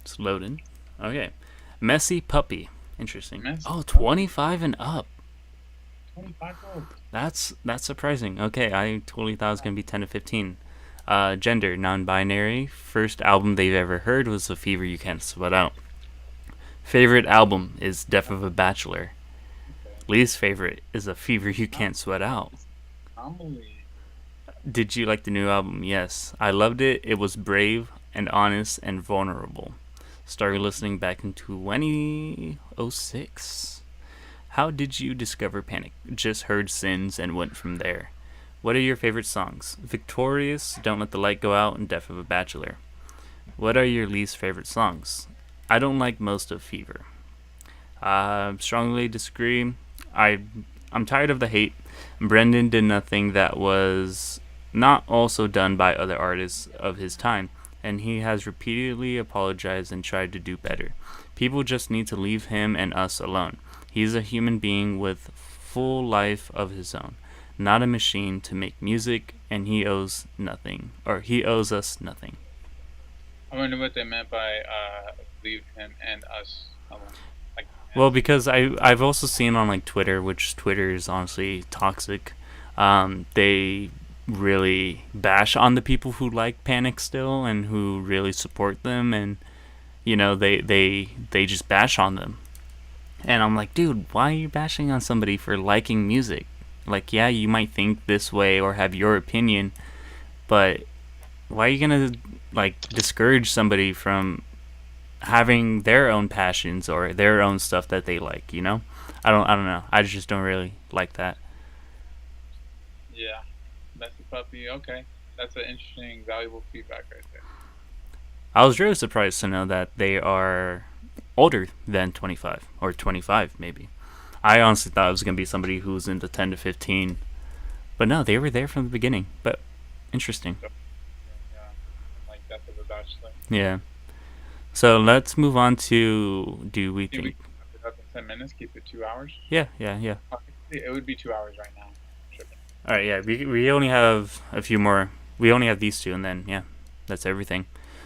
It's loading. Okay. Messy Puppy. Interesting. Messy 25 and up. 25 old. That's surprising. Okay, I totally thought it was going to be 10 to 15. Gender, non-binary. First album they've ever heard was The Fever You Can't Sweat Out. Favorite album is Death of a Bachelor. Least favorite is A Fever You Can't Sweat Out. Did you like the new album? Yes. I loved it. It was brave and honest and vulnerable. Started listening back in 2006. How did you discover Panic? Just heard Sins and went from there. What are your favorite songs? Victorious, Don't Let the Light Go Out, and Death of a Bachelor. What are your least favorite songs? I don't like most of Fever. Strongly disagree. I'm tired of the hate. Brendan did nothing that was not also done by other artists of his time, and he has repeatedly apologized and tried to do better. People just need to leave him and us alone. He's a human being with full life of his own, not a machine to make music, and he owes us nothing. I wonder what they meant by leave him and us alone. Like, Well, because I've also seen on like Twitter, which Twitter is honestly toxic. They really bash on the people who like Panic still and who really support them, and they just bash on them. And I'm like, dude, why are you bashing on somebody for liking music? Like, yeah, you might think this way or have your opinion, but why are you gonna like discourage somebody from having their own passions or their own stuff that they like? I don't know. I just don't really like that. yeah, that's the puppy. Okay, that's an interesting, valuable feedback right there. I was really surprised to know that they are older than 25 or 25 maybe. I honestly thought it was going to be somebody who was into 10 to 15, but no, they were there from the beginning. But interesting. So, yeah, like Death of a Bachelor. Yeah. So let's move on to, do we Do we think? wrap it up in 10 minutes? Keep it 2 hours. Yeah, yeah, yeah. It would be 2 hours right now. Tripping. All right, yeah. We only have a few more. We only have these two, and then yeah, that's everything.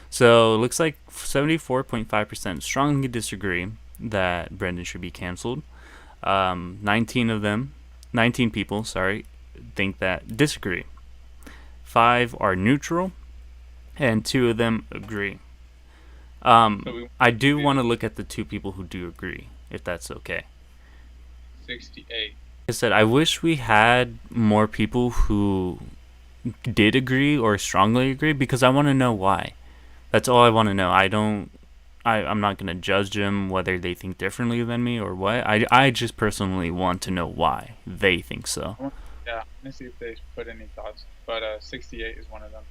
So it looks like 74.5% strongly disagree that Brendan should be canceled. 19 people, sorry, think that disagree. 5 are neutral, and 2 of them agree. I do want to look at the 2 people who do agree, if that's okay. 68. Like I said, I wish we had more people who did agree or strongly agree, because I want to know why. That's all I want to know. I'm not going to judge them whether they think differently than me or what. I just personally want to know why they think so. Yeah, let me see if they put any thoughts. But 68 is one of them.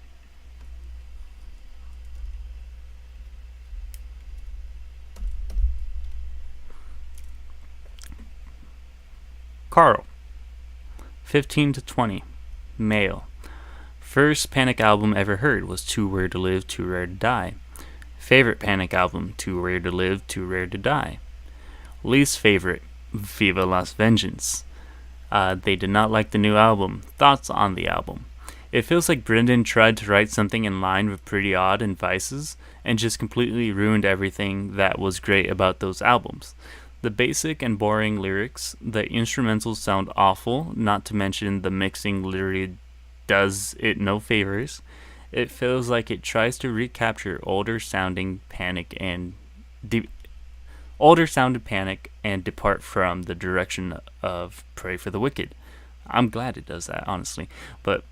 Carl, 15 to 20, male. First Panic album ever heard was Too Rare to Live, Too Rare to Die. Favorite Panic album, Too Rare to Live, Too Rare to Die. Least favorite, Viva Las Vengeance. They did not like the new album. Thoughts on the album? It feels like Brendan tried to write something in line with Pretty Odd and Vices, and just completely ruined everything that was great about those albums. The basic and boring lyrics, the instrumentals sound awful, not to mention the mixing literally does it no favors. It feels like it tries to recapture older sounding Panic and depart from the direction of Pray for the Wicked. I'm glad it does that, honestly. But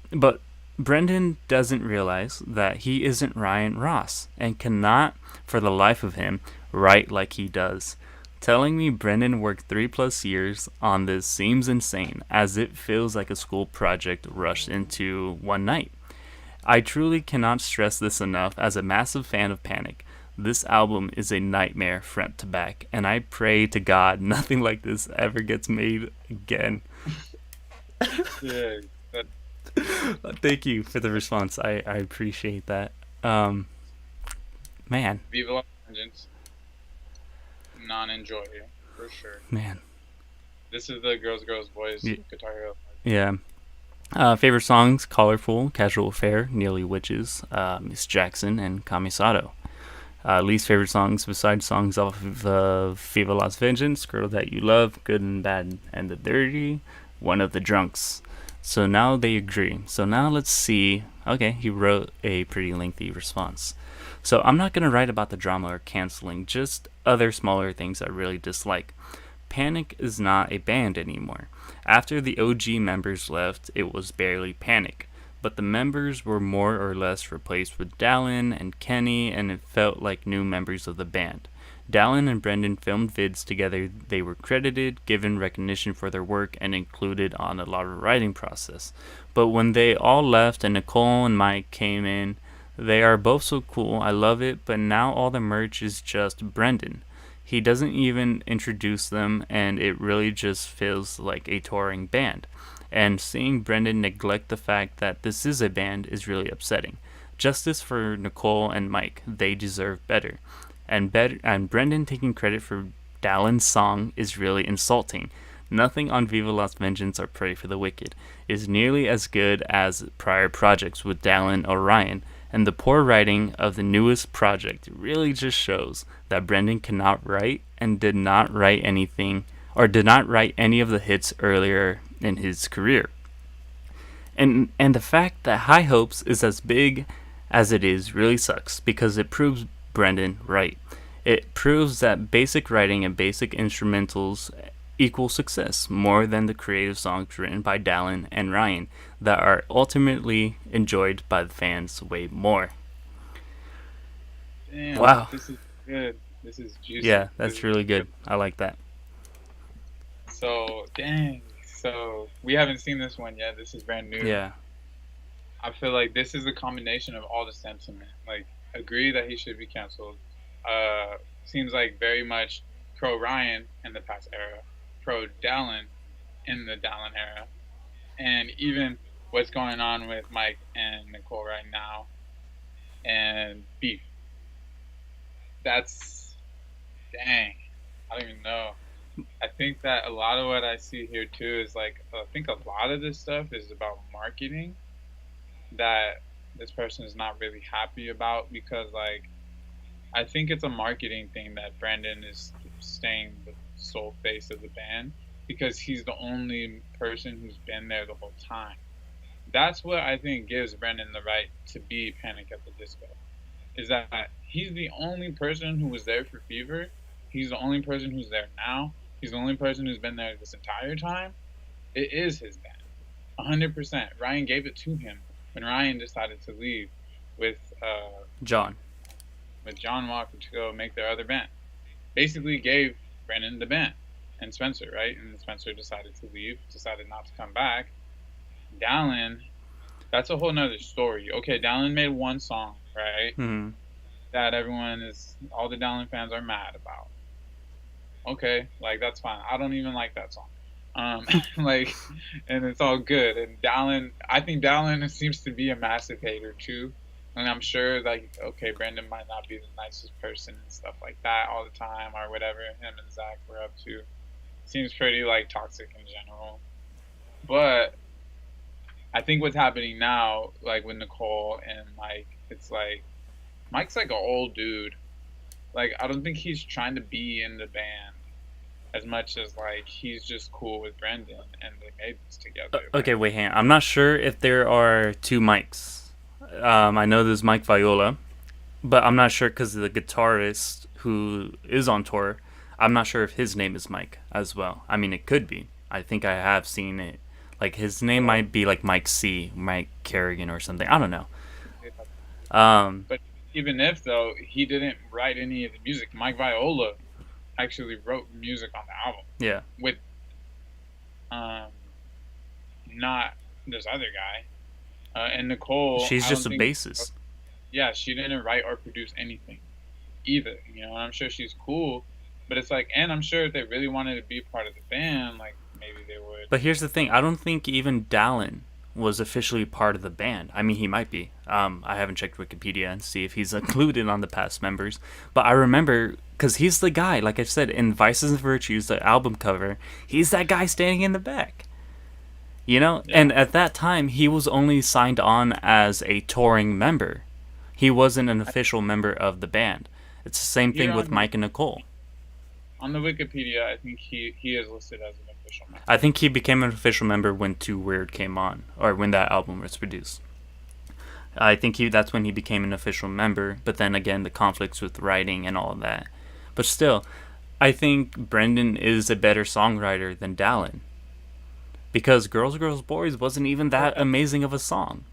Brendan doesn't realize that he isn't Ryan Ross and cannot, for the life of him, write like he does. Telling me Brendan worked 3+ years on this seems insane, as it feels like a school project rushed into one night. I truly cannot stress this enough. As a massive fan of Panic, this album is a nightmare front to back, and I pray to God nothing like this ever gets made again. Yeah. Thank you for the response. I appreciate that. Man. Viva La Vengeance. Non-enjoy for sure. Man. This is the Girls Boys Guitar Hero. Yeah. Favorite songs: Colorful, Casual Affair, Nearly Witches, Miss Jackson, and Kamisato. Least favorite songs besides songs off of Viva Las Vengeance, Girl That You Love, Good and Bad and the Dirty, One of the Drunks. So now they agree. So now let's see. Okay, he wrote a pretty lengthy response. So I'm not going to write about the drama or canceling, just other smaller things I really dislike. Panic is not a band anymore. After the OG members left, it was barely Panic. but the members were more or less replaced with Dallin and Kenny, and it felt like new members of the band. Dallin and Brendan filmed vids together. They were credited, given recognition for their work, and included on a lot of writing process. But when they all left and Nicole and Mike came in, they are both so cool. I love it, but now all the merch is just Brendan. He doesn't even introduce them, and it really just feels like a touring band. And seeing Brendan neglect the fact that this is a band is really upsetting. Justice for Nicole and Mike. They deserve better. And Brendan taking credit for Dallin's song is really insulting. Nothing on Viva Las Vengeance or Pray for the Wicked is nearly as good as prior projects with Dallin or Ryan, and the poor writing of the newest project really just shows that Brendan cannot write and did not write anything, or did not write any of the hits earlier in his career. And the fact that High Hopes is as big as it is really sucks, because it proves Brendan right. It proves that basic writing and basic instrumentals equal success more than the creative songs written by Dallin and Ryan that are ultimately enjoyed by the fans way more. Damn, Wow. this is good. This is juicy. Yeah, that's really good. I like that. So, dang. So, we haven't seen this one yet. This is brand new. Yeah. I feel like this is a combination of all the sentiment. Like, agree that he should be canceled. Seems like very much pro Ryan in the past era, pro Dallin in the Dallin era, and even what's going on with Mike and Nicole right now, and beef. That's, dang. I don't even know. I think that a lot of what I see here too is like, I think a lot of this stuff is about marketing that this person is not really happy about, because like, I think it's a marketing thing that Brandon is staying the sole face of the band because he's the only person who's been there the whole time. That's what I think gives Brandon the right to be Panic at the Disco, is that he's the only person who was there for Fever. He's the only person who's there now. He's the only person who's been there this entire time. It is his band, 100%. Ryan gave it to him when Ryan decided to leave with John Walker to go make their other band. Basically gave Brennan the band and Spencer, right? And Spencer decided to leave, decided not to come back. Dallin, that's a whole nother story. Okay, Dallin made one song, right? Mm-hmm. That all the Dallin fans are mad about. Okay, like that's fine. I don't even like that song. Like, and it's all good. And Dallin, I think Dallin seems to be a massive hater too. And I'm sure, like, okay, Brendan might not be the nicest person and stuff like that all the time or whatever him and Zach were up to. Seems pretty, like, toxic in general. But I think what's happening now, like, with Nicole and Mike, it's like, Mike's like an old dude. Like, I don't think he's trying to be in the band as much as, like, he's just cool with Brendan and they made this together. Okay, wait, hang on. I'm not sure if there are two Mikes. I know there's Mike Viola, but I'm not sure because the guitarist who is on tour, I'm not sure if his name is Mike as well. I mean, it could be. I think I have seen it. Like, his name might be like Mike C, Mike Kerrigan or something. I don't know. But even if, though, he didn't write any of the music, Mike Viola actually wrote music on the album. Yeah. With not this other guy. And Nicole, she's just a bassist. Yeah, she didn't write or produce anything either. You know, and I'm sure she's cool, but it's like, and I'm sure if they really wanted to be part of the band, like maybe they would. But here's the thing: I don't think even Dallin was officially part of the band. I mean, he might be. I haven't checked Wikipedia and see if he's included on the past members, but I remember because he's the guy, like I said, in Vices and Virtues, the album cover, he's that guy standing in the back. You know, yeah. And at that time, he was only signed on as a touring member. He wasn't an official member of the band. It's the same thing with Mike and Nicole. On the Wikipedia, I think he is listed as an official member. I think he became an official member when Too Weird came on, or when that album was produced. I think that's when he became an official member, but then again, the conflicts with writing and all of that. But still, I think Brendan is a better songwriter than Dallin. Because Girls, Girls, Boys wasn't even that amazing of a song.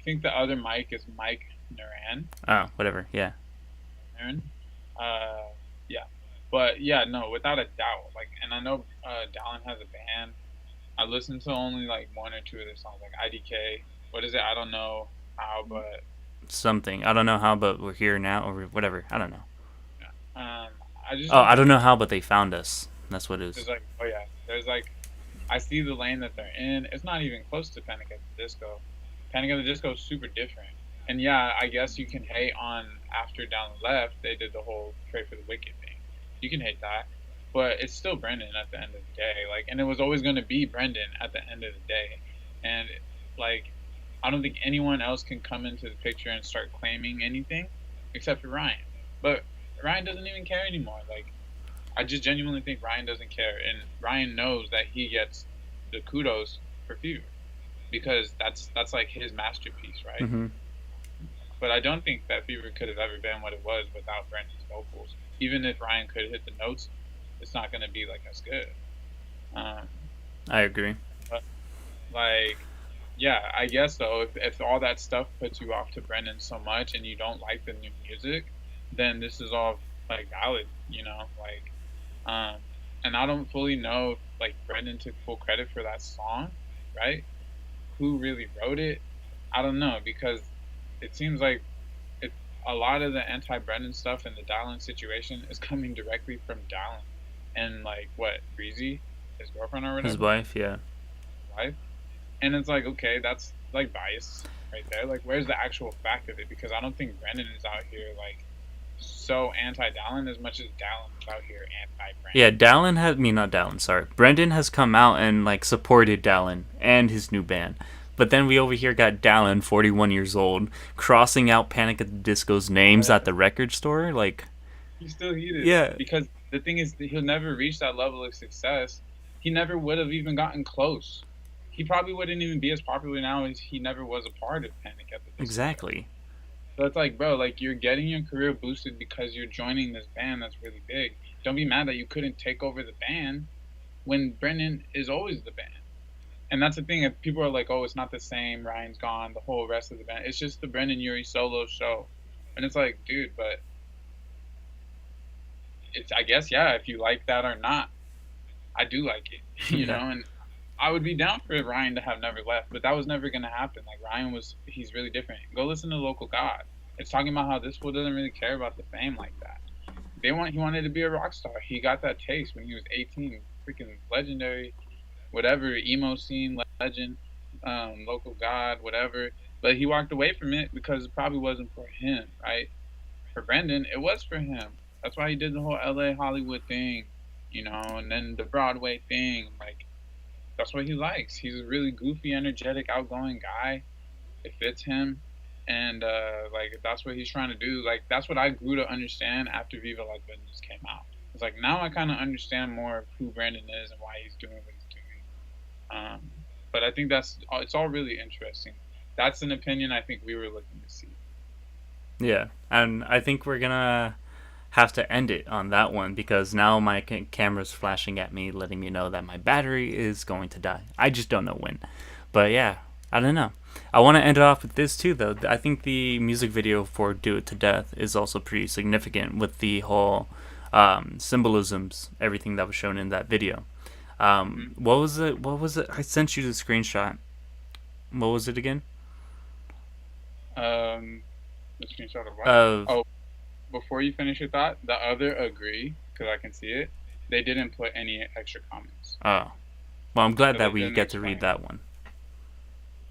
think the other Mike is Mike Naran. Oh, whatever. Yeah. Naran. Uh, yeah. But yeah, no, without a doubt. Like, and I know Dallin has a band. I listened to only like one or two of their songs, like IDK. What is it? I don't know how, but Something. I don't know how, but we're here now, or whatever. I don't know. yeah. I just Oh, don't I don't think know how, but they found us. That's what it is. there's like, oh yeah, there's like, I see the lane that they're in. It's not even close to Panic at the Disco. Panic at the Disco is super different. And yeah, I guess you can hate on after Down the Left, they did the whole Pray for the Wicked thing. You can hate that. But it's still Brendan at the end of the day. Like, and it was always going to be Brendan at the end of the day. And like, I don't think anyone else can come into the picture and start claiming anything except for Ryan. But Ryan doesn't even care anymore. Like, I just genuinely think Ryan doesn't care, and Ryan knows that he gets the kudos for Fever because that's like his masterpiece, right? Mm-hmm. But I don't think that Fever could have ever been what it was without Brendan's vocals. Even if Ryan could hit the notes, it's not going to be like as good. I agree. But like, yeah, I guess though, if all that stuff puts you off to Brendan so much and you don't like the new music, then this is all like valid, you know, like. And I don't fully know if like Brendan took full credit for that song, right? Who really wrote it? I don't know because it seems like a lot of the anti-Brendan stuff in the Dallin situation is coming directly from Dallin and like what Breezy, his girlfriend or whatever, His wife, yeah. wife, and it's like okay, that's like bias right there. Like where's the actual fact of it? Because I don't think Brendan is out here like so anti-Dallin as much as Dallin's out here anti-Brendan. Yeah, not Dallin, sorry. Brendan has come out and, like, supported Dallin and his new band. But then we over here got Dallin, 41 years old, crossing out Panic at the Disco's names at the record store. Like, He's still heated. Yeah. Because the thing is, he'll never reach that level of success. He never would have even gotten close. He probably wouldn't even be as popular now as he never was a part of Panic at the Disco. exactly. So it's like, bro, like you're getting your career boosted because you're joining this band that's really big. Don't be mad that you couldn't take over the band when Brendan is always the band. And that's the thing. If people are like, oh, it's not the same. Ryan's gone. The whole rest of the band. It's just the Brendan Urie solo show. And it's like, dude, but it's, I guess, yeah, if you like that or not, I do like it, you know, and I would be down for Ryan to have never left, but that was never going to happen. Like Ryan he's really different. Go listen to Local God. It's talking about how this fool doesn't really care about the fame like that. He wanted to be a rock star. He got that taste when he was 18, freaking legendary, whatever, emo scene, legend, Local God, whatever. But he walked away from it because it probably wasn't for him, right? For Brendan, it was for him. That's why he did the whole LA Hollywood thing, you know, and then the Broadway thing. Like, that's what he likes. He's a really goofy, energetic, outgoing guy. It fits him. And, like, that's what he's trying to do. Like, that's what I grew to understand after Viva La Goodness came out. It's like, now I kind of understand more of who Brandon is and why he's doing what he's doing. But I think it's all really interesting. That's an opinion I think we were looking to see. Yeah, and I think we're gonna have to end it on that one because now my camera's flashing at me, letting me know that my battery is going to die. I just don't know when. But yeah, I don't know. I want to end it off with this too, though. I think the music video for Do It to Death is also pretty significant with the whole symbolisms, everything that was shown in that video. What was it? I sent you the screenshot. What was it again? The screenshot of what? Before you finish your thought, the other agree, because I can see it. They didn't put any extra comments. Oh. Well, I'm glad So that they we didn't get to explain. read that one.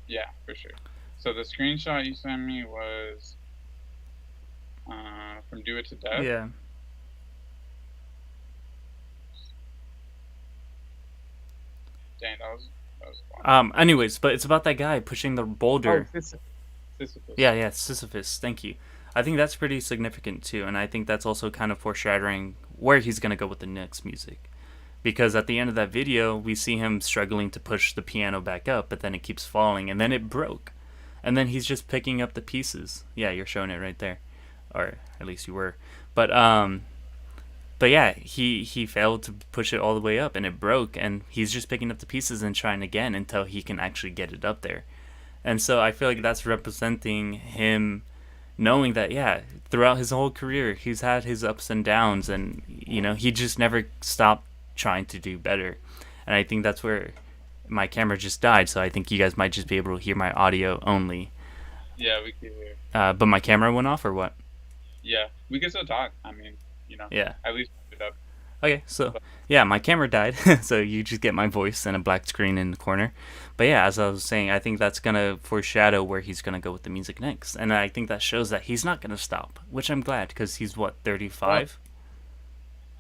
Yeah, for sure. So the screenshot you sent me was from Do It to Death. Yeah. Dang, that was fun. Anyways, but it's about that guy pushing the boulder. Sisyphus. Yeah, Sisyphus. Thank you. I think that's pretty significant too, and I think that's also kind of foreshadowing where he's gonna go with the next music. Because at the end of that video, we see him struggling to push the piano back up, but then it keeps falling, and then it broke. And then he's just picking up the pieces. Yeah, you're showing it right there. Or at least you were. But yeah, he failed to push it all the way up, and it broke, and he's just picking up the pieces and trying again until he can actually get it up there. And so I feel like that's representing him knowing that, yeah, throughout his whole career, he's had his ups and downs, and, he just never stopped trying to do better. And I think that's where my camera just died, so I think you guys might just be able to hear my audio only. Yeah, we can hear. But my camera went off, or what? Yeah, we can still talk. I mean, Yeah. at least keep it up. Okay, so But yeah, my camera died, so you just get my voice and a black screen in the corner. But yeah, as I was saying, I think that's gonna foreshadow where he's gonna go with the music next, and I think that shows that he's not gonna stop, which I'm glad because he's what, well, 35.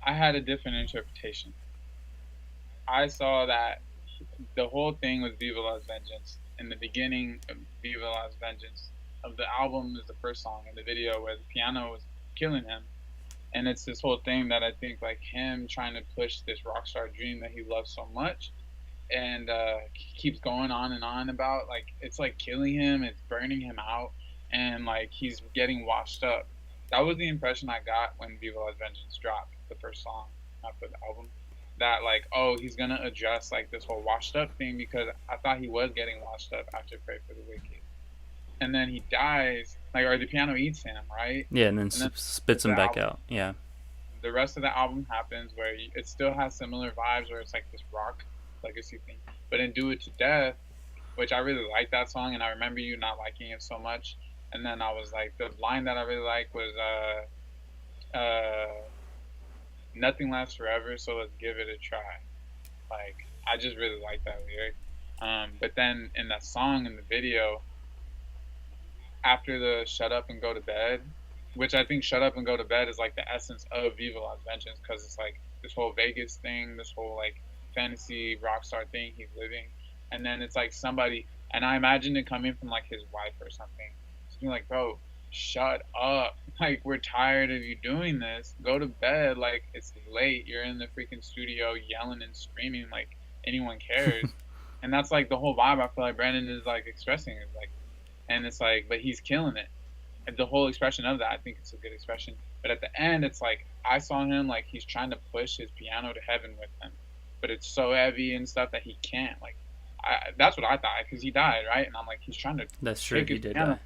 I had a different interpretation. I saw that the whole thing with Viva Las Vengeance in the beginning of Viva Las Vengeance of the album is the first song in the video where the piano was killing him. And it's this whole thing that I think like him trying to push this rock star dream that he loves so much and keeps going on and on about, like it's like killing him, it's burning him out, and like he's getting washed up. That was the impression I got when Viva Las Vengeance dropped, the first song after the album. That like, oh, he's gonna address like this whole washed up thing, because I thought he was getting washed up after Pray for the Wicked, and then he dies, like, or the piano eats him, right? Yeah, and then And then spits him the back album, out. Yeah. the rest of the album happens where it still has similar vibes, where it's like this rock legacy thing. But in Do It to Death, which I really like that song, and I remember you not liking it so much. And then I was like, the line that I really like was "Nothing lasts forever, so let's give it a try." Like, I just really like that lyric. But then in that song, in the video, after the "Shut Up and Go to Bed," which I think "Shut Up and Go to Bed" is like the essence of Viva Las Vengeance, because it's like this whole Vegas thing, this whole like fantasy rock star thing he's living, and then it's like somebody, and I imagine it coming from like his wife or something, just being like, "Bro, shut up! Like, we're tired of you doing this. Go to bed. Like, it's late. You're in the freaking studio yelling and screaming like anyone cares." And that's like the whole vibe I feel like Brandon is like expressing, is like, and it's like, but he's killing it. And the whole expression of that, I think it's a good expression. But at the end, it's like I saw him like he's trying to push his piano to heaven with him, but it's so heavy and stuff that he can't. Like, that's what I thought, because he died, right? And I'm like, he's trying to That's true. take He his did piano. die.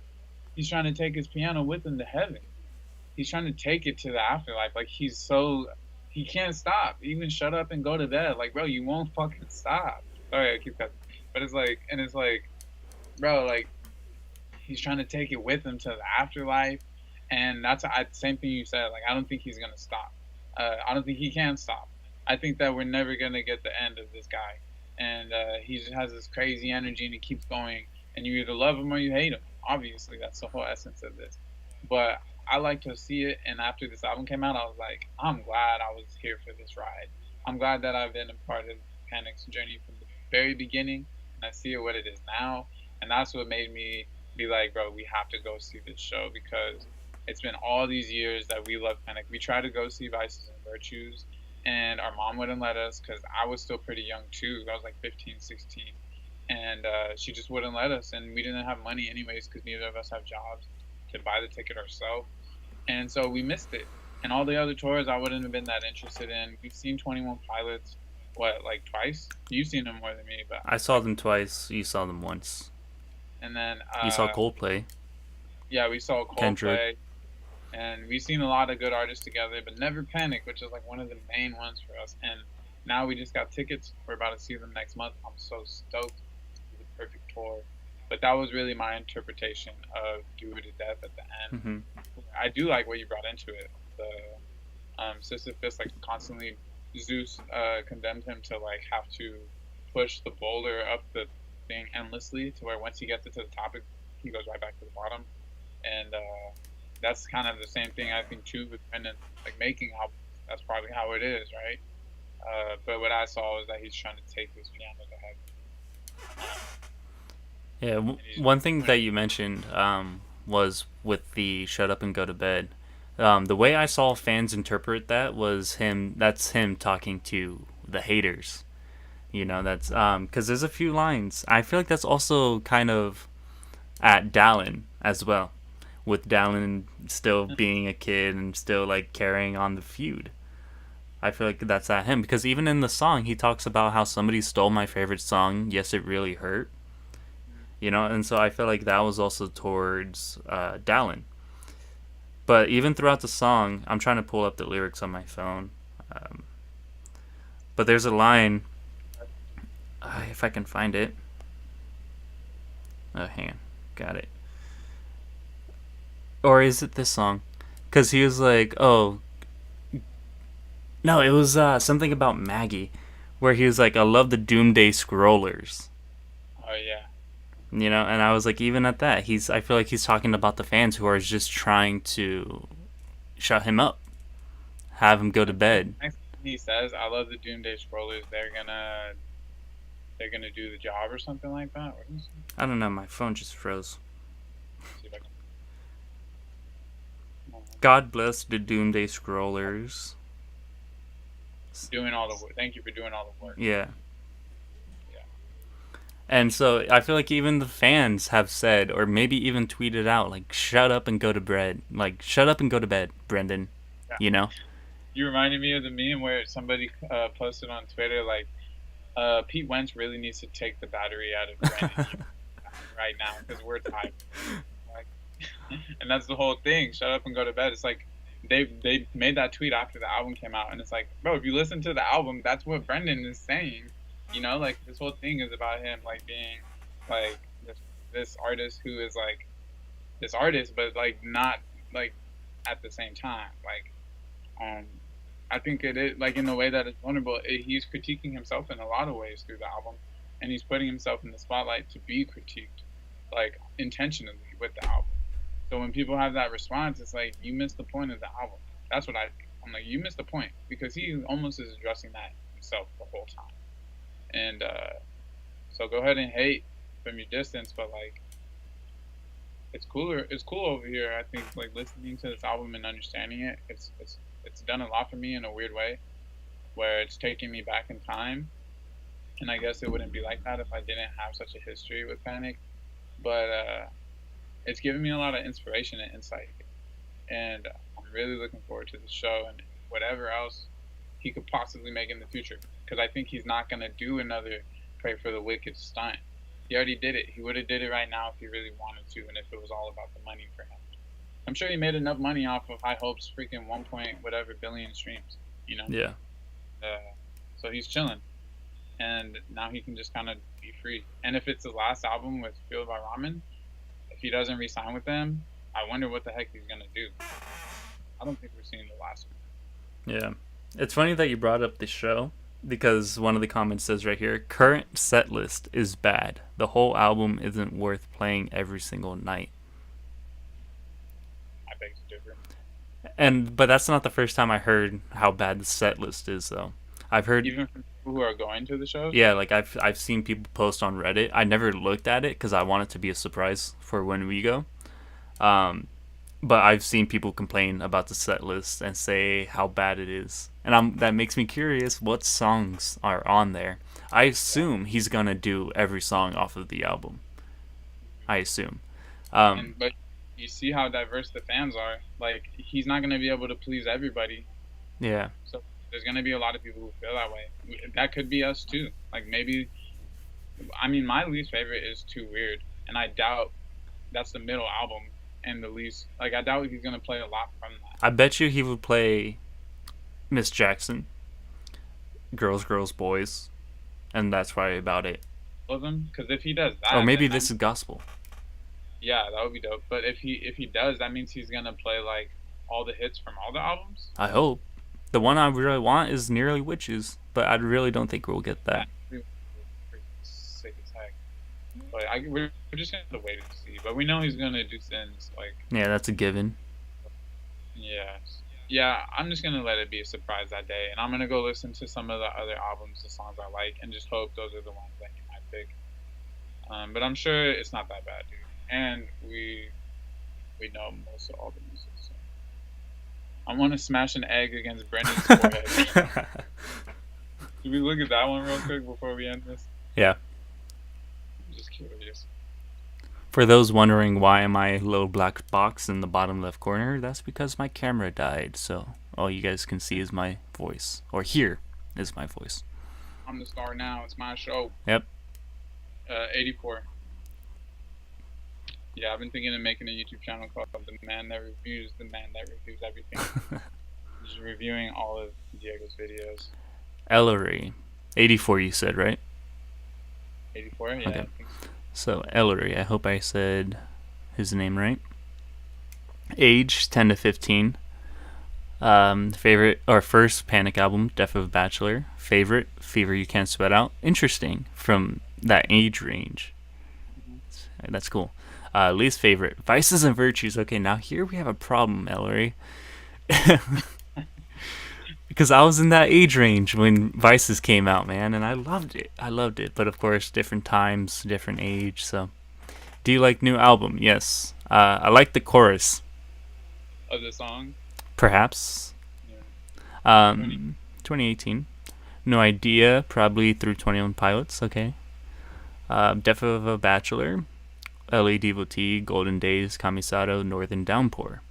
He's trying to take his piano with him to heaven. He's trying to take it to the afterlife. Like, he can't stop. Even "Shut Up and Go to Bed." Like, bro, you won't fucking stop. Sorry, I keep cutting. But it's like, bro, like, he's trying to take it with him to the afterlife, and that's same thing you said. Like, I don't think he's gonna stop. I don't think he can stop. I think that we're never gonna get the end of this guy, and he just has this crazy energy, and he keeps going. And you either love him or you hate him. Obviously, that's the whole essence of this. But I like to see it, and after this album came out, I was like, I'm glad I was here for this ride. I'm glad that I've been a part of Panic's journey from the very beginning, and I see it what it is now, and that's what made me be like, bro, we have to go see this show, because it's been all these years that we love Panic. We tried to go see Vices and Virtues, and our mom wouldn't let us, because I was still pretty young too. I was like 15, 16, and she just wouldn't let us, and we didn't have money anyways, because neither of us have jobs to buy the ticket ourselves, and so we missed it. And all the other tours I wouldn't have been that interested in. We've seen 21 Pilots, what, like twice? You've seen them more than me, but I saw them twice. You saw them once. and then You saw Coldplay. yeah, we saw Kendrick. Coldplay, and we've seen a lot of good artists together, but never Panic, which is like one of the main ones for us. And now we just got tickets. We're about to see them next month. I'm so stoked. It's the perfect tour. But that was really my interpretation of Do It to Death at the end. Hmm. I do like what you brought into it. The Sisyphus, like, constantly, Zeus condemned him to like have to push the boulder up the thing endlessly, to where once he gets it to the top, he goes right back to the bottom. And that's kind of the same thing I think too with Brendan, like making albums. That's probably how it is, right? But what I saw was that he's trying to take his piano to heaven. Yeah, one thing that you mentioned was with the "Shut Up and Go to Bed." The way I saw fans interpret that was that's him talking to the haters. That's because there's a few lines. I feel like that's also kind of at Dallin as well, with Dallin still being a kid and still like carrying on the feud. I feel like that's at him, because even in the song he talks about how somebody stole my favorite song. Yes, it really hurt. you know. And so I feel like that was also towards Dallin. But even throughout the song, I'm trying to pull up the lyrics on my phone. Um, but there's a line, if I can find it. Oh, hang on, got it. Or is it this song? Because he was like, oh, no, it was something about Maggie, where he was like, I love the Doomsday Scrollers. Oh yeah. You know, and I was like, even at that, I feel like he's talking about the fans who are just trying to shut him up, have him go to bed. Next thing he says, "I love the Doomsday Scrollers. They're gonna do the job or something like that." What is it? I don't know, my phone just froze. See if I can. God bless the Doomsday Scrollers. Doing all the work. Thank you for doing all the work. Yeah. Yeah. And so I feel like even the fans have said, or maybe even tweeted out, like, shut up and go to bed. Like, shut up and go to bed, Brendan. Yeah. You know? You reminded me of the meme where somebody posted on Twitter, like, Pete Wentz really needs to take the battery out of Brandon right now because we're tired. Like, and that's the whole thing. Shut up and go to bed. It's like they made that tweet after the album came out, and it's like, bro, if you listen to the album, that's what Brendan is saying. You know, like this whole thing is about him like being like this artist who is like this artist, but like not like at the same time. Like, I think it is like in the way that it's vulnerable. He's critiquing himself in a lot of ways through the album, and he's putting himself in the spotlight to be critiqued, like intentionally with the album. So when people have that response, it's like you missed the point of the album. That's what I think. I'm like, you missed the point because he almost is addressing that himself the whole time. And so go ahead and hate from your distance, but like it's cooler. It's cool over here. I think like listening to this album and understanding it. It's done a lot for me in a weird way, where it's taking me back in time. And I guess it wouldn't be like that if I didn't have such a history with Panic. But it's given me a lot of inspiration and insight. And I'm really looking forward to the show and whatever else he could possibly make in the future. Because I think he's not going to do another Pray for the Wicked stunt. He already did it. He would have did it right now if he really wanted to and if it was all about the money for him. I'm sure he made enough money off of High Hope's freaking 1 point whatever billion streams, you know? Yeah. So he's chilling. And now he can just kind of be free. And if it's his last album with Fueled by Ramen, if he doesn't re-sign with them, I wonder what the heck he's going to do. I don't think we're seeing the last one. Yeah. It's funny that you brought up the show because one of the comments says right here, current set list is bad. The whole album isn't worth playing every single night. I beg to differ. But that's not the first time I heard how bad the set list is, though. I've heard even from people who are going to the shows. Yeah, like I've seen people post on Reddit. I never looked at it because I want it to be a surprise for when we go. But I've seen people complain about the set list and say how bad it is, and that makes me curious. What songs are on there? I assume he's gonna do every song off of the album. I assume. But you see how diverse the fans are. Like he's not gonna be able to please everybody. Yeah. So there's gonna be a lot of people who feel that way. That could be us too. Like maybe. I mean, my least favorite is Too Weird, and I doubt that's the middle album. And the least, like, I doubt he's gonna play a lot from that. I bet you he would play Miss Jackson, Girls, Girls, Boys, and that's probably about it. Of them, because if he does that, or maybe This Is Gospel. Yeah, that would be dope. But if he does, that means he's gonna play like all the hits from all the albums. I hope. The one I really want is Nearly Witches, but I really don't think we'll get that. Sick as heck. But we're just gonna have to wait and see. But we know he's gonna do Sins. Like, yeah, that's a given. Yeah. I'm just gonna let it be a surprise that day, and I'm gonna go listen to some of the other albums, the songs I like, and just hope those are the ones that he might pick. But I'm sure it's not that bad, dude. And we know most of all the music. So. I want to smash an egg against Brendan's forehead. Should we look at that one real quick before we end this? Yeah. I'm just curious. For those wondering why am I a little black box in the bottom left corner, that's because my camera died. So all you guys can see is my voice, or hear is my voice. I'm the star now. It's my show. Yep. 84. Yeah, I've been thinking of making a YouTube channel called The Man That Reviews, The Man That Reviews Everything. Just reviewing all of Diego's videos. Ellery, 84. You said right? 84, yeah, Okay. I think so. So Ellery, I hope I said his name right. Age 10 to 15. Favorite or first Panic album, Death of a Bachelor. Favorite, Fever You Can't Sweat Out. Interesting from that age range. That's cool. Least favorite, Vices and Virtues. Okay, now here we have a problem, Ellery. Because I was in that age range when Vices came out, man, and I loved it. I loved it, but of course, different times, different age. So, do you like new album? Yes. I like the chorus. Of the song? Perhaps. Yeah. 2018. No Idea, probably through 21 Pilots. Okay. Death of a Bachelor, LA Devotee, Golden Days, Kamisato, Northern Downpour.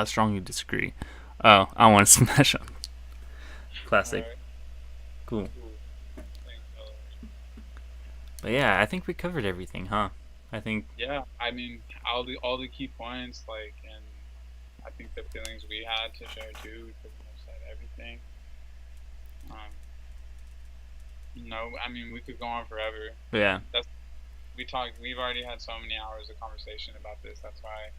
Strongly disagree. Oh, I want to smash them. Classic. Alright, Cool. cool. Thanks, But yeah, I think we covered everything, huh? I think, Yeah, I mean, all the key points, like, and I think the feelings we had to share too, we pretty much said everything. Um, no, I mean, we could go on forever. yeah. We've already had so many hours of conversation about this. That's why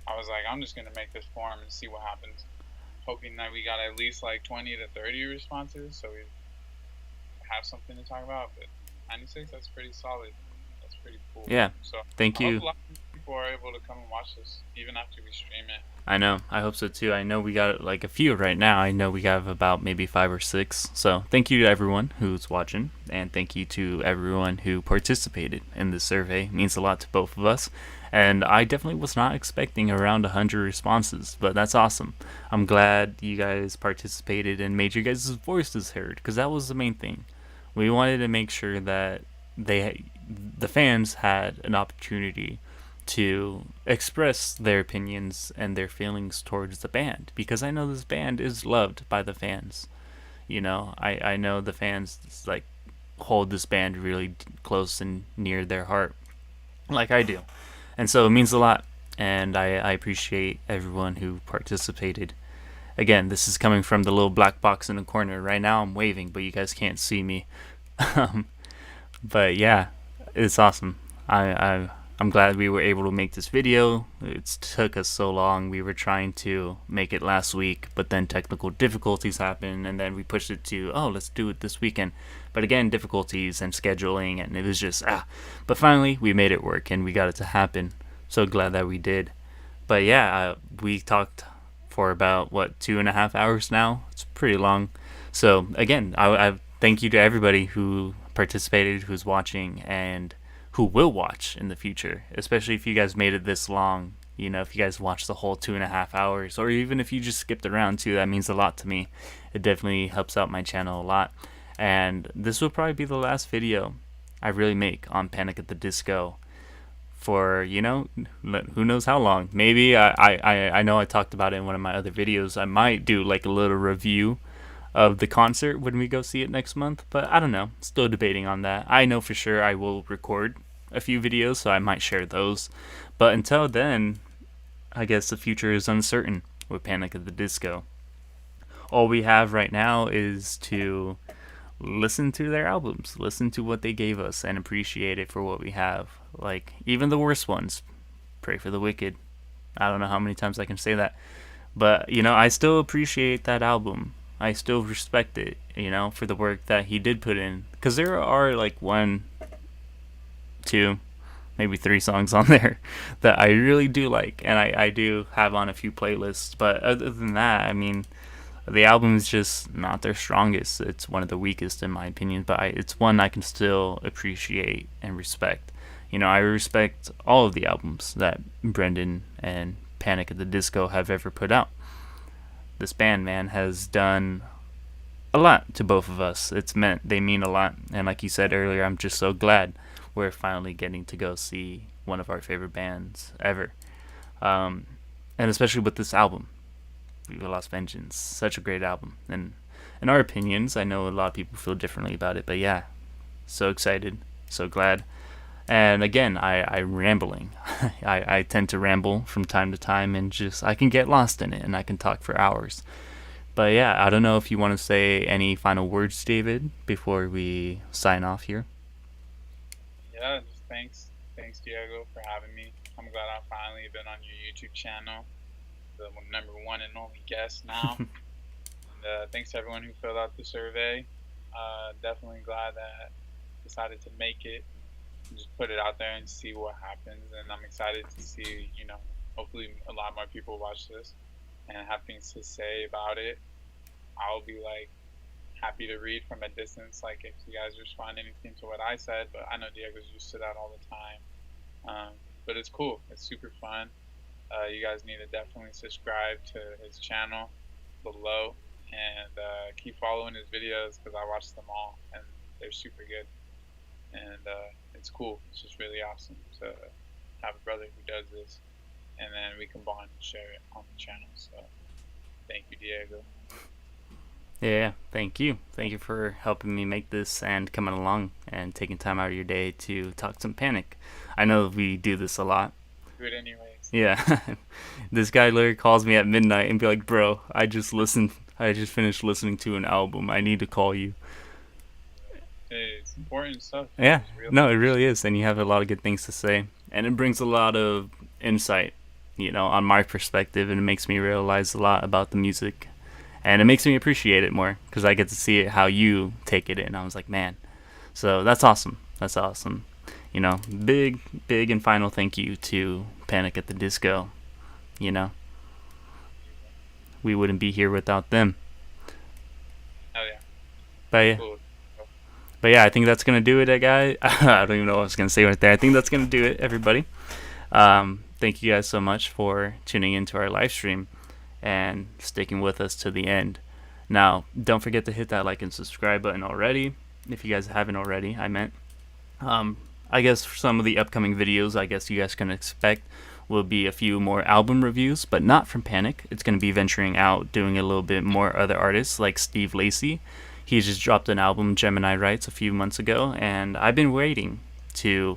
I was like, I'm just gonna make this form and see what happens. Hoping that we got at least like 20 to 30 responses, so we have something to talk about. But 96, that's pretty solid. That's pretty cool. Yeah. So Thank I hope you. a lot of people are able to come and watch this, even after we stream it. I know. I hope so too. I know we got like a few right now. I know we have about maybe 5 or 6. So thank you to everyone who's watching, and thank you to everyone who participated in this survey. It means a lot to both of us. And I definitely was not expecting around 100 responses, but that's awesome. I'm glad you guys participated and made your guys' voices heard, because that was the main thing. We wanted to make sure that the fans had an opportunity to express their opinions and their feelings towards the band, because I know this band is loved by the fans. You know, I know the fans like hold this band really close and near their heart, like I do, and so it means a lot. And I appreciate everyone who participated. Again, this is coming from the little black box in the corner. Right now, I'm waving, but you guys can't see me. But yeah, it's awesome. I'm glad we were able to make this video. It took us so long. We were trying to make it last week, but then technical difficulties happened, and then we pushed it to, oh, let's do it this weekend. But again, difficulties and scheduling, and it was just, But finally, we made it work, and we got it to happen. So glad that we did. But yeah, we talked for about, 2.5 hours now? It's pretty long. So again, I thank you to everybody who participated, who's watching, and who will watch in the future, especially if you guys made it this long. You know, if you guys watched the whole 2.5 hours, or even if you just skipped around too, that means a lot to me. It definitely helps out my channel a lot. And this will probably be the last video I really make on Panic at the Disco for, who knows how long. Maybe I know I talked about it in one of my other videos. I might do like a little review of the concert when we go see it next month, but I don't know. Still debating on that. I know for sure I will record a few videos, so I might share those. But until then, I guess the future is uncertain with Panic at the Disco. All we have right now is to listen to their albums, listen to what they gave us, and appreciate it for what we have. Like, even the worst ones. Pray for the Wicked. I don't know how many times I can say that. But, I still appreciate that album. I still respect it, for the work that he did put in. Because there are like 1, 2, maybe 3 songs on there that I really do like. And I do have on a few playlists. But other than that, I mean, the album is just not their strongest. It's one of the weakest in my opinion. But it's one I can still appreciate and respect. I respect all of the albums that Brendan and Panic at the Disco have ever put out. This band, man, has done a lot to both of us. They mean a lot. And like you said earlier, I'm just so glad we're finally getting to go see one of our favorite bands ever. And especially with this album, Viva Las Vengeance. Such a great album. And in our opinions, I know a lot of people feel differently about it, but yeah, so excited, so glad. And again, I'm rambling. I tend to ramble from time to time, and just I can get lost in it, and I can talk for hours. But yeah, I don't know if you want to say any final words, David, before we sign off here. Yeah, just thanks Diego for having me. I'm glad I finally been on your YouTube channel, the number one and only guest now. And thanks to everyone who filled out the survey. Definitely glad that I decided to make it. Just put it out there and see what happens. And I'm excited to see, hopefully a lot more people watch this and have things to say about it. I'll be like happy to read from a distance, like if you guys respond anything to what I said, but I know Diego's used to that all the time. But it's cool. It's super fun. You guys need to definitely subscribe to his channel below and keep following his videos because I watch them all and they're super good. And it's cool. It's just really awesome to have a brother who does this, and then we can bond and share it on the channel. So thank you, Diego. Yeah, thank you. Thank you for helping me make this and coming along and taking time out of your day to talk some Panic. I know we do this a lot. Do it anyways. Yeah. This guy literally calls me at midnight and be like, bro, I just finished listening to an album. I need to call you. Hey, it's important stuff. Yeah. No, it really is. And you have a lot of good things to say. And it brings a lot of insight, on my perspective. And it makes me realize a lot about the music. And it makes me appreciate it more because I get to see it how you take it in. I was like, man. So that's awesome. That's awesome. Big and final thank you to Panic at the Disco. We wouldn't be here without them. Oh, yeah. But yeah. Cool. But yeah, I think that's going to do it, guys. I don't even know what I was going to say right there. I think that's going to do it, everybody. Thank you guys so much for tuning into our live stream and sticking with us to the end. Now, don't forget to hit that like and subscribe button already, if you guys haven't already, I meant. I guess for some of the upcoming videos, I guess you guys can expect will be a few more album reviews, but not from Panic. It's going to be venturing out, doing a little bit more other artists like Steve Lacy. He just dropped an album, Gemini Rights, a few months ago, and I've been waiting to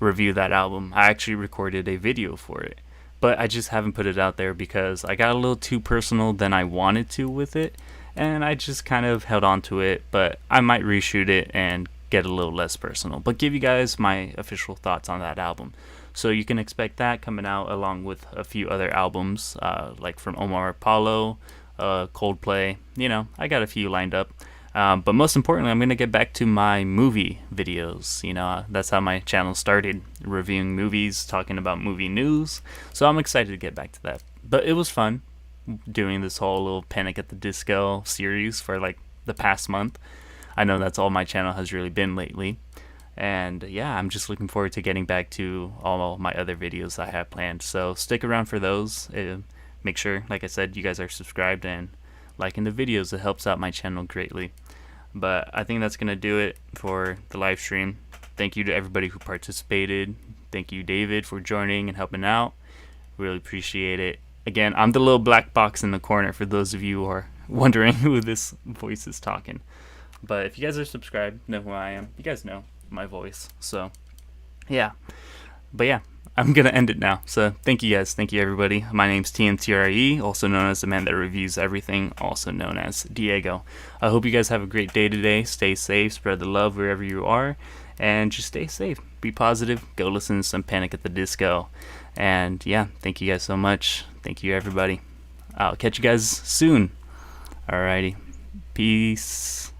review that album. I actually recorded a video for it, but I just haven't put it out there because I got a little too personal than I wanted to with it, and I just kind of held on to it, but I might reshoot it and get a little less personal, but give you guys my official thoughts on that album. So you can expect that coming out along with a few other albums, like from Omar Apollo, Coldplay. I got a few lined up. But most importantly, I'm going to get back to my movie videos. That's how my channel started, reviewing movies, talking about movie news. So I'm excited to get back to that. But it was fun doing this whole little Panic at the Disco series for like the past month. I know that's all my channel has really been lately. And yeah, I'm just looking forward to getting back to all my other videos I have planned. So stick around for those. Make sure, like I said, you guys are subscribed and liking the videos. It helps out my channel greatly. But I think that's going to do it for the live stream. Thank you to everybody who participated. Thank you, David, for joining and helping out. Really appreciate it. Again, I'm the little black box in the corner for those of you who are wondering who this voice is talking. But if you guys are subscribed, know who I am. You guys know my voice. So, yeah. But yeah, I'm going to end it now. So, thank you guys. Thank you, everybody. My name's TNTRE, also known as the man that reviews everything, also known as Diego. I hope you guys have a great day today. Stay safe, spread the love wherever you are, and just stay safe. Be positive. Go listen to some Panic at the Disco. And yeah, thank you guys so much. Thank you, everybody. I'll catch you guys soon. Alrighty. Peace.